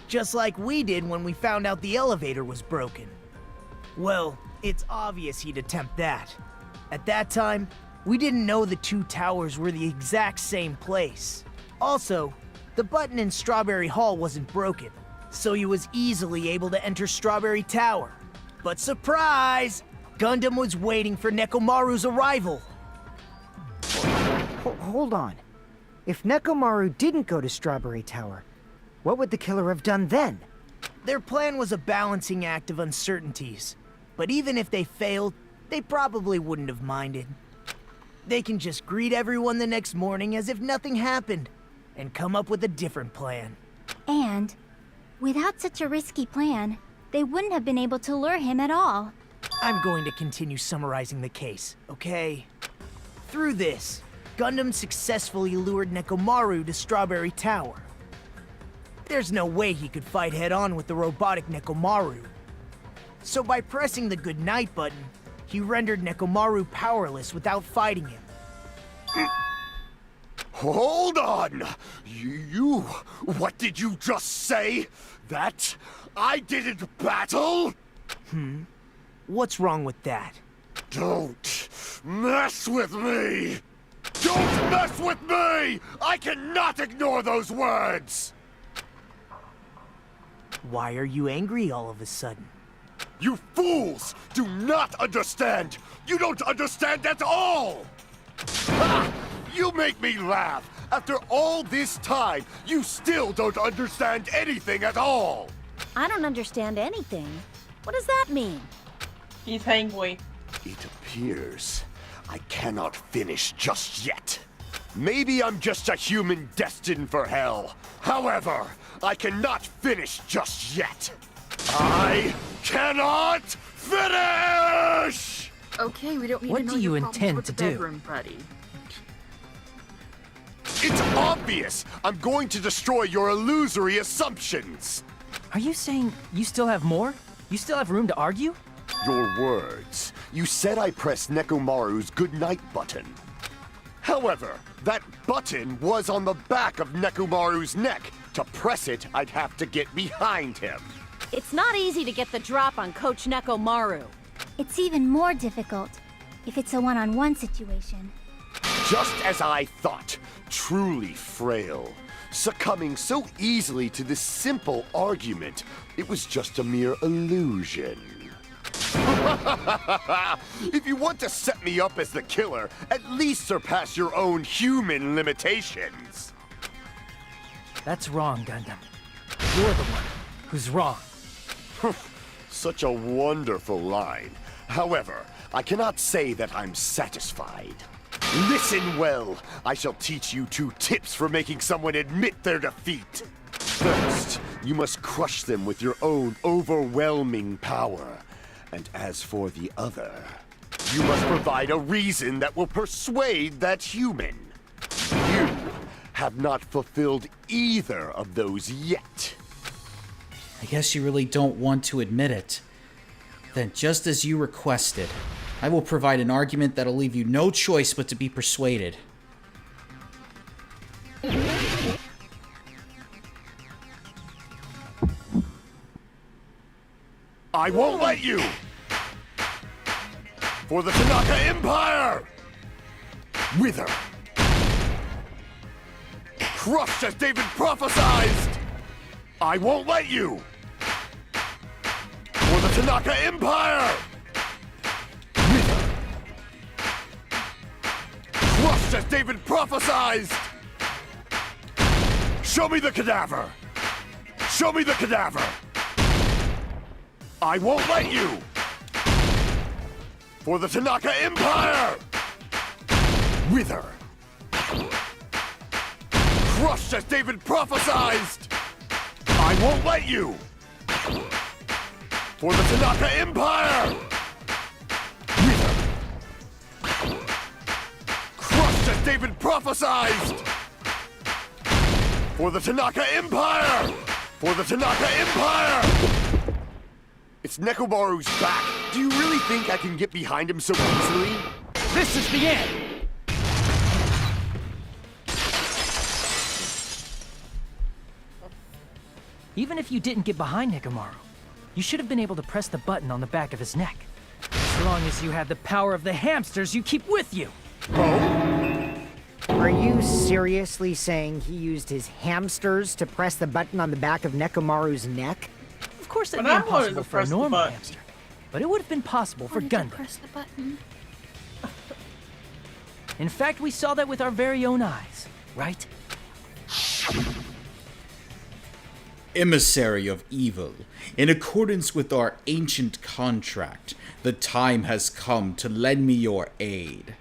L: just like we did when we found out the elevator was broken. Well, it's obvious he'd attempt that. At that time, we didn't know the two towers were the exact same place. Also, the button in Strawberry Hall wasn't broken, so he was easily able to enter Strawberry Tower. But surprise! Gundam was waiting for Nekomaru's arrival.
H: Hold on. If Nekomaru didn't go to Strawberry Tower, what would the killer have done then?
L: Their plan was a balancing act of uncertainties. But even if they failed, they probably wouldn't have minded. They can just greet everyone the next morning as if nothing happened, and come up with a different plan.
J: And, without such a risky plan, they wouldn't have been able to lure him at all.
L: I'm going to continue summarizing the case, okay? Through this, Gundam successfully lured Nekomaru to Strawberry Tower. There's no way he could fight head-on with the robotic Nekomaru. So by pressing the goodnight button, he rendered Nekomaru powerless without fighting him.
K: Hold on! You... What did you just say? That I didn't battle?
L: What's wrong with that?
K: Don't mess with me! Don't mess with me! I cannot ignore those words!
L: Why are you angry all of a sudden?
K: You fools do not understand! You don't understand at all! Ha! You make me laugh! After all this time, you still don't understand anything at all!
G: I don't understand anything. What does that mean?
B: He's angry.
K: It appears I cannot finish just yet. Maybe I'm just a human destined for hell. However, I cannot finish just yet. I cannot finish!
M: Okay, we don't need
N: What
M: to know
N: do you
M: your problems
N: intend
M: with
N: to
M: the
N: do?
M: bedroom, buddy.
K: It's obvious! I'm going to destroy your illusory assumptions!
N: Are you saying you still have more? You still have room to argue?
K: Your words. You said I pressed Nekomaru's goodnight button. However, that button was on the back of Nekomaru's neck. To press it, I'd have to get behind him.
G: It's not easy to get the drop on Coach Nekomaru.
J: It's even more difficult if it's a one-on-one situation.
K: Just as I thought, truly frail. Succumbing so easily to this simple argument, it was just a mere illusion. If you want to set me up as the killer, at least surpass your own human limitations.
N: That's wrong, Gundam. You're the one who's wrong.
K: Such a wonderful line. However, I cannot say that I'm satisfied. Listen well. I shall teach you 2 tips for making someone admit their defeat. First, you must crush them with your own overwhelming power. And as for the other, you must provide a reason that will persuade that human. You have not fulfilled either of those yet.
A: I guess you really don't want to admit it. Then, just as you requested, I will provide an argument that'll leave you no choice but to be persuaded.
K: I won't let you! For the Tanaka Empire! Wither! Crushed as David prophesized! I won't let you! For the Tanaka Empire! Wither! Crushed as David prophesied! Show me the cadaver! Show me the cadaver! I won't let you! For the Tanaka Empire! Wither! Crushed as David prophesied! I won't let you! For the Tanaka Empire! Wither! Crushed as David prophesied! For the Tanaka Empire! For the Tanaka Empire! It's Nekomaru's back. Do you really think I can get behind him so easily?
N: This is the end! Even if you didn't get behind Nekomaru, you should have been able to press the button on the back of his neck. As long as you had the power of the hamsters you keep with you.
H: Are you seriously saying he used his hamsters to press the button on the back of Nekomaru's neck?
N: Of course that'd
B: But
N: be
B: I wanted
N: impossible
B: to
N: for a
B: press the
N: normal
B: button.
N: hamster. But it would have been possible for Gundam.
M: Press the button.
N: In fact, we saw that with our very own eyes, right?
A: Emissary of evil, in accordance with our ancient contract, the time has come to lend me your aid.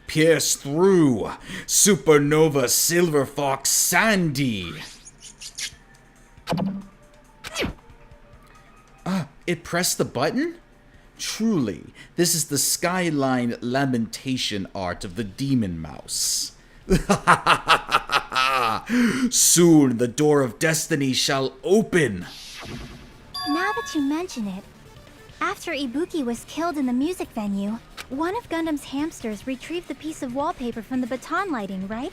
A: Pierce through, Supernova Silver Fox Sandy! It pressed the button? Truly, this is the skyline lamentation art of the demon mouse. Soon the door of destiny shall open.
F: Now that you mention it, after Ibuki was killed in the music venue, one of Gundam's hamsters retrieved the piece of wallpaper from the baton lighting, right?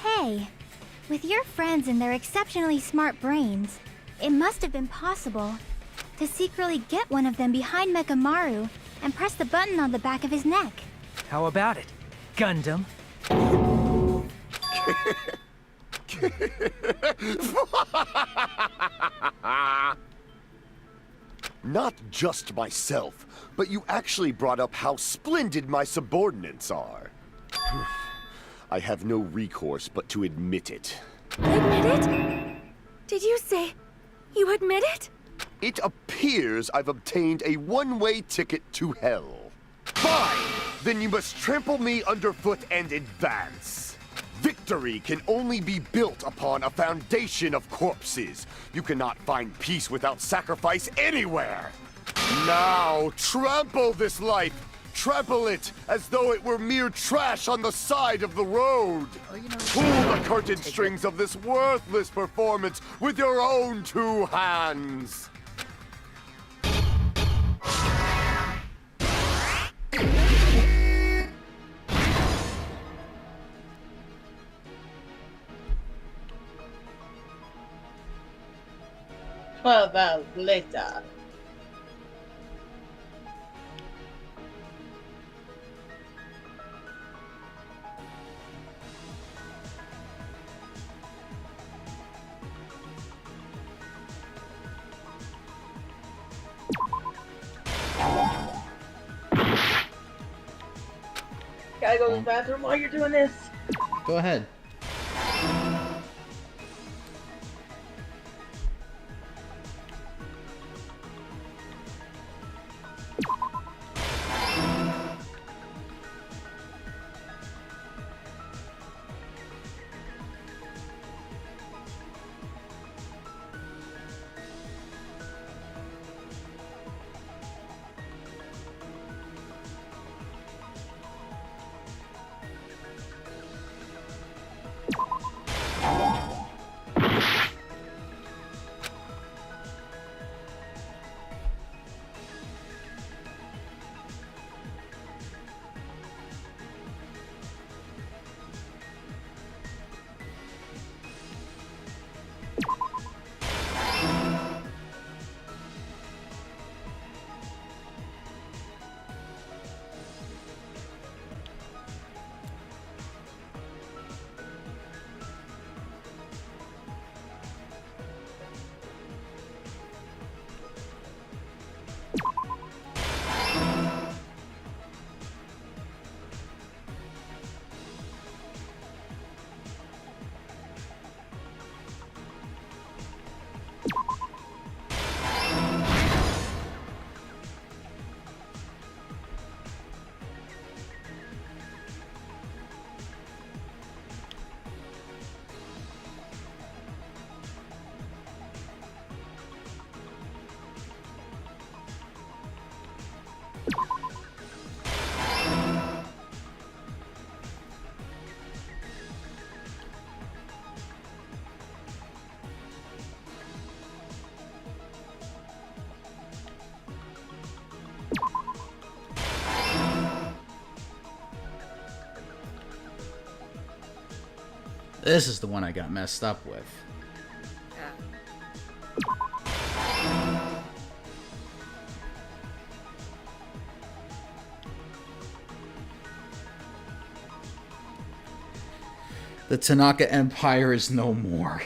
F: Hey, with your friends and their exceptionally smart brains, it must have been possible to secretly get one of them behind Mekamaru and press the button on the back of his neck.
N: How about it, Gundam?
K: Not just myself, but you actually brought up how splendid my subordinates are. I have no recourse but to admit it.
J: Admit it? Did you say you admit it?
K: It appears I've obtained a one-way ticket to hell. Fine! Then you must trample me underfoot and advance. Victory can only be built upon a foundation of corpses. You cannot find peace without sacrifice anywhere. Now, trample this life. Trample it as though it were mere trash on the side of the road. Pull the curtain strings of this worthless performance with your own two hands.
B: Hours later. Gotta go to the bathroom while you're doing this.
A: Go ahead. This is the one I got messed up with. The Tanaka Empire is no more.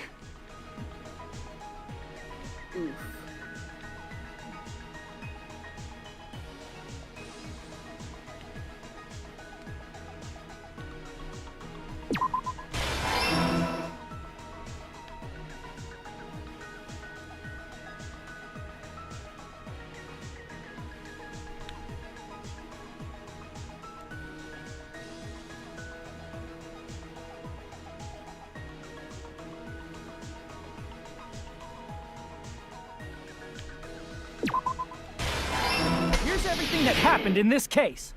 N: Everything that happened in this case.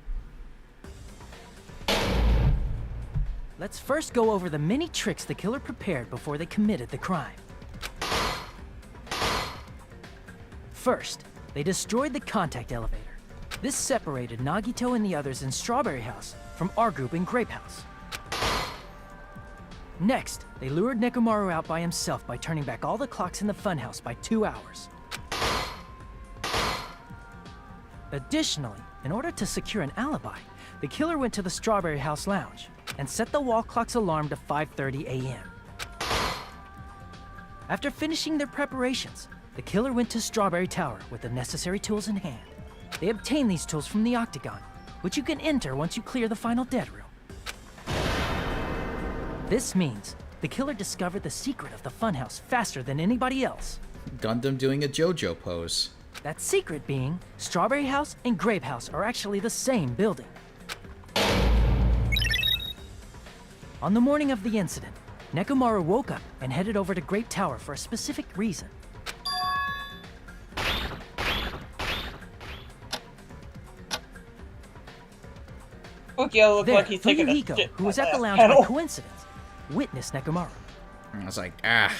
N: Let's first go over the many tricks the killer prepared before they committed the crime. First, they destroyed the contact elevator. This separated Nagito and the others in Strawberry House from our group in Grape House. Next, they lured Nekomaru out by himself by turning back all the clocks in the funhouse by 2 hours. Additionally, in order to secure an alibi, the killer went to the Strawberry House lounge and set the wall clock's alarm to 5:30 a.m. After finishing their preparations, the killer went to Strawberry Tower with the necessary tools in hand. They obtained these tools from the Octagon, which you can enter once you clear the final dead room. This means the killer discovered the secret of the funhouse faster than anybody else.
A: Gundam doing a JoJo pose.
N: That secret being, Strawberry House and Grape House are actually the same building. On the morning of the incident, Nekomaru woke up and headed over to Grape Tower for a specific reason.
B: Fukio looked
N: There,
B: like he's taking a
N: Fuyuhiko,
B: shit
N: who was
B: by
N: at the
B: that
N: lounge
B: pedal.
N: by coincidence, witnessed Nekomaru.
A: I was like, I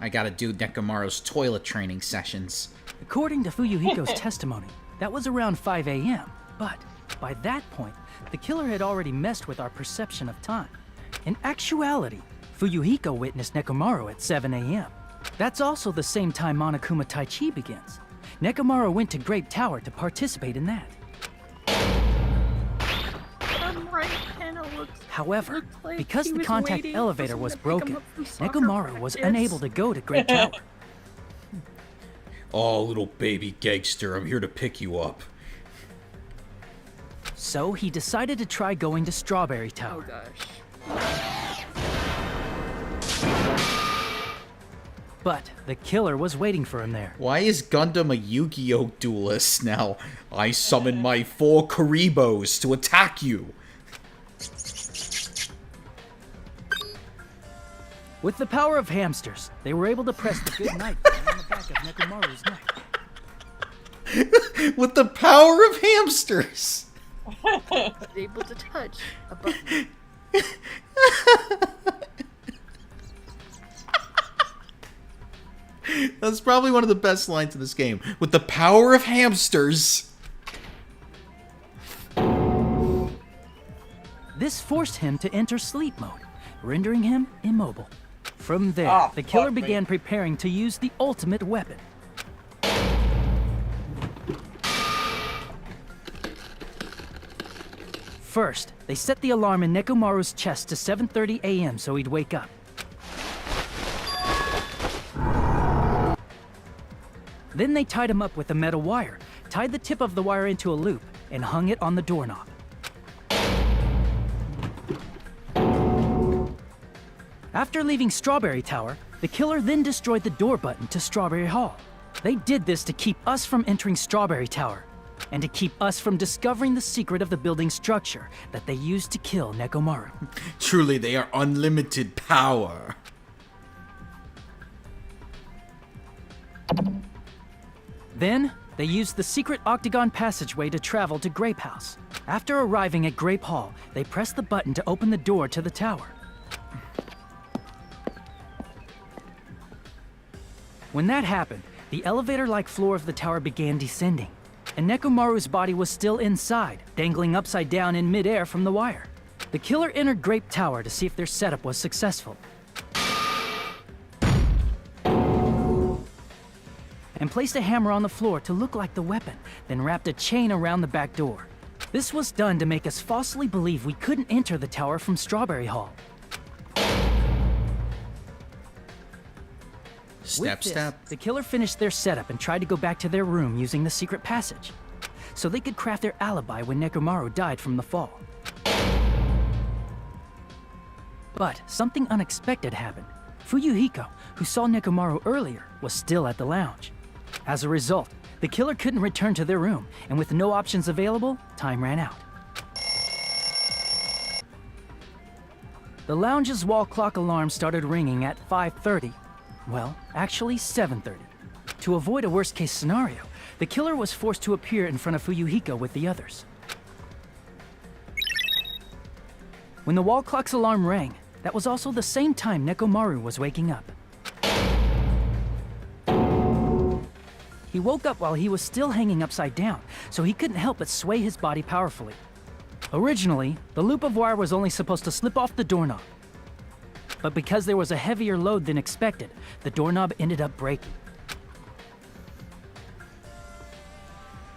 A: gotta do Nekomaru's toilet training sessions.
N: According to Fuyuhiko's testimony, that was around 5 a.m., but by that point, the killer had already messed with our perception of time. In actuality, Fuyuhiko witnessed Nekomaru at 7 a.m. That's also the same time Monokuma Taichi begins. Nekomaru went to Grape Tower to participate in that. However, because the contact elevator was broken, Nekomaru was unable to go to Grape Tower.
P: Oh, little baby gangster, I'm here to pick you up.
N: So he decided to try going to Strawberry Tower. But the killer was waiting for him there.
A: Why is Gundam a Yu-Gi-Oh duelist now? I summon my 4 Karibos to attack you.
N: With the power of hamsters, they were able to press the good night button on the back of Nekomaru's neck.
A: With the power of hamsters.
M: Able to touch a button.
A: That's probably one of the best lines in this game. With the power of hamsters.
N: This forced him to enter sleep mode, rendering him immobile. From there, the killer began preparing to use the ultimate weapon. First, they set the alarm in Nekomaru's chest to 7:30 a.m. so he'd wake up. Then they tied him up with a metal wire, tied the tip of the wire into a loop, and hung it on the doorknob. After leaving Strawberry Tower, the killer then destroyed the door button to Strawberry Hall. They did this to keep us from entering Strawberry Tower, and to keep us from discovering the secret of the building's structure that they used to kill Nekomaru.
A: Truly, they are unlimited power.
N: Then, they used the secret octagon passageway to travel to Grape House. After arriving at Grape Hall, they pressed the button to open the door to the tower. When that happened, the elevator-like floor of the tower began descending, and Nekomaru's body was still inside, dangling upside down in midair from the wire. The killer entered Grape Tower to see if their setup was successful. And placed a hammer on the floor to look like the weapon, then wrapped a chain around the back door. This was done to make us falsely believe we couldn't enter the tower from Strawberry Hall.
A: Step, step.
N: The killer finished their setup and tried to go back to their room using the secret passage, so they could craft their alibi when Nekomaru died from the fall. But something unexpected happened. Fuyuhiko, who saw Nekomaru earlier, was still at the lounge. As a result, the killer couldn't return to their room, and with no options available, time ran out. The lounge's wall clock alarm started ringing at 5:30. Well, actually 7:30. To avoid a worst-case scenario, the killer was forced to appear in front of Fuyuhiko with the others. When the wall clock's alarm rang, that was also the same time Nekomaru was waking up. He woke up while he was still hanging upside down, so he couldn't help but sway his body powerfully. Originally, the loop of wire was only supposed to slip off the doorknob. But because there was a heavier load than expected, the doorknob ended up breaking.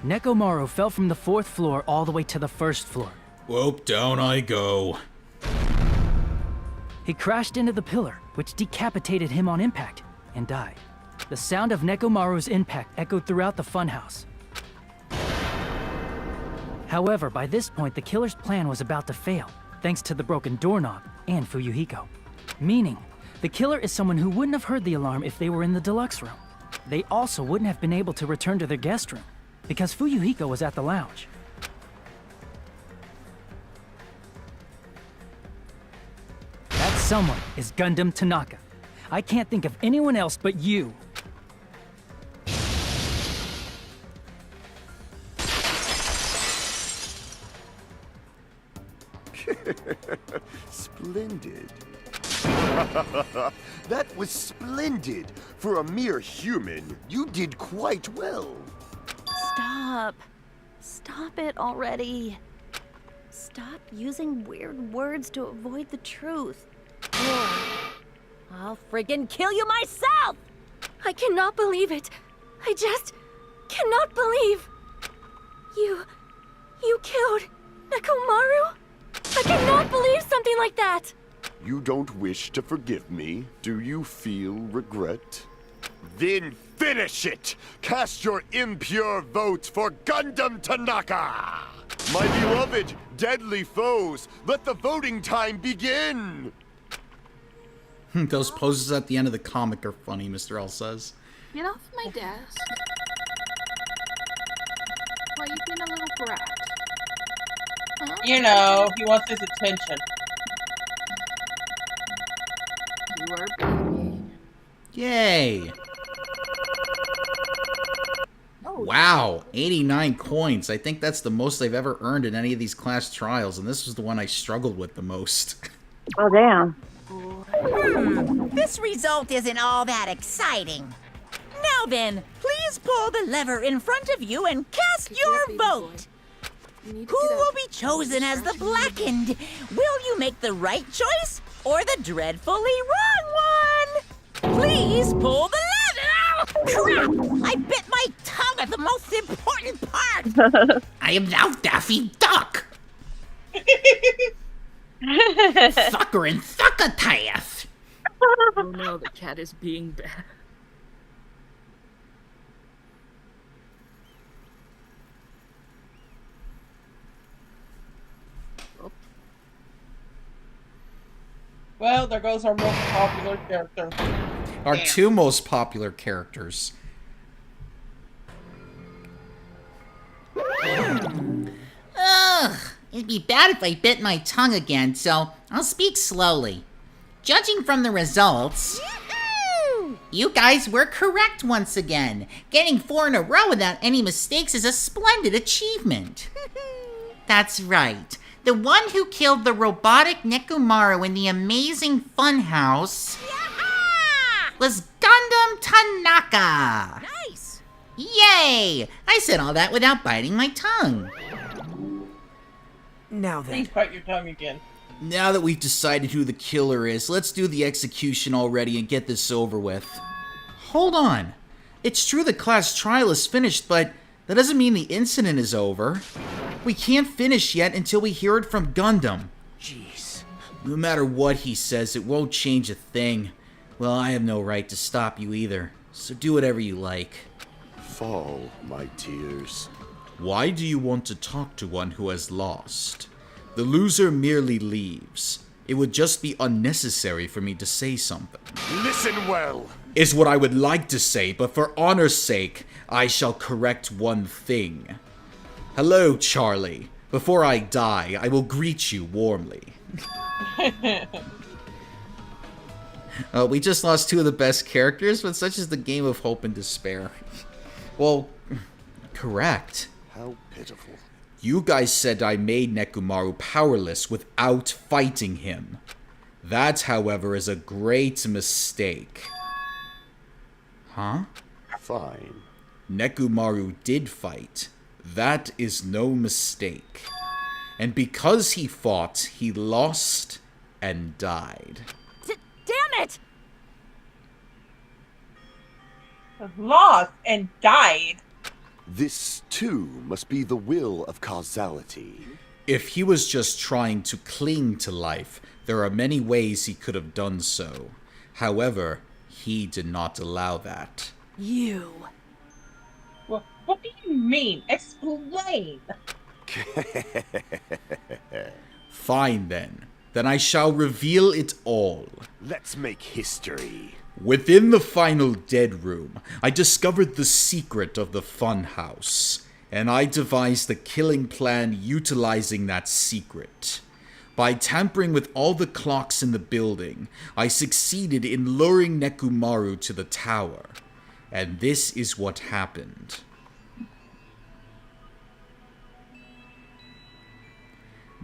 N: Nekomaru fell from the 4th floor all the way to the 1st floor.
P: Well, down I go.
N: He crashed into the pillar, which decapitated him on impact, and died. The sound of Nekomaru's impact echoed throughout the funhouse. However, by this point, the killer's plan was about to fail, thanks to the broken doorknob and Fuyuhiko. Meaning, the killer is someone who wouldn't have heard the alarm if they were in the deluxe room. They also wouldn't have been able to return to their guest room, because Fuyuhiko was at the lounge. That someone is Gundam Tanaka. I can't think of anyone else but you.
K: Splendid. That was splendid. For a mere human, you did quite well.
G: Stop. Stop it already. Stop using weird words to avoid the truth. Or I'll friggin' kill you myself!
J: I cannot believe it. I just cannot believe. You killed Nekomaru? I cannot believe something like that.
K: You don't wish to forgive me? Do you feel regret? Then finish it! Cast your impure votes for Gundam Tanaka! My beloved, deadly foes, let the voting time begin!
A: Those poses at the end of the comic are funny, Mr. L says.
M: Get off my desk. Why are you being a little brat? Huh?
B: You know, he wants his attention.
M: You are being
A: Yay!
M: Oh,
A: Wow, 89 coins. I think that's the most I've ever earned in any of these class trials, and this was the one I struggled with the most.
C: Oh, damn.
E: This result isn't all that exciting. Now then, please pull the lever in front of you and cast your vote. Who will be chosen as the blackened? Will you make the right choice or the dreadfully wrong one? Please pull the lever! Crap! I bit my tongue at the most important part! I am now Daffy Duck! Fucker and Thuckatath!
M: Oh no, the cat is being bad.
B: Well, there goes our most popular character.
A: Our two most popular characters.
Q: Ugh, it'd be bad if I bit my tongue again, so I'll speak slowly. Judging from the results, you guys were correct once again. Getting 4 in a row without any mistakes is a splendid achievement. That's right. The one who killed the robotic Nekomaru in the amazing funhouse was Gundam Tanaka.
E: Nice.
Q: Yay! I said all that without biting my tongue.
H: Now
B: Please
H: then,
B: bite your tongue again.
A: Now that we've decided who the killer is, let's do the execution already and get this over with. Hold on. It's true the class trial is finished, but that doesn't mean the incident is over. We can't finish yet until we hear it from Gundam. Jeez. No matter what he says, it won't change a thing. Well, I have no right to stop you either, so do whatever you like.
K: Fall, my tears.
P: Why do you want to talk to one who has lost? The loser merely leaves. It would just be unnecessary for me to say something.
K: Listen well!
P: Is what I would like to say, but for honor's sake, I shall correct one thing. Hello, Charlie. Before I die, I will greet you warmly. We just lost two of the best characters, but such is the game of hope and despair. Well, correct.
K: How pitiful.
P: You guys said I made Nekomaru powerless without fighting him. That, however, is a great mistake. Huh?
K: Fine.
P: Nekomaru did fight. That is no mistake. And because he fought, he lost and died.
G: Damn it!
B: Lost and died.
K: This, too, must be the will of causality.
P: If he was just trying to cling to life, there are many ways he could have done so. However, he did not allow that.
G: You.
B: Well, what do you mean? Explain.
P: Fine then. Then I shall reveal it all.
K: Let's make history.
P: Within the final dead room, I discovered the secret of the funhouse, and I devised a killing plan utilizing that secret. By tampering with all the clocks in the building, I succeeded in luring Nekomaru to the tower. And this is what happened.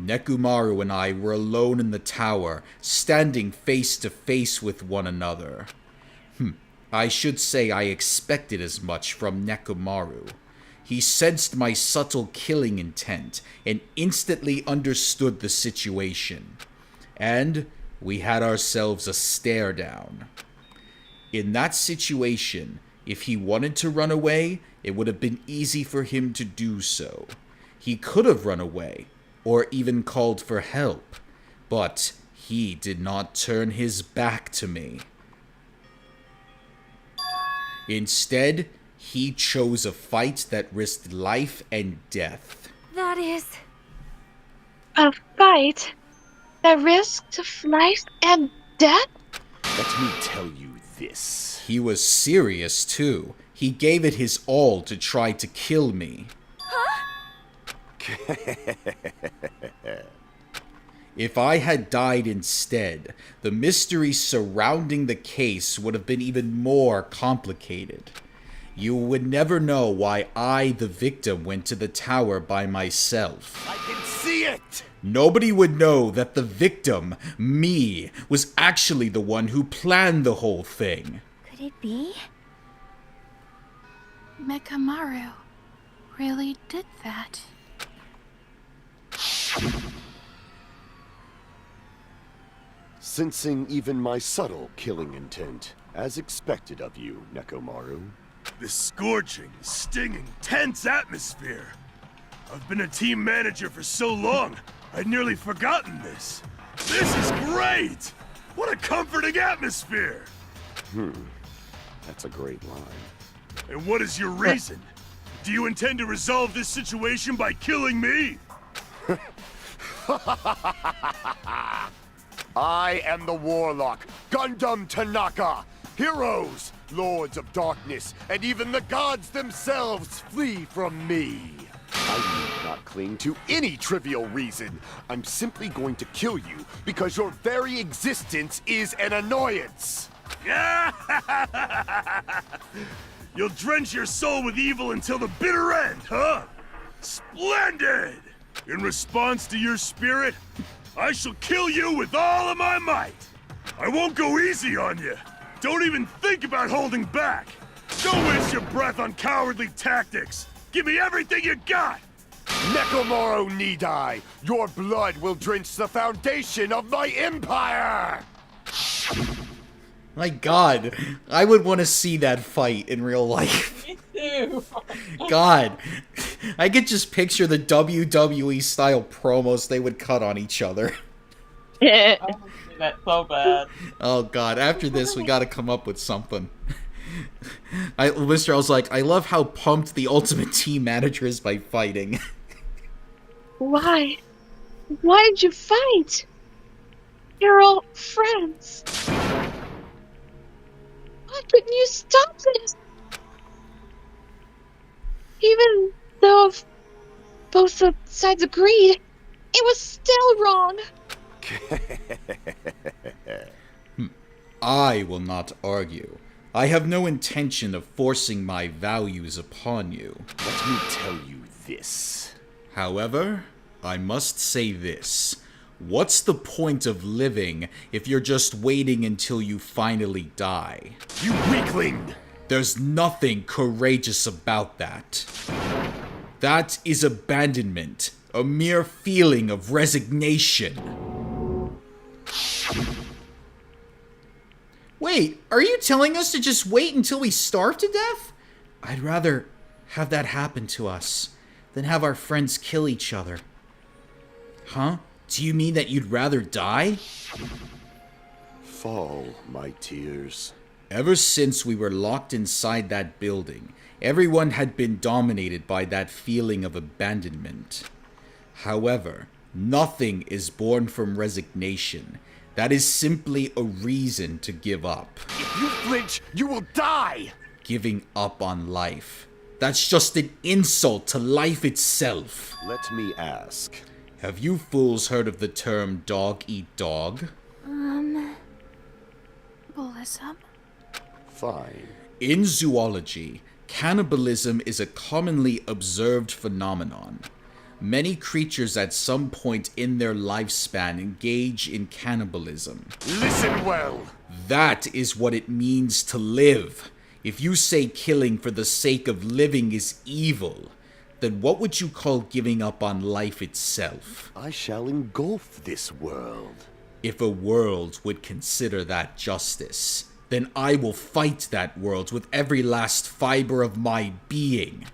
P: Nekomaru and I were alone in the tower, standing face to face with one another. I should say I expected as much from Nekomaru. He sensed my subtle killing intent and instantly understood the situation. And we had ourselves a stare down. In that situation, if he wanted to run away, it would have been easy for him to do so. He could have run away, or even called for help, but he did not turn his back to me. Instead, he chose a fight that risked life and death.
J: That is...
C: A fight that risked life and death?
K: Let me tell you this.
P: He was serious, too. He gave it his all to try to kill me. If I had died instead, the mystery surrounding the case would have been even more complicated. You would never know why I, the victim, went to the tower by myself.
K: I can see it!
P: Nobody would know that the victim, me, was actually the one who planned the whole thing.
J: Could it be?
R: Nekomaru really did that.
K: Sensing even my subtle killing intent, as expected of you, Nekomaru.
S: This scorching, stinging, tense atmosphere. I've been a team manager for so long, I'd nearly forgotten this. This is great! What a comforting atmosphere!
K: That's a great line.
S: And what is your reason? Do you intend to resolve this situation by killing me?
K: I am the Warlock, Gundam Tanaka! Heroes, Lords of Darkness, and even the gods themselves flee from me! I need not cling to any trivial reason. I'm simply going to kill you because your very existence is an annoyance!
S: You'll drench your soul with evil until the bitter end, huh? Splendid! In response to your spirit, I shall kill you with all of my might! I won't go easy on you! Don't even think about holding back! Don't waste your breath on cowardly tactics! Give me everything you got!
K: Nekomaru need I! Your blood will drench the foundation of my empire!
A: My god, I would want to see that fight in real life.
B: Me too.
A: God, I could just picture the WWE style promos they would cut on each other.
B: I want to see that so bad.
A: Oh god, after this we gotta come up with something. Mr. I was like, I love how pumped the Ultimate Team manager is by fighting.
C: Why? Why did you fight? You're all friends. Why couldn't you stop this? Even though both sides agreed, it was still wrong.
P: I will not argue. I have no intention of forcing my values upon you.
K: Let me tell you this.
P: However, I must say this. What's the point of living if you're just waiting until you finally die?
K: You weakling!
P: There's nothing courageous about that. That is abandonment, a mere feeling of resignation.
A: Wait, are you telling us to just wait until we starve to death? I'd rather have that happen to us than have our friends kill each other. Huh? Do you mean that you'd rather die?
K: Fall, my tears.
P: Ever since we were locked inside that building, everyone had been dominated by that feeling of abandonment. However, nothing is born from resignation. That is simply a reason to give up.
K: If you flinch, you will die!
P: Giving up on life. That's just an insult to life itself.
K: Let me ask.
P: Have you fools heard of the term dog eat dog?
R: Cannibalism?
K: Fine.
P: In zoology, cannibalism is a commonly observed phenomenon. Many creatures at some point in their lifespan engage in cannibalism.
K: Listen well!
P: That is what it means to live. If you say killing for the sake of living is evil, then what would you call giving up on life itself?
K: I shall engulf this world.
P: If a world would consider that justice, then I will fight that world with every last fiber of my being.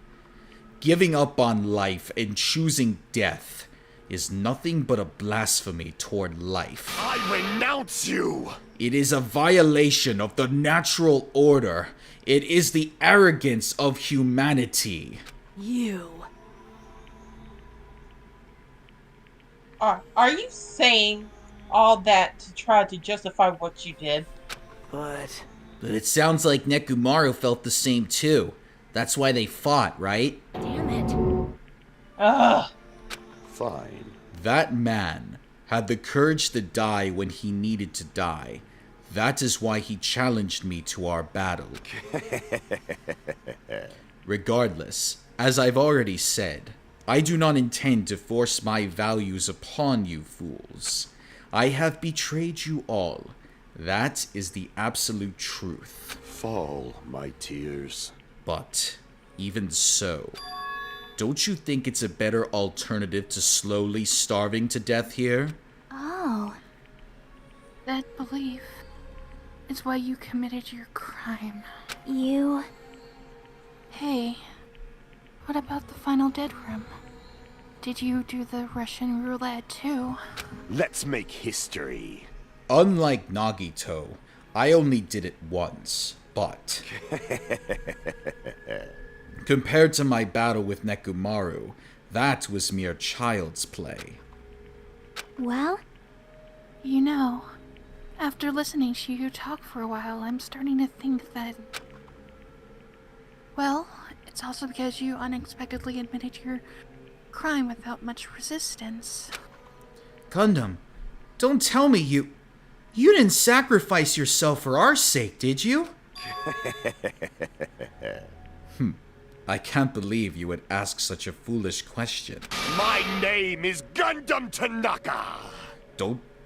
P: Giving up on life and choosing death is nothing but a blasphemy toward life.
K: I renounce you!
P: It is a violation of the natural order. It is the arrogance of humanity.
G: You.
B: Are you saying all that to try to justify what you did?
A: But it sounds like Nekomaru felt the same too. That's why they fought, right?
G: Damn it.
B: Ugh.
K: Fine.
P: That man had the courage to die when he needed to die. That is why he challenged me to our battle. Regardless, as I've already said, I do not intend to force my values upon you fools. I have betrayed you all. That is the absolute truth.
K: Fall, my tears.
P: But, even so, don't you think it's a better alternative to slowly starving to death here?
R: Oh. That belief is why you committed your crime.
J: You...
R: Hey, what about the final dead room? Did you do the Russian roulette too?
K: Let's make history.
P: Unlike Nagito, I only did it once, but... compared to my battle with Nekomaru, that was mere child's play.
J: Well?
R: You know, after listening to you talk for a while, I'm starting to think that... Well, it's also because you unexpectedly admitted your crime without much resistance.
A: Gundam, don't tell me you didn't sacrifice yourself for our sake, did you?
P: I can't believe you would ask such a foolish question.
K: My name is Gundam Tanaka!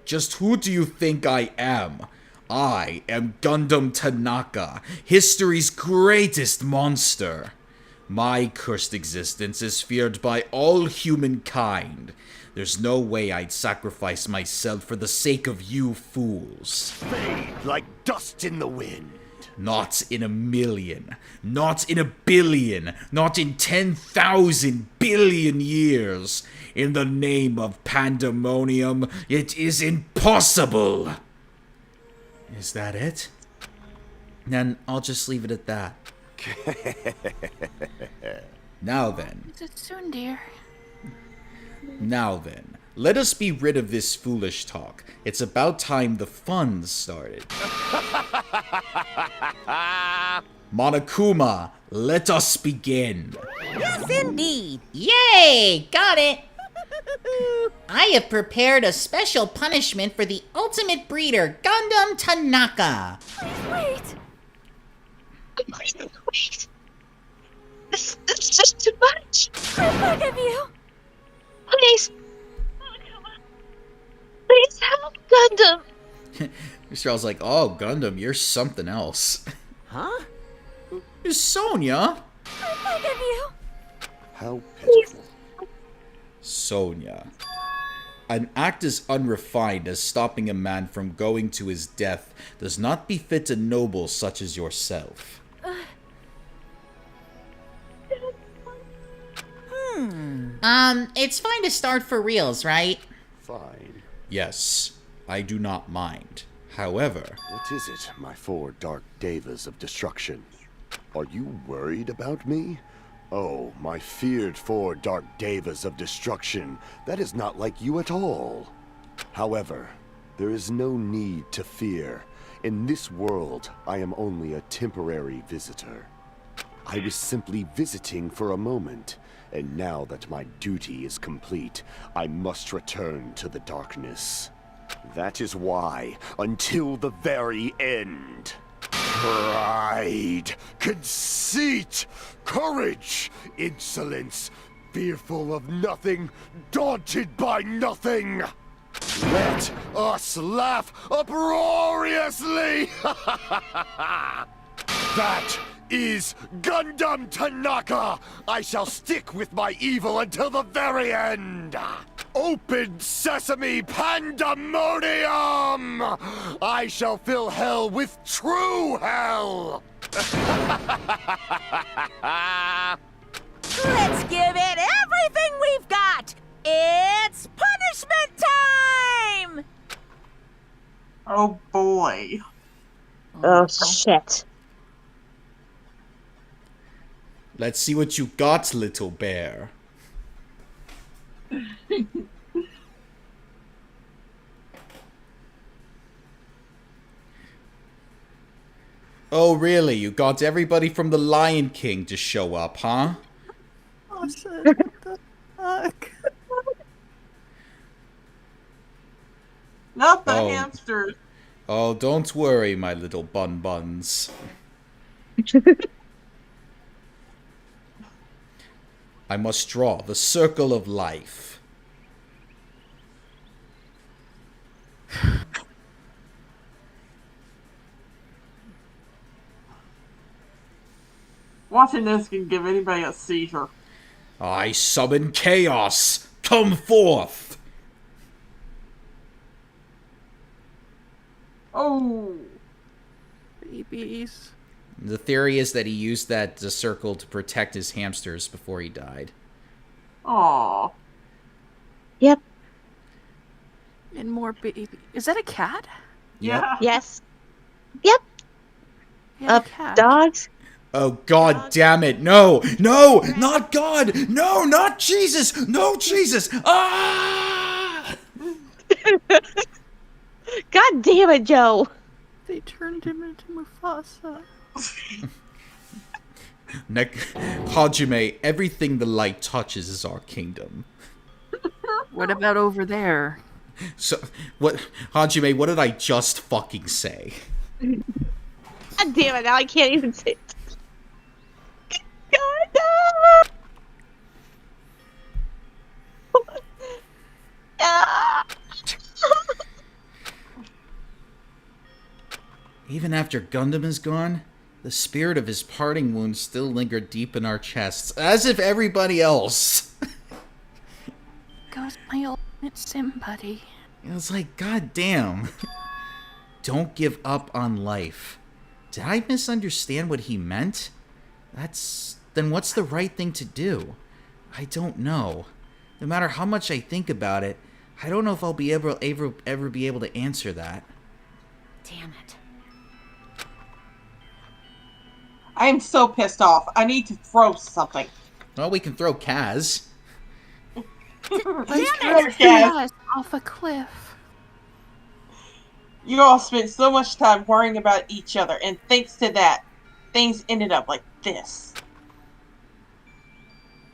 P: Just who do you think I am? I am Gundam Tanaka, history's greatest monster. My cursed existence is feared by all humankind. There's no way I'd sacrifice myself for the sake of you fools.
K: Fade like dust in the wind.
P: Not in a million, not in a billion, not in 10,000 billion years. In the name of pandemonium, it is impossible. Is that it? Then I'll just leave it at that. Now then.
R: Is it soon, dear?
P: Now then, let us be rid of this foolish talk. It's about time the fun started. Monokuma, let us begin.
E: Yes, indeed. Yay! Got it. I have prepared a special punishment for the ultimate breeder, Gundam Tanaka.
J: Wait!
C: Wait. This is just too much.
J: I beg of you.
C: Please. Please help, Gundam.
P: Mr. like, oh, Gundam, you're something else.
L: Huh?
P: It's Sonia.
J: I beg of you.
K: How pitiful.
P: Sonia. An act as unrefined as stopping a man from going to his death does not befit a noble such as yourself.
E: It's fine to start for reals, right?
K: Fine.
P: Yes, I do not mind. However...
K: What is it, my 4 dark devas of destruction? Are you worried about me? Oh, my feared 4 dark devas of destruction. That is not like you at all. However, there is no need to fear. In this world, I am only a temporary visitor. I was simply visiting for a moment, and now that my duty is complete, I must return to the darkness. That is why, until the very end, pride, conceit, courage, insolence, fearful of nothing, daunted by nothing. Let us laugh uproariously! That is Gundam Tanaka! I shall stick with my evil until the very end! Open sesame pandemonium! I shall fill hell with true hell!
E: Let's give it everything we've got! It's punishment time!
B: Oh boy.
C: Oh shit.
P: Let's see what you got, little bear. Oh, really? You got everybody from the Lion King to show up, huh?
D: Oh shit, what the fuck?
B: Not the
P: Oh.
B: hamsters.
P: Oh, don't worry, my little bun-buns. I must draw the circle of life.
B: Watching this can give anybody a seizure.
P: I summon chaos! Come forth!
B: Oh.
D: Babies.
P: The theory is that he used that circle to protect his hamsters before he died.
B: Aw.
C: Yep.
D: And more baby. Is that a cat?
B: Yeah.
C: Yes. Yep.
D: Yeah, a cat.
C: Dogs.
P: Oh, God damn it. No! No! Not God! No, not Jesus! No, Jesus! Ah!
C: God damn it, Joe.
D: They turned him into Mufasa.
P: Hajime, everything the light touches is our kingdom.
M: What about over there?
P: So, what, Hajime, what did I just fucking say?
C: God damn it, now I can't even say it. God,
P: Even after Gundam is gone,
A: The spirit of his parting wounds still lingered deep in our chests, as if everybody else.
R: Goes my ultimate sim buddy.
A: It was like, God damn. Don't give up on life. Did I misunderstand what he meant? Then what's the right thing to do? I don't know. No matter how much I think about it, I don't know if I'll be ever be able to answer that.
J: Damn it.
B: I am so pissed off. I need to throw something.
A: Well, we can throw Kaz.
R: Damn
B: it!
R: Kaz off a cliff.
B: You all spent so much time worrying about each other, and thanks to that, things ended up like this.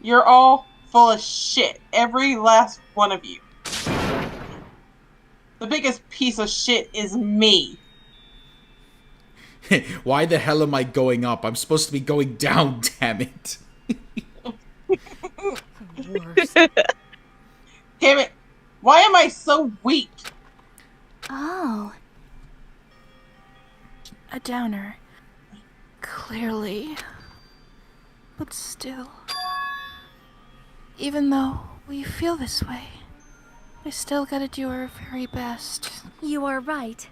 B: You're all full of shit. Every last one of you. The biggest piece of shit is me.
A: Why the hell am I going up? I'm supposed to be going down, damn it.
B: Damn it. Why am I so weak?
R: Oh. A downer. Clearly. But still. Even though we feel this way, we still gotta do our very best.
J: You are right.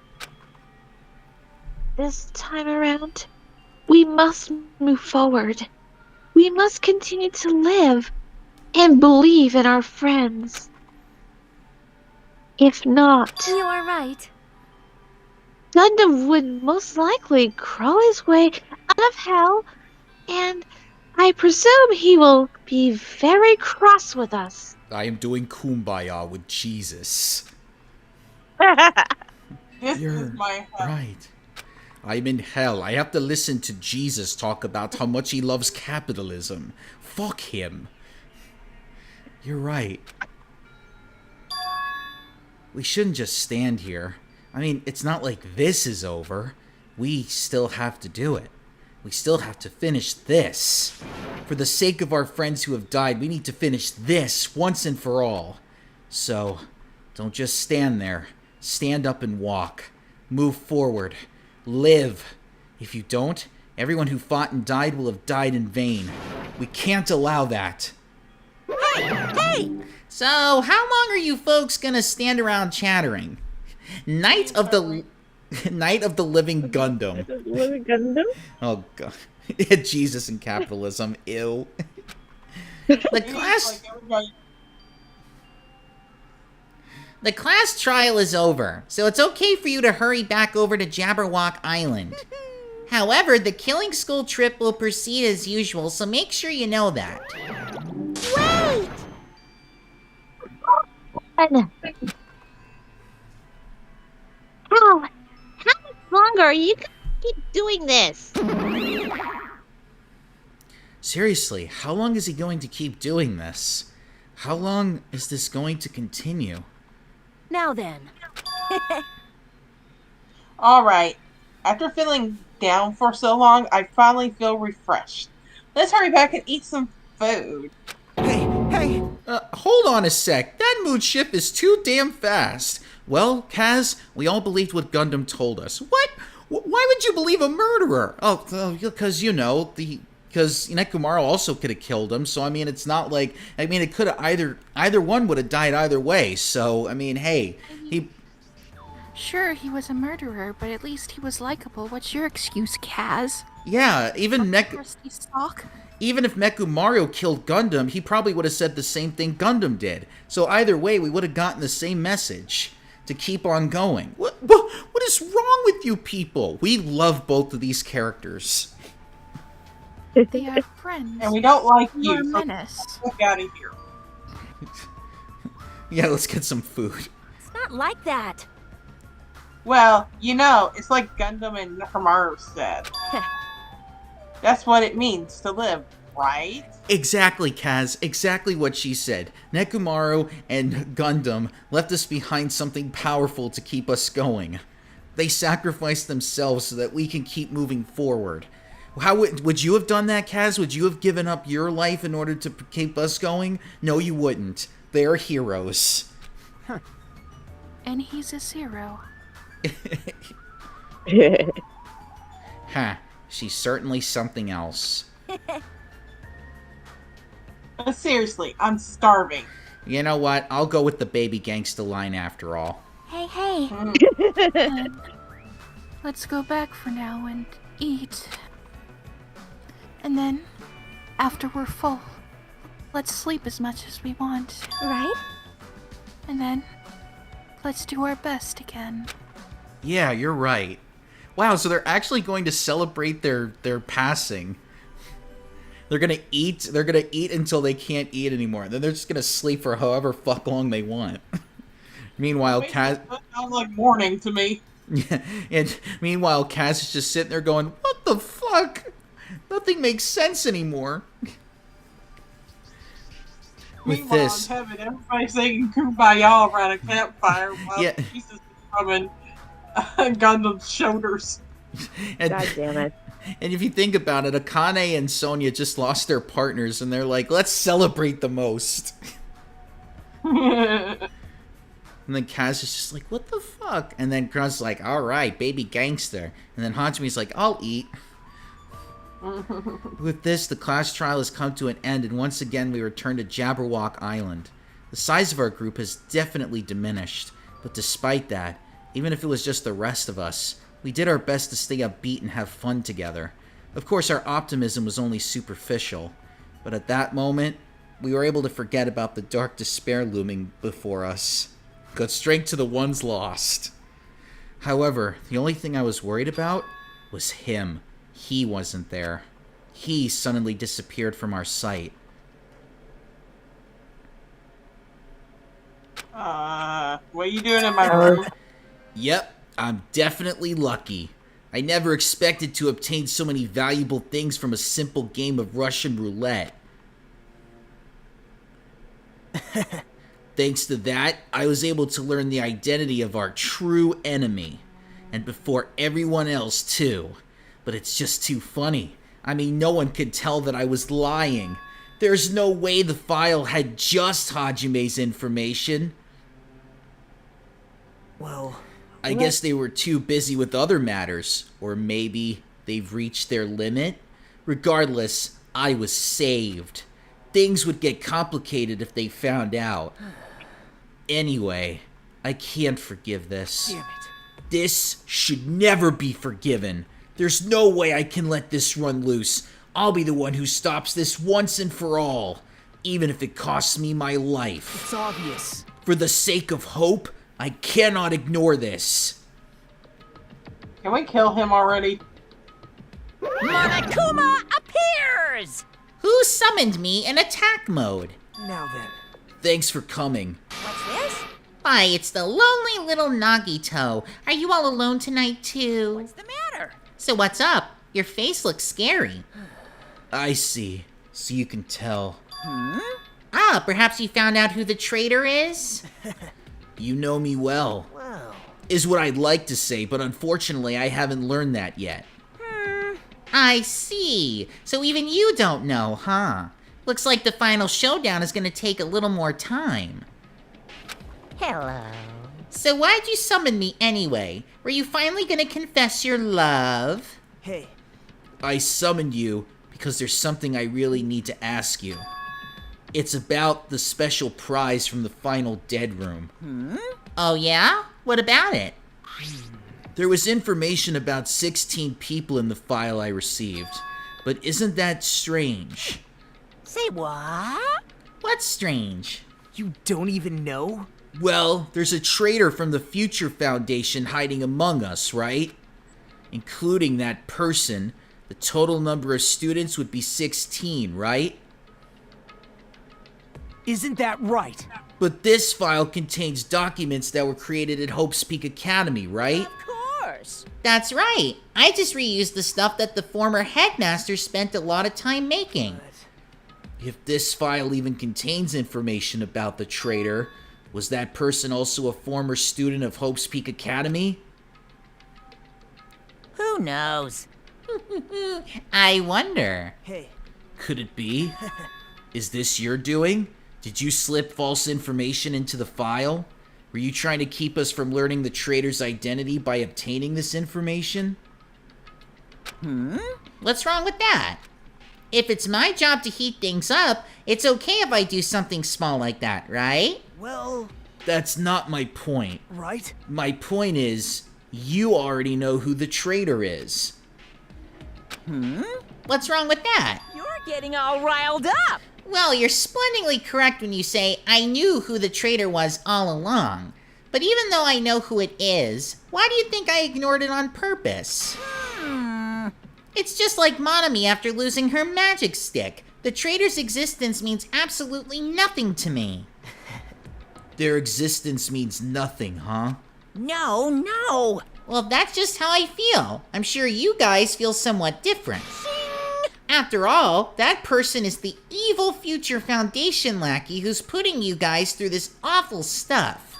C: This time around, we must move forward. We must continue to live and believe in our friends. If not,
J: You are right.
C: Gundam would most likely crawl his way out of hell, and I presume he will be very cross with us.
A: I am doing Kumbaya with Jesus.
B: This is my hell.
A: Right. I'm in hell. I have to listen to Jesus talk about how much he loves capitalism. Fuck him. You're right. We shouldn't just stand here. I mean, it's not like this is over. We still have to do it. We still have to finish this. For the sake of our friends who have died, we need to finish this once and for all. So, don't just stand there. Stand up and walk. Move forward. Live. If you don't, everyone who fought and died will have died in vain. We can't allow that.
Q: Hey! So, how long are you folks gonna stand around chattering? Night of the Living Gundam.
C: Living Gundam?
A: Oh, God. Jesus and capitalism. Ew.
Q: The class trial is over, so it's okay for you to hurry back over to Jabberwock Island. However, the killing school trip will proceed as usual, so make sure you know that.
O: Wait!
C: How much longer are you gonna keep doing this?
A: Seriously, how long is he going to keep doing this? How long is this going to continue?
J: Now then.
B: Alright. After feeling down for so long, I finally feel refreshed. Let's hurry back and eat some food.
A: Hey! Hold on a sec. That mood shift is too damn fast. Well, Kaz, we all believed what Gundam told us. What? Why would you believe a murderer? Oh, because, because Nekomaru also could have killed him, so, I mean, it's not like, it could have either one would have died either way, so, I mean, hey, he...
R: Sure, he was a murderer, but at least he was likable. What's your excuse, Kaz?
A: Yeah, even
R: Even
A: if Nekomaru killed Gundam, he probably would have said the same thing Gundam did. So either way, we would have gotten the same message to keep on going. What is wrong with you people? We love both of these characters.
R: They are friends.
B: And we don't like you.
R: You're a
B: So
R: menace.
B: get out of here.
A: Yeah, let's get some food.
J: It's not like that.
B: Well, it's like Gundam and Nekomaru said. That's what it means to live, right?
A: Exactly, Kaz. Exactly what she said. Nekomaru and Gundam left us behind something powerful to keep us going. They sacrificed themselves so that we can keep moving forward. How would you have done that, Kaz? Would you have given up your life in order to keep us going? No, you wouldn't. They're heroes.
R: And he's a zero.
A: Ha. She's certainly something else.
B: But seriously, I'm starving.
A: You know what? I'll go with the baby gangsta line after all.
R: Hey. Let's go back for now and eat. And then, after we're full, let's sleep as much as we want.
J: Right?
R: And then, let's do our best again.
A: Yeah, you're right. Wow, so they're actually going to celebrate their passing. They're gonna eat until they can't eat anymore. Then they're just gonna sleep for however fuck long they want. Meanwhile, Kaz...
B: That sounds like morning to me.
A: Yeah, and meanwhile, Kaz is just sitting there going, what the fuck? Nothing makes sense anymore. With
B: Meanwhile,
A: this...
B: in heaven, everybody's singing Kumbaya around a campfire while
A: Yeah.
B: Jesus is rubbing Gundam's shoulders.
A: And,
C: God damn it.
A: And if you think about it, Akane and Sonya just lost their partners, and they're like, let's celebrate the most. And then Kaz is just like, what the fuck? And then Kaz's like, alright, baby gangster. And then Hanjumi's like, I'll eat. With this, the class trial has come to an end, and once again we return to Jabberwock Island. The size of our group has definitely diminished, but despite that, even if it was just the rest of us, we did our best to stay upbeat and have fun together. Of course, our optimism was only superficial, but at that moment, we were able to forget about the dark despair looming before us. Got straight to the ones lost. However, the only thing I was worried about was him. He wasn't there. He suddenly disappeared from our sight.
B: What are you doing in my room?
A: Yep, I'm definitely lucky. I never expected to obtain so many valuable things from a simple game of Russian roulette. Thanks to that, I was able to learn the identity of our true enemy. And before everyone else, too. But it's just too funny. I mean, no one could tell that I was lying. There's no way the file had just Hajime's information.
L: Well...
A: I guess they were too busy with other matters. Or maybe they've reached their limit. Regardless, I was saved. Things would get complicated if they found out. Anyway, I can't forgive this.
L: Damn it.
A: This should never be forgiven. There's no way I can let this run loose. I'll be the one who stops this once and for all, even if it costs me my life.
L: It's obvious.
A: For the sake of hope, I cannot ignore this.
B: Can we kill him already?
E: Monokuma appears!
Q: Who summoned me in attack mode?
L: Now then.
A: Thanks for coming.
E: What's this?
Q: Why, it's the lonely little Nagito. Are you all alone tonight, too?
E: What's the matter?
Q: So what's up? Your face looks scary.
A: I see. So you can tell.
Q: Ah, perhaps you found out who the traitor is?
A: You know me well.
L: Wow.
A: Is what I'd like to say, but unfortunately I haven't learned that yet.
Q: I see. So even you don't know, huh? Looks like the final showdown is gonna take a little more time.
E: Hello.
Q: So why'd you summon me anyway? Were you finally gonna confess your love?
L: Hey.
A: I summoned you because there's something I really need to ask you. It's about the special prize from the final dead room.
Q: Oh yeah? What about it?
A: There was information about 16 people in the file I received, but isn't that strange?
E: Say what?
Q: What's strange?
L: You don't even know?
A: Well, there's a traitor from the Future Foundation hiding among us, right? Including that person, the total number of students would be 16, right?
L: Isn't that right?
A: But this file contains documents that were created at Hope's Peak Academy, right?
E: Of course.
Q: That's right. I just reused the stuff that the former headmaster spent a lot of time making.
A: If this file even contains information about the traitor, was that person also a former student of Hope's Peak Academy?
E: Who knows?
Q: I wonder.
L: Hey.
A: Could it be? Is this your doing? Did you slip false information into the file? Were you trying to keep us from learning the traitor's identity by obtaining this information?
Q: What's wrong with that? If it's my job to heat things up, it's okay if I do something small like that, right?
L: Well...
A: That's not my point.
L: Right?
A: My point is, you already know who the traitor is.
Q: What's wrong with that?
E: You're getting all riled up.
Q: Well, you're splendidly correct when you say I knew who the traitor was all along. But even though I know who it is, why do you think I ignored it on purpose? It's just like Monami after losing her magic stick. The traitor's existence means absolutely nothing to me.
A: Their existence means nothing, huh?
E: No.
Q: Well, that's just how I feel. I'm sure you guys feel somewhat different. After all, that person is the evil future Foundation lackey who's putting you guys through this awful stuff.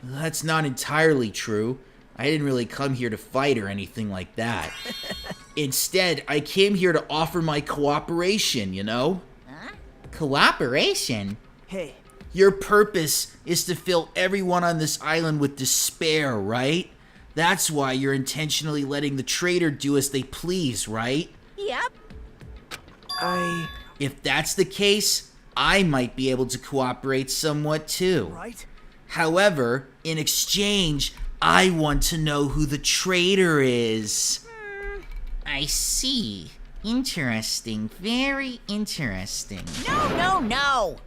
A: That's not entirely true. I didn't really come here to fight or anything like that. Instead, I came here to offer my cooperation, you know?
Q: Cooperation?
L: Hey.
A: Your purpose is to fill everyone on this island with despair, right? That's why you're intentionally letting the traitor do as they please, right?
E: Yep.
A: If that's the case, I might be able to cooperate somewhat too.
L: Right?
A: However, in exchange, I want to know who the traitor is.
Q: I see. Interesting. Very interesting.
E: No.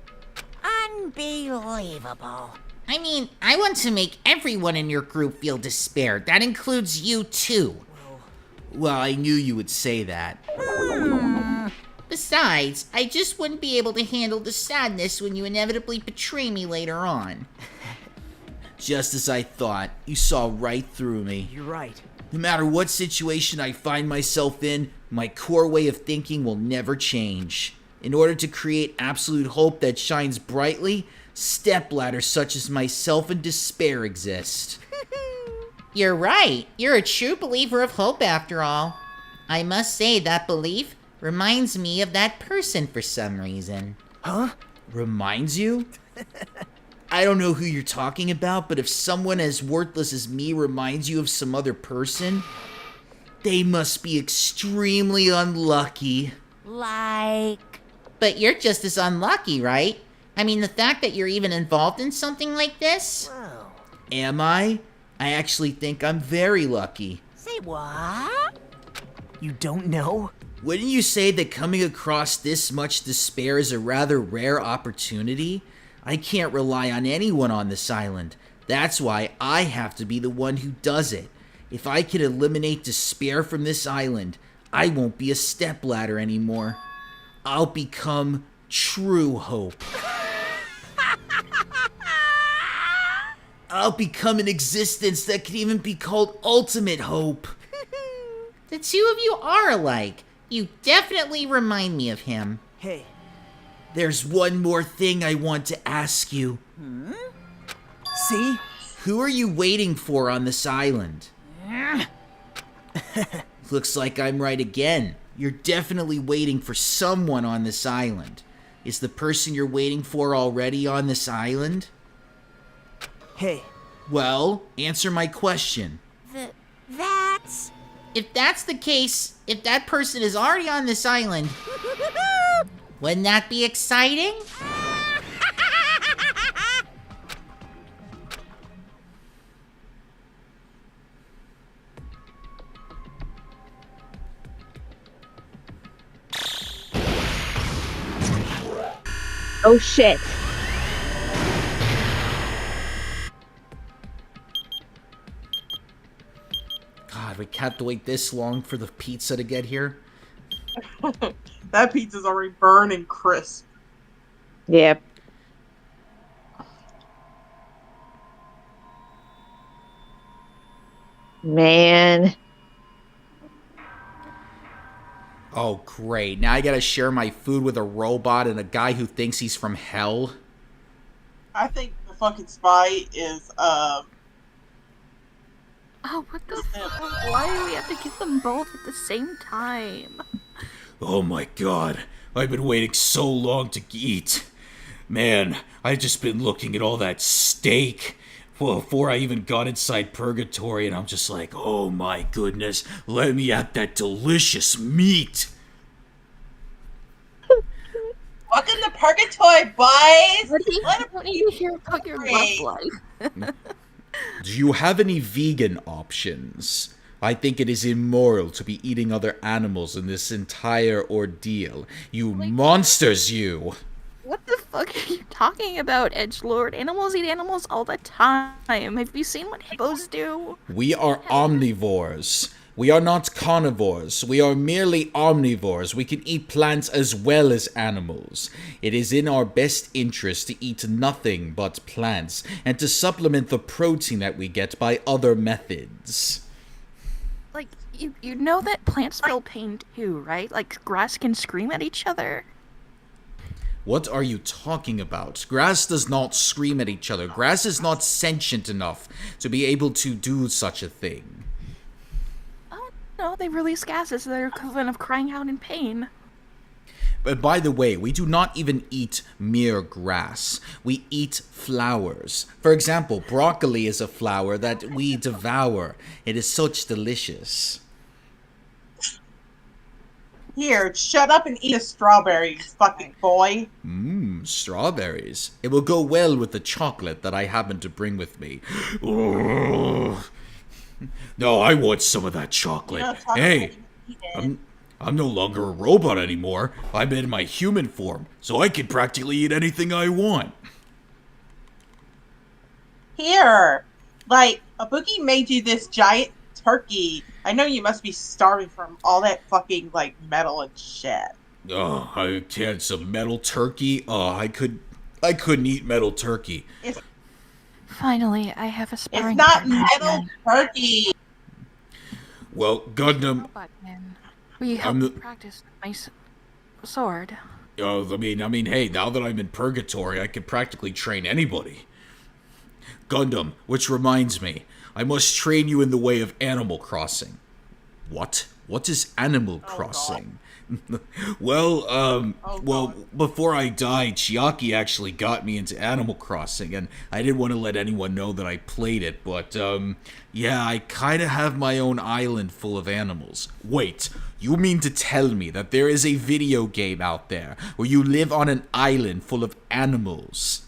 E: Unbelievable.
Q: I mean, I want to make everyone in your group feel despair. That includes you too.
A: Well, I knew you would say that.
Q: Besides, I just wouldn't be able to handle the sadness when you inevitably betray me later on.
A: Just as I thought, you saw right through me.
L: You're right.
A: No matter what situation I find myself in, my core way of thinking will never change. In order to create absolute hope that shines brightly, stepladders such as myself and despair exist.
Q: You're right. You're a true believer of hope after all. I must say that belief reminds me of that person for some reason.
L: Huh?
A: Reminds you? I don't know who you're talking about, but if someone as worthless as me reminds you of some other person, they must be extremely unlucky.
Q: But you're just as unlucky, right? I mean, the fact that you're even involved in something like this?
L: Wow.
A: Am I? I actually think I'm very lucky.
E: Say what?
L: You don't know?
A: Wouldn't you say that coming across this much despair is a rather rare opportunity? I can't rely on anyone on this island. That's why I have to be the one who does it. If I can eliminate despair from this island, I won't be a stepladder anymore. I'll become true hope. I'll become an existence that can even be called ultimate hope.
Q: The two of you are alike. You definitely remind me of him.
L: Hey.
A: There's one more thing I want to ask you.
L: See?
A: Who are you waiting for on this island? Looks like I'm right again. You're definitely waiting for someone on this island. Is the person you're waiting for already on this island?
L: Hey.
A: Well, answer my question.
E: That's...
Q: If that's the case, if that person is already on this island, wouldn't that be exciting?
C: Oh shit.
A: God, we have to wait this long for the pizza to get here?
B: That pizza's already burning crisp.
C: Yep. Man.
A: Oh, great. Now I gotta share my food with a robot and a guy who thinks he's from hell?
B: I think the fucking spy is,
R: Oh, what the fuck? Why do we have to get them both at the same time?
P: Oh my god, I've been waiting so long to eat. Man, I've just been looking at all that steak. Well, before I even got inside purgatory, and I'm just like, oh my goodness, let me at that delicious meat.
B: Welcome to Purgatory, boys!
R: I don't need to hear about your love life.
P: Do you have any vegan options? I think it is immoral to be eating other animals in this entire ordeal. You monsters, you!
R: What the fuck are you talking about, edgelord? Animals eat animals all the time. Have you seen what hippos do?
P: We are omnivores. We are not carnivores. We are merely omnivores. We can eat plants as well as animals. It is in our best interest to eat nothing but plants and to supplement the protein that we get by other methods.
R: Like, you know that plants feel pain too, right? Like, grass can scream at each other.
P: What are you talking about? Grass does not scream at each other. Grass is not sentient enough to be able to do such a thing.
R: Oh, no, they release gases that are equivalent of crying out in pain.
P: But by the way, we do not even eat mere grass. We eat flowers. For example, broccoli is a flower that we devour. It is such delicious.
B: Here, shut up and eat a strawberry, you fucking boy.
P: Strawberries. It will go well with the chocolate that I happen to bring with me. No, I want some of that chocolate. Hey, I'm no longer a robot anymore. I'm in my human form, so I can practically eat anything I want.
B: Here, like, Abuki made you this giant turkey. I know you must be starving from all that fucking, like, metal and shit.
P: Oh, I had some metal turkey. Oh, I couldn't eat metal turkey.
R: Finally, I have a sparring
B: It's not
R: partner
B: metal
R: again.
B: turkey.
P: Well, Gundam,
R: We
P: I'm
R: helped practice my sword.
P: I mean, hey, now that I'm in purgatory, I can practically train anybody. Gundam, which reminds me, I must train you in the way of Animal Crossing. What? What is Animal Crossing? Well, before I died, Chiaki actually got me into Animal Crossing, and I didn't want to let anyone know that I played it, but, yeah, I kinda have my own island full of animals. Wait, you mean to tell me that there is a video game out there where you live on an island full of animals?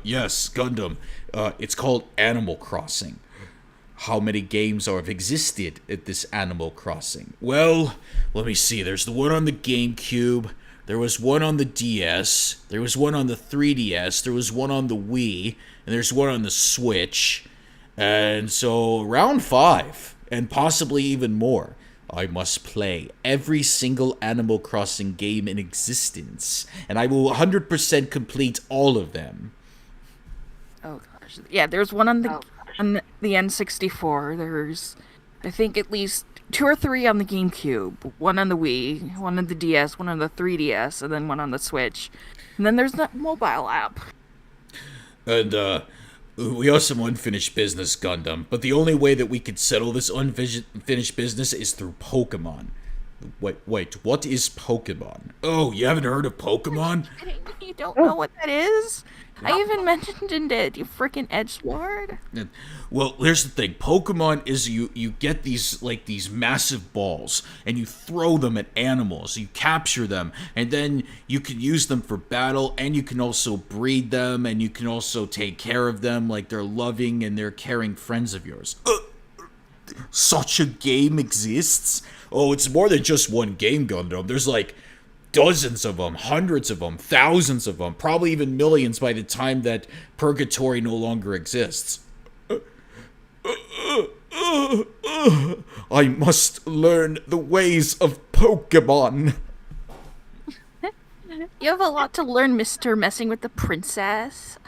P: Yes, Gundam. It's called Animal Crossing. How many games have existed at this Animal Crossing? Well, let me see. There's the one on the GameCube. There was one on the DS. There was one on the 3DS. There was one on the Wii. And there's one on the Switch. And so, around 5. And possibly even more. I must play every single Animal Crossing game in existence. And I will 100% complete all of them.
R: Oh gosh. Yeah, there's one on the N64. There's, I think, at least 2 or 3 on the GameCube. One on the Wii, one on the DS, one on the 3DS, and then one on the Switch. And then there's that mobile app.
P: And, we have some unfinished business, Gundam. But the only way that we could settle this unfinished business is through Pokemon. Wait, what is Pokemon? Oh, you haven't heard of Pokemon?
R: You don't know what that is? I even mentioned it, you freaking edgelord.
P: Well, here's the thing. Pokemon is you get these massive balls and you throw them at animals. You capture them and then you can use them for battle, and you can also breed them, and you can also take care of them like they're loving and they're caring friends of yours. Such a game exists? Oh, it's more than just one game, Gundam. There's like dozens of them, hundreds of them, thousands of them, probably even millions by the time that Purgatory no longer exists. I must learn the ways of Pokemon.
R: You have a lot to learn, Mr. Messing with the Princess.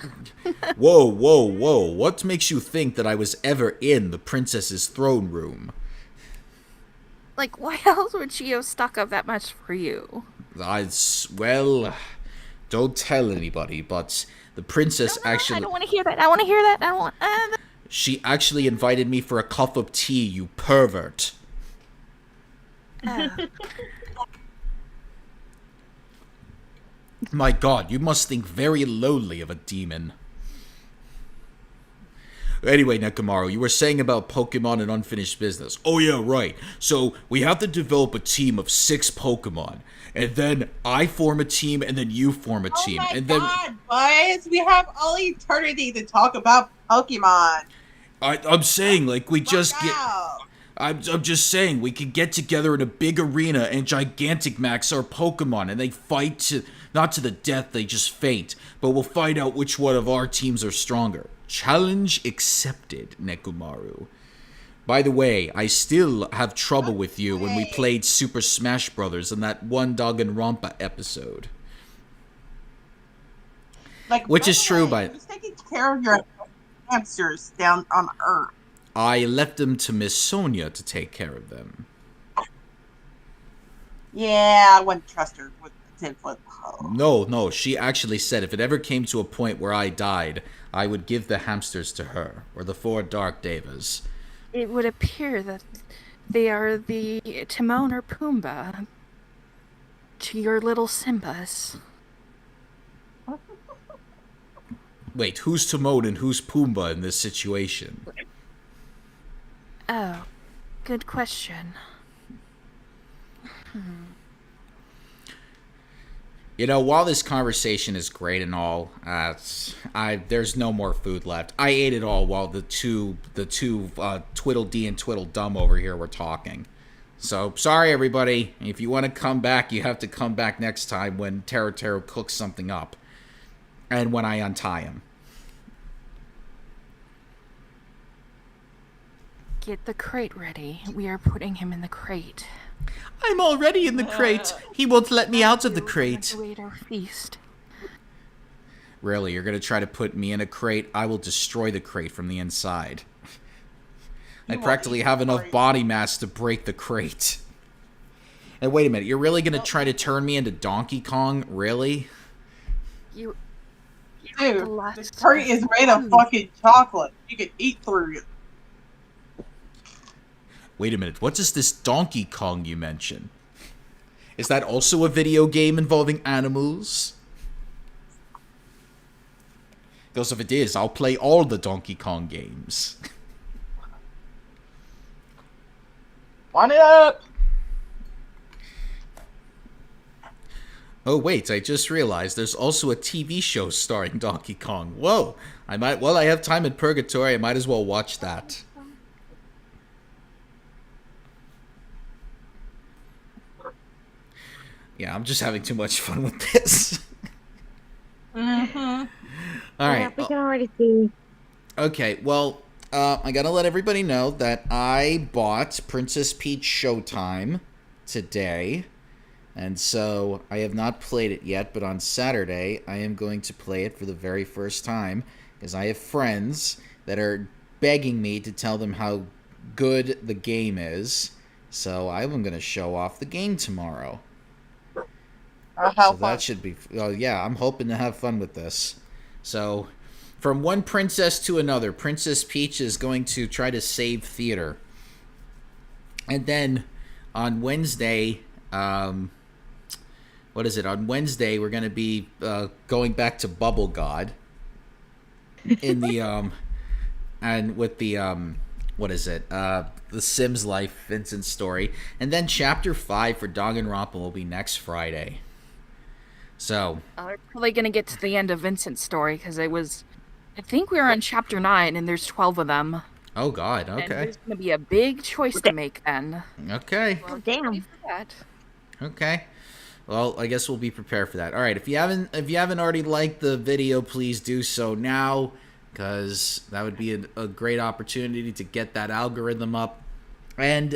P: Whoa. What makes you think that I was ever in the princess's throne room?
R: Like, why else would she have stuck up that much for you?
P: Well, don't tell anybody, but the princess actually...
R: I don't want to hear that. I want to hear that. I don't want...
P: She actually invited me for a cup of tea, you pervert. My god, you must think very lowly of a demon. Anyway, Nekomaru, you were saying about Pokemon and unfinished business. Oh yeah, right. So we have to develop a team of 6 Pokemon. And then I form a team, and then you form a team.
B: Oh my
P: and then
B: god, Buzz! We have all eternity to talk about Pokemon.
P: I'm saying, like, we just get...
B: Out.
P: I'm just saying, we could get together in a big arena and gigantic max our Pokemon, and they fight to... Not to the death, they just faint. But we'll find out which one of our teams are stronger. Challenge accepted, Nekomaru. By the way, I still have trouble with you when we played Super Smash Brothers in that one Danganronpa episode.
B: Like,
P: which is true, but
B: who's taking care of your hamsters down on Earth?
P: I left them to Miss Sonia to take care of them.
B: Yeah, I wouldn't trust her with a 10-foot pole.
P: No, she actually said if it ever came to a point where I died, I would give the hamsters to her, or the 4 Dark Devas.
R: It would appear that they are the Timon or Pumbaa to your little Simbas.
P: Wait, who's Timon and who's Pumbaa in this situation?
R: Oh, good question.
P: You know, while this conversation is great and all, there's no more food left. I ate it all while the two Twiddledee and Twiddledum over here were talking. So, sorry everybody. If you want to come back, you have to come back next time when Taro cooks something up. And when I untie him.
R: Get the crate ready. We are putting him in the crate.
P: I'm already in the crate. He won't let me out of the crate.
R: Our feast.
P: Really, you're going to try to put me in a crate? I will destroy the crate from the inside. I practically have enough body mass to break the crate. And wait a minute, you're really going to try to turn me into Donkey Kong? Really?
B: Dude, the crate is made of fucking chocolate. You can eat through it.
P: Wait a minute, what is this Donkey Kong you mentioned? Is that also a video game involving animals? Because if it is, I'll play all the Donkey Kong games.
B: Want it up!
P: Oh wait, I just realized there's also a TV show starring Donkey Kong. Whoa! While I have time in purgatory, I might as well watch that. Yeah, I'm just having too much fun with this.
C: Mm-hmm.
P: All
C: right.
P: right.
C: We can already see.
P: Okay, well, I gotta let everybody know that I bought Princess Peach Showtime today. And so I have not played it yet, but on Saturday I am going to play it for the very first time. Because I have friends that are begging me to tell them how good the game is. So I'm going to show off the game tomorrow. So that should be... yeah, I'm hoping to have fun with this. So, from one princess to another, Princess Peach is going to try to save theater. And then, on Wednesday... what is it? On Wednesday, we're going to be going back to Bubble God. In the... and with the... what is it? The Sims Life Vincent story. And then Chapter 5 for Danganronpa will be next Friday. So
R: we're probably gonna get to the end of Vincent's story because it was, I think we were on chapter 9 and there's 12 of them.
P: Oh God, okay.
R: And there's gonna be a big choice to make then.
P: Okay.
R: Well, damn.
P: Okay. Well, I guess we'll be prepared for that. All right. If you haven't already liked the video, please do so now, because that would be a great opportunity to get that algorithm up. And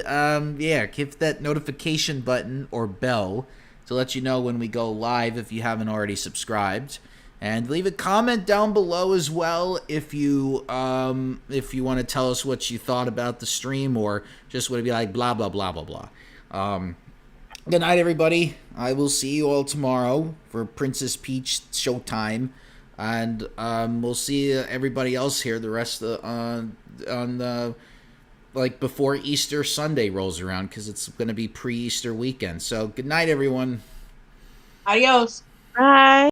P: yeah, hit that notification button or bell to let you know when we go live if you haven't already subscribed. And leave a comment down below as well if you want to tell us what you thought about the stream or just want to be like blah, blah, blah, blah, blah. Good night, everybody. I will see you all tomorrow for Princess Peach Showtime. And we'll see everybody else here the rest of on the... like before Easter Sunday rolls around, because it's going to be pre-Easter weekend. So good night, everyone.
B: Adios.
C: Bye.